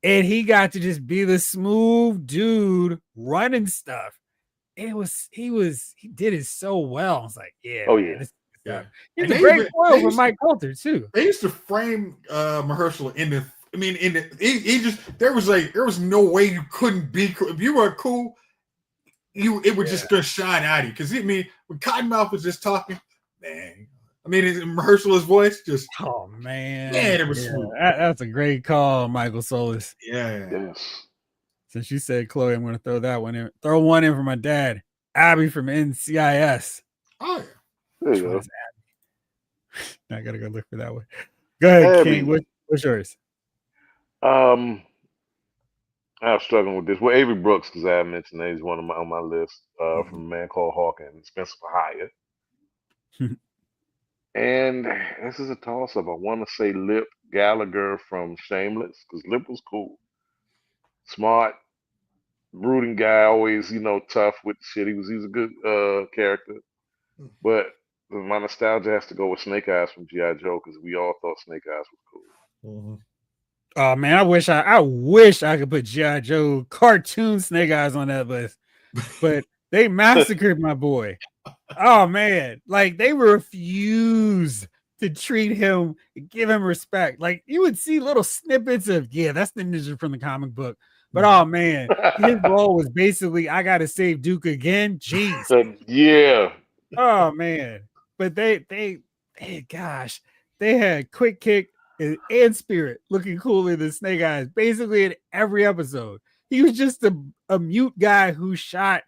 And he got to just be the smooth dude running stuff. He did it so well. I was like, yeah. Oh, man, yeah. He's a great foil with Mike Coulter, too. They used to frame Mahershala there was no way you couldn't be cool. If you were cool, it would just go shine out of you. Because when Cottonmouth was just talking, man. Mahershala's voice just. Oh man, it was smooth. That's a great call, Michael Solis. Yeah. Yes. Since you said Chloe, I'm going to throw that one in. Throw one in for my dad, Abby from NCIS. Oh yeah. There you go. I gotta go look for that one. Go ahead, Abby. King. What's yours? I was struggling with this. Well, Avery Brooks, because I mentioned that he's on my list from a man called Hawk and Spencer for Hire. And this is a toss-up. I want to say Lip Gallagher from Shameless, because Lip was cool. Smart, brooding guy, always, tough with shit. He's a good character. But my nostalgia has to go with Snake Eyes from G.I. Joe, because we all thought Snake Eyes was cool. Mm-hmm. Oh man, I wish I could put G.I. Joe cartoon Snake Eyes on that list. But they massacred my boy. Oh man, like they refuse to treat him, give him respect. Like you would see little snippets of, that's the ninja from the comic book. But oh man, his role was basically, I gotta save Duke again. Jeez. Yeah. Oh man. But they had Quick Kick and Spirit looking cooler than Snake Eyes basically in every episode. He was just a mute guy who shot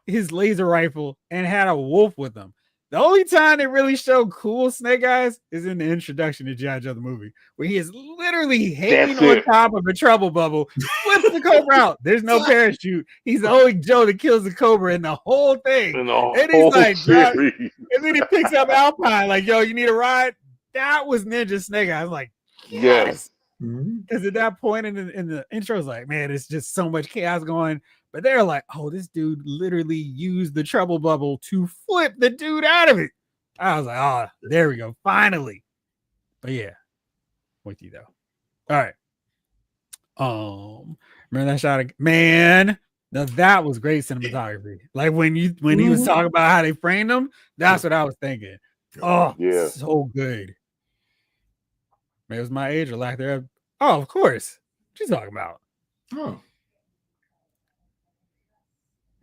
his laser rifle and had a wolf with him. The only time they really show cool Snake Eyes is in the introduction to G.I. Joe the movie, where he is literally hanging on top of a trouble bubble, flips the cobra out. There's no parachute. He's the only Joe that kills the cobra in the whole thing. And he's like, and then he picks up Alpine, like, yo, you need a ride? That was Ninja Snake Eyes. I was like, yes. Because at that point in the intro, I was like, man, it's just so much chaos going. But they're like, oh, this dude literally used the trouble bubble to flip the dude out of it. I was like, oh, there we go. Finally. But yeah, with you though. All right. Remember that shot? Man, now that was great cinematography. Like when he was talking about how they framed him, that's what I was thinking. Oh, Yeah. so good. Maybe it was my age or lack thereof. Oh, of course. What you talking about? Oh.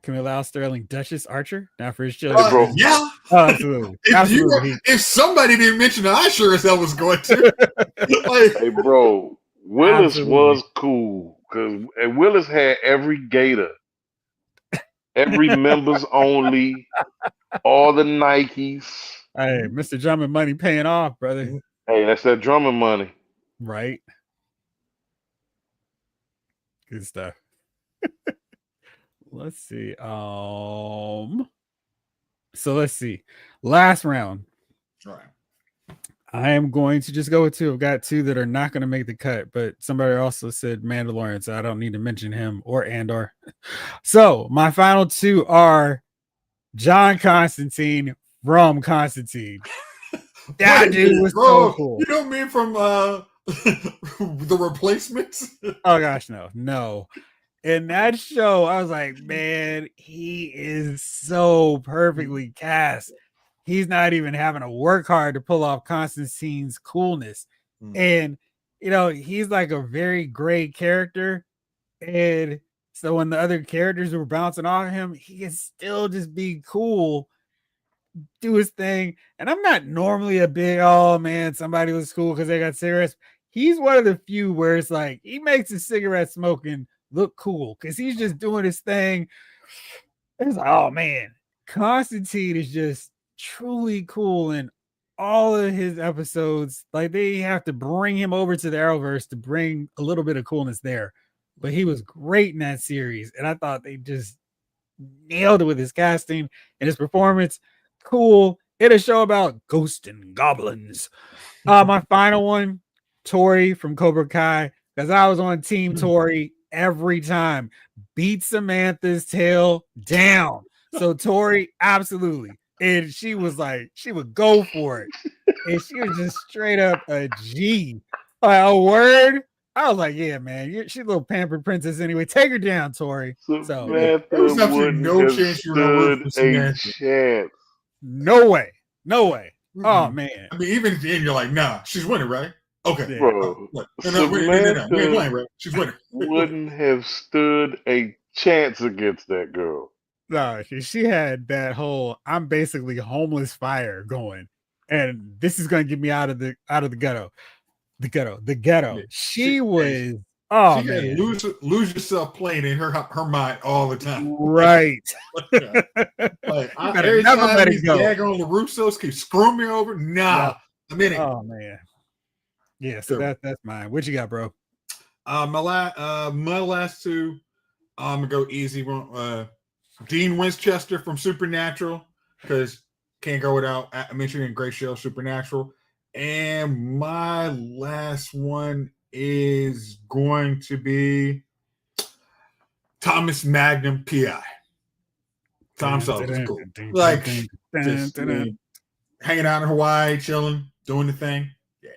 Can we allow Sterling Duchess Archer now for his show? Hey, bro. Yeah. Oh, absolutely. If somebody didn't mention it, I sure as hell was going to. Hey, bro. Willis Absolutely. was cool because Willis had every gator, every members only, all the Nikes. Hey, Mr. Drummond money paying off, brother. Hey, that's that drumming money. Right. Good stuff. Let's see. So let's see. Last round. Right. I am going to just go with two. I've got two that are not going to make the cut, but somebody also said Mandalorian, so I don't need to mention him or Andor. So my final two are John Constantine from Constantine. That dude was so cool. You don't mean from the Replacements? Oh gosh, no. In that show, I was like, man, he is so perfectly cast. He's not even having to work hard to pull off Constantine's coolness. And, he's like a very great character. And so when the other characters were bouncing off him, he can still just be cool, do his thing. And I'm not normally a big, oh man, somebody was cool because they got cigarettes. He's one of the few where it's like he makes his cigarette smoking look cool because he's just doing his thing. It's like, oh man, Constantine is just truly cool in all of his episodes. Like they have to bring him over to the Arrowverse to bring a little bit of coolness there. But he was great in that series, and I thought they just nailed it with his casting and his performance. Cool. In a show about ghosts and goblins. My final one, Tori from Cobra Kai, because I was on Team Tori every time. Beat Samantha's tail down. So Tori, absolutely. And she was like, she would go for it. And she was just straight up a G. Like a word. I was like, yeah, man, she's a little pampered princess anyway. Take her down, Tori. Samantha there was absolutely wouldn't no have chance you were going to root for stood a Samantha. chance. No way. Oh man. I mean, even at the end, you're like, nah, she's winning, right? Okay, Yeah. Bro, no, Samantha we ain't playing, right? She's winning. wouldn't have stood a chance against that girl. No, she had that whole I'm basically homeless fire going, and this is gonna get me out of the ghetto. The ghetto. Yeah. She was oh she man. Lose yourself playing in her mind all the time. Right. Like, every time these daggone LaRussos keep screwing me over. Nah, I'm in it. Oh man. Yeah, so that's mine. What you got, bro? My last two, I'm gonna go easy. Dean Winchester from Supernatural, because can't go without mentioning a great show, Supernatural. And my last one is going to be Thomas Magnum PI. Tom Selleck was cool. Like, just hanging out in Hawaii, chilling, doing the thing. Yeah.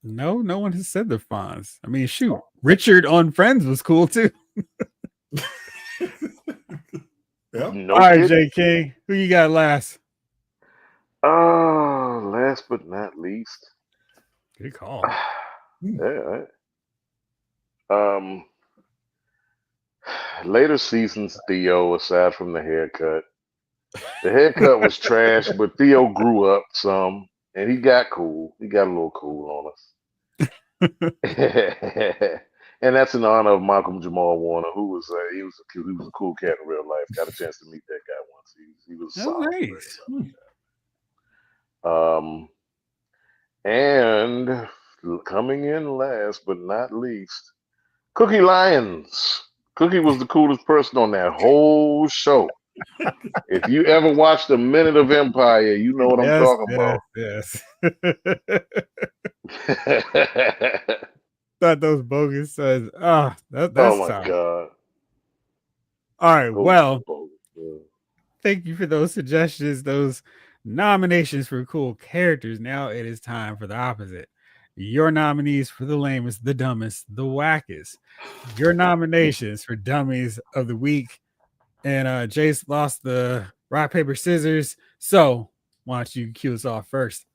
No one has said the Fonz. I mean, shoot, Richard on Friends was cool too. Yep. No All right, kidding. JK, who you got last? Last but not least. Good call. Yeah. Later seasons, Theo, aside from the haircut. The haircut was trash, but Theo grew up some, and he got cool. He got a little cool on us. And that's in honor of Malcolm Jamal Warner, who was he was a cool cat in real life. Got a chance to meet that guy once. He was solid. Nice. And coming in last but not least, Cookie Lyons. Cookie was the coolest person on that whole show. If you ever watched A Minute of Empire, you know what I'm talking about. Yes. Thought those bogus says, that's oh my tough. God. All right, well, thank you for those suggestions, those nominations for cool characters. Now it is time for the opposite. your nominees for the lamest, the dumbest, the wackest, your nominations for dummies of the week. And Jace lost the rock, paper, scissors. So why don't you cue us off first?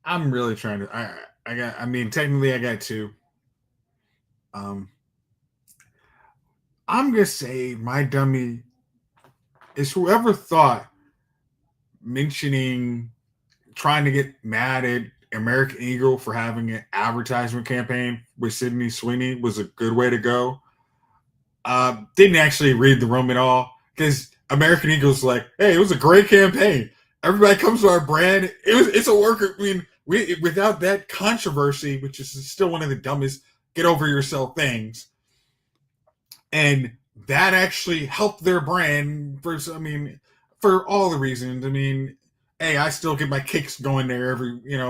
I'm really trying to. I mean, technically, I got two. I'm gonna say my dummy is whoever thought mentioning trying to get mad at American Eagle for having an advertisement campaign with Sydney Sweeney was a good way to go. Didn't actually read the room at all because American Eagle's like, hey, it was a great campaign. Everybody comes to our brand. It's a worker. I mean, without that controversy, which is still one of the dumbest get over yourself things, and that actually helped their brand for all the reasons. I mean, hey, I still get my kicks going there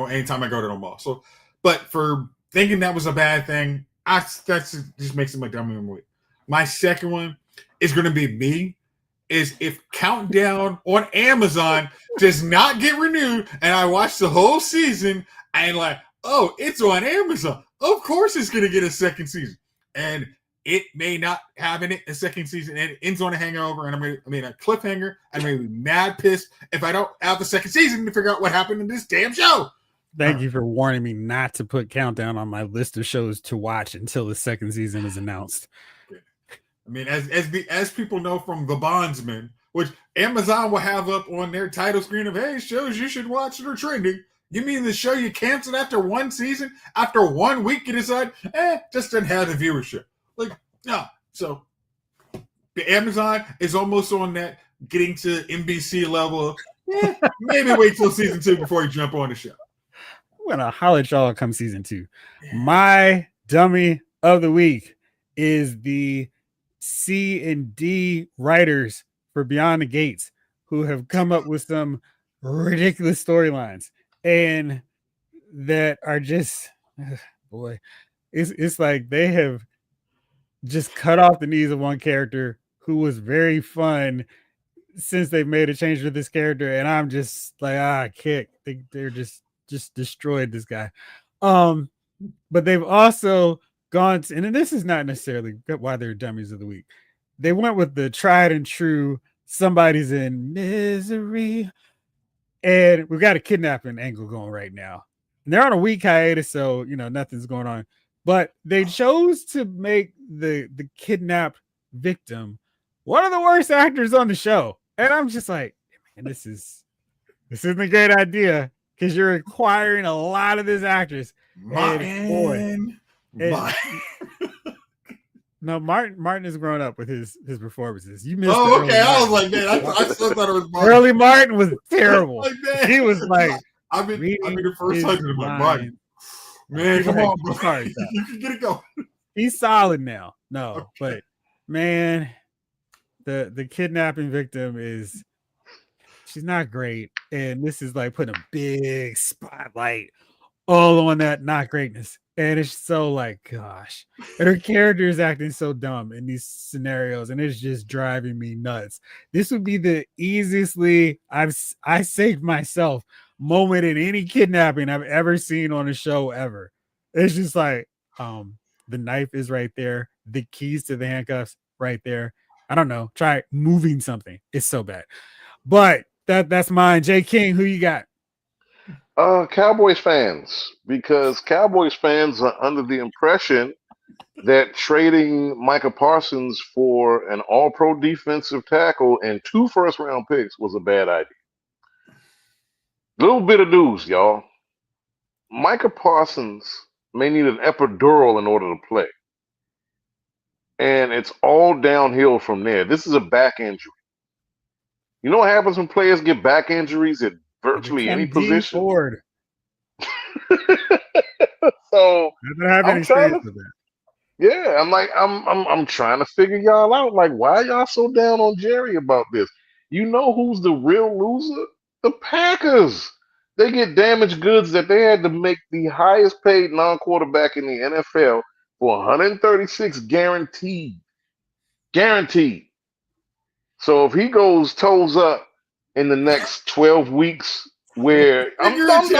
anytime I go to the mall. So, but for thinking that was a bad thing, that just makes it my dummy movie. My second one is going to be me. Is if Countdown on Amazon does not get renewed, and I watch the whole season, and like, oh, it's on Amazon. Of course, it's going to get a second season, and it may not have in it a second season, and it ends on a hangover, and a cliffhanger. I'm going to be mad pissed if I don't have the second season to figure out what happened in this damn show. Thank you for warning me not to put Countdown on my list of shows to watch until the second season is announced. I mean, as people know from The Bondsman, which Amazon will have up on their title screen of, hey, shows you should watch that are trending. You mean the show you canceled after one season? After 1 week, you decide, just didn't have the viewership. Like, no. So, the Amazon is almost on that getting to NBC level. Maybe wait till season 2 before you jump on the show. I'm going to holler at y'all come season 2. My dummy of the week is the C and D writers for Beyond the Gates who have come up with some ridiculous storylines and that are just boy, it's like they have just cut off the knees of one character who was very fun since they've made a change to this character, and I'm just like, kick. They're just destroyed this guy. But they've also gone to, and this is not necessarily why they're dummies of the week. They went with the tried and true somebody's in misery, and we've got a kidnapping angle going right now. And they're on a week hiatus, so nothing's going on. But they chose to make the kidnapped victim one of the worst actors on the show, and I'm just like, man, this isn't a great idea because you're acquiring a lot of this actress. Martin. No, Martin has grown up with his performances. You missed. Oh, okay. I was like, man, I still thought it was Martin. Early Martin was terrible. Like, he was like, I mean, the first time in my Martin. Man, come on, bro. Sorry, you can get it going. He's solid now. No, okay. But man, the kidnapping victim she's not great, and this is like putting a big spotlight all on that not greatness. And it's so like, gosh, and her character is acting so dumb in these scenarios, and it's just driving me nuts. This would be the easiestly I saved myself moment in any kidnapping I've ever seen on a show ever. It's just like, the knife is right there, the keys to the handcuffs right there. I don't know. Try moving something. It's so bad. But that's mine. Jay King, who you got? Cowboys fans, because Cowboys fans are under the impression that trading Micah Parsons for an all-pro defensive tackle and 2 first-round picks was a bad idea. Little bit of news, y'all. Micah Parsons may need an epidural in order to play. And it's all downhill from there. This is a back injury. You know what happens when players get back injuries at virtually any position? So I'm trying to, yeah, I'm trying to figure y'all out. Like, why are y'all so down on Jerry about this? You know who's the real loser? The Packers. They get damaged goods that they had to make the highest paid non-quarterback in the NFL for 136 guaranteed. So if he goes toes up in the next 12 weeks where I'm not.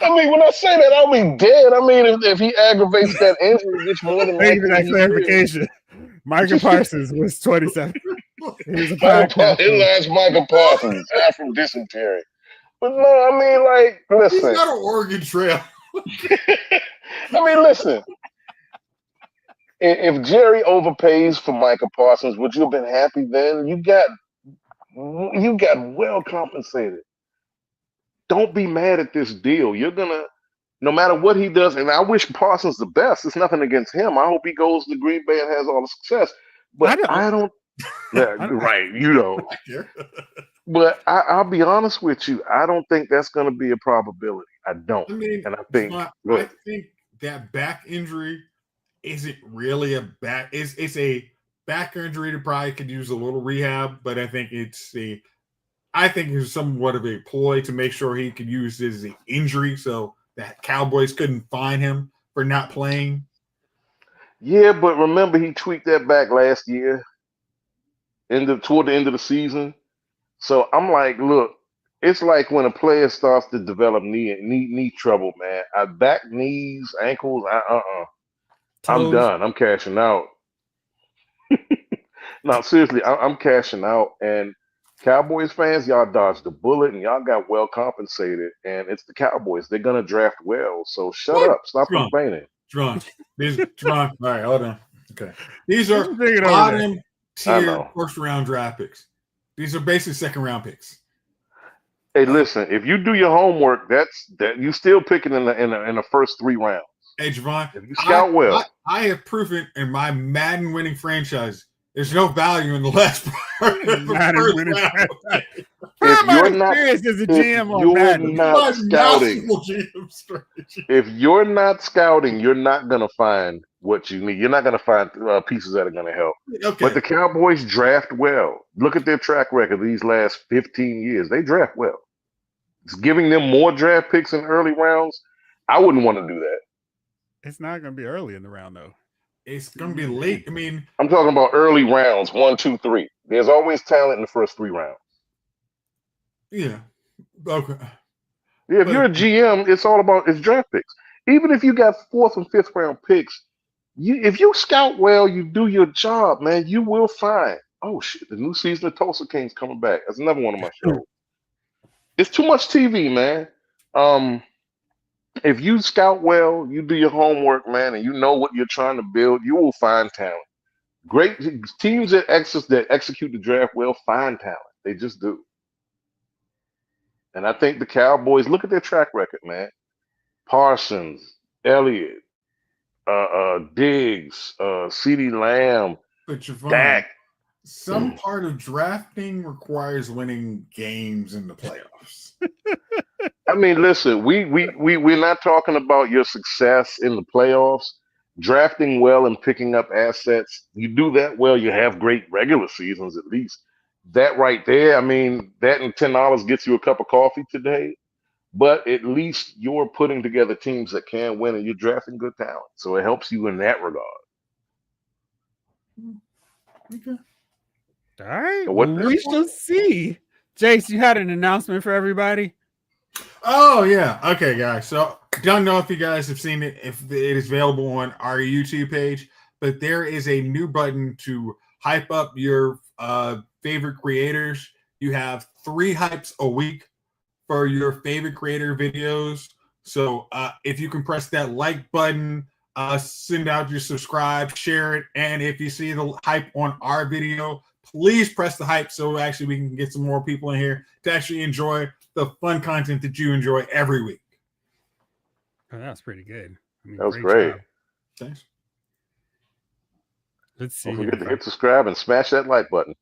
I mean, when I say that, I'll be dead. I mean, if he aggravates that injury, which more than Thank you for likely that he clarification. Micah Parsons was 27. He was a will. podcast. He Michael Parsons, died from dysentery. But no, I mean, like, listen. He's got an Oregon Trail. I mean, listen. If Jerry overpays for Michael Parsons, would you have been happy then? You got well compensated. Don't be mad at this deal. You're gonna, no matter what he does, and I wish Parsons the best. It's nothing against him. I hope he goes to Green Bay and has all the success. But I don't. Yeah, right. You know. But I'll be honest with you. I don't think that's going to be a probability. I don't. I mean, and I think that back injury isn't really a back. It's a back injury that probably could use a little rehab, but I think it's somewhat of a ploy to make sure he could use this as an injury, so that Cowboys couldn't fine him for not playing. Yeah, but remember he tweaked that back last year, toward the end of the season. So I'm like, look, it's like when a player starts to develop knee trouble, man. Back, knees, ankles, I'm done. I'm cashing out. No, seriously, I'm cashing out. And Cowboys fans, y'all dodged the bullet and y'all got well compensated. And it's the Cowboys. They're gonna draft well. So shut up. Stop complaining. All right, hold on. Okay. These are bottom tier first round draft picks. These are basically second round picks. Hey, listen, if you do your homework, that's you still picking in the first 3 rounds. Hey, Javon, if you scout well. I have proven in my Madden winning franchise, there's no value in the last part of the first round. If you're not scouting, you're not going to find what you need. You're not going to find pieces that are going to help. Okay. But the Cowboys draft well. Look at their track record these last 15 years. They draft well. It's giving them more draft picks in early rounds. I wouldn't want to do that. It's not going to be early in the round, though. It's going to be late. I mean, I'm talking about early rounds, 1, 2, 3. There's always talent in the first 3 rounds. Yeah. Okay. Yeah, if you're a GM, it's all about draft picks. Even if you got 4th and 5th round picks, if you scout well, you do your job, man, you will find. Oh shit, the new season of Tulsa King's coming back. That's another one of my shows. It's too much TV, man. If you scout well, you do your homework, man, and you know what you're trying to build, you will find talent. Great teams that execute the draft well find talent. They just do. And I think the Cowboys, look at their track record, man. Parsons, Elliott, Diggs, CeeDee Lamb, but Javon, Dak. Some part of drafting requires winning games in the playoffs. I mean, listen, we're not talking about your success in the playoffs. Drafting well and picking up assets, you do that well, you have great regular seasons at least. That right there, I mean, that and $10 gets you a cup of coffee today. But at least you're putting together teams that can win and you're drafting good talent. So it helps you in that regard. Okay. All right. We shall see. Jace, you had an announcement for everybody? Oh, yeah. Okay, guys. So don't know if you guys have seen it, if it is available on our YouTube page, but there is a new button to hype up your favorite creators. You have 3 hypes a week for your favorite creator videos. So if you can press that like button, send out your subscribe, share it, and if you see the hype on our video, please press the hype so actually we can get some more people in here to actually enjoy the fun content that you enjoy every week. Oh, that was pretty good. I mean, that was great. Job. Thanks. Let's see. Don't forget to hit subscribe and smash that like button.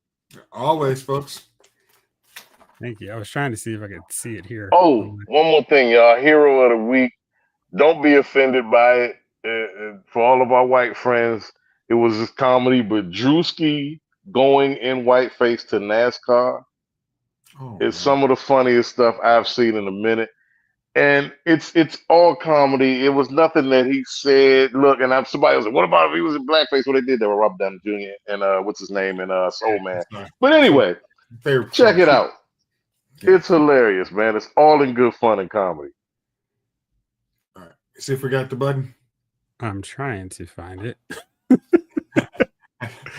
Always, folks. Thank you. I was trying to see if I could see it here. Oh, one more thing, y'all. Hero of the week. Don't be offended by it. For all of our white friends, it was just comedy, but Drewski going in whiteface to NASCAR is some of the funniest stuff I've seen in a minute. And it's all comedy. It was nothing that he said. Look, and somebody was like, what about if he was in blackface? What they did, they were Robert Downey Jr. and what's his name, and Soul Man. But anyway, check it out. It's hilarious, man. It's all in good fun and comedy. All right. See if we got the button. I'm trying to find it.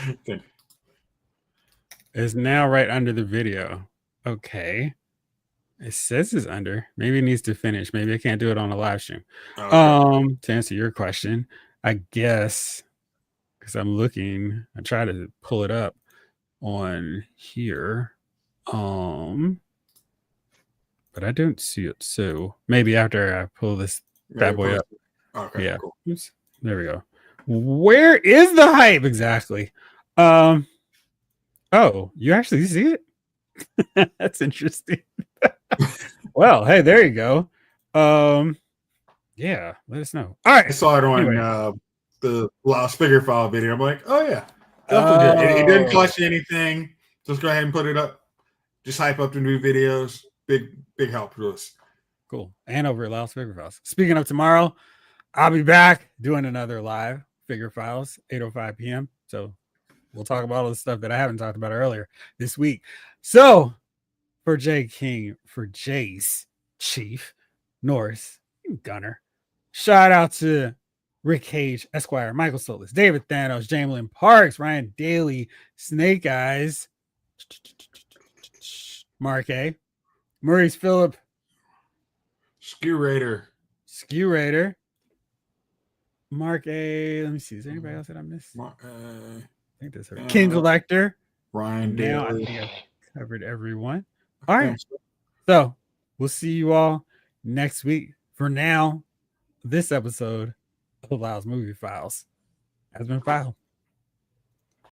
Okay. It's now right under the video. Okay. It says it's under. Maybe it needs to finish. Maybe I can't do it on a live stream. Okay. To answer your question, I guess because I'm looking, I try to pull it up on here. But I don't see it. So maybe after I pull this bad boy up. Okay. Yeah. Cool. Oops. There we go. Where is the hype exactly? Oh, you actually see it? That's interesting. Well, hey, there you go. Yeah, let us know. All right. I saw it on the Lost Figure File video. I'm like, oh yeah, definitely good. It didn't cost you anything. Just go ahead and put it up. Just hype up the new videos. Big help to us. Cool. And over at Lost Figure Files. Speaking of tomorrow, I'll be back doing another live Figure Files, 8:05 p.m. So we'll talk about all the stuff that I haven't talked about earlier this week. So for Jay King, for Jace, Chief, Norris, Gunner, shout out to Rick Cage, Esquire, Michael Solis, David Thanos, Jamelin Parks, Ryan Daly, Snake Eyes, Mark A, Maurice Phillip, Skew Raider, Mark A. Let me see. Is there anybody else that I missed? I think that's her. King Collector, Ryan Daly. I Daly. think I've covered everyone. All right. So we'll see you all next week. For now, this episode of Lyle's Movie Files has been filed.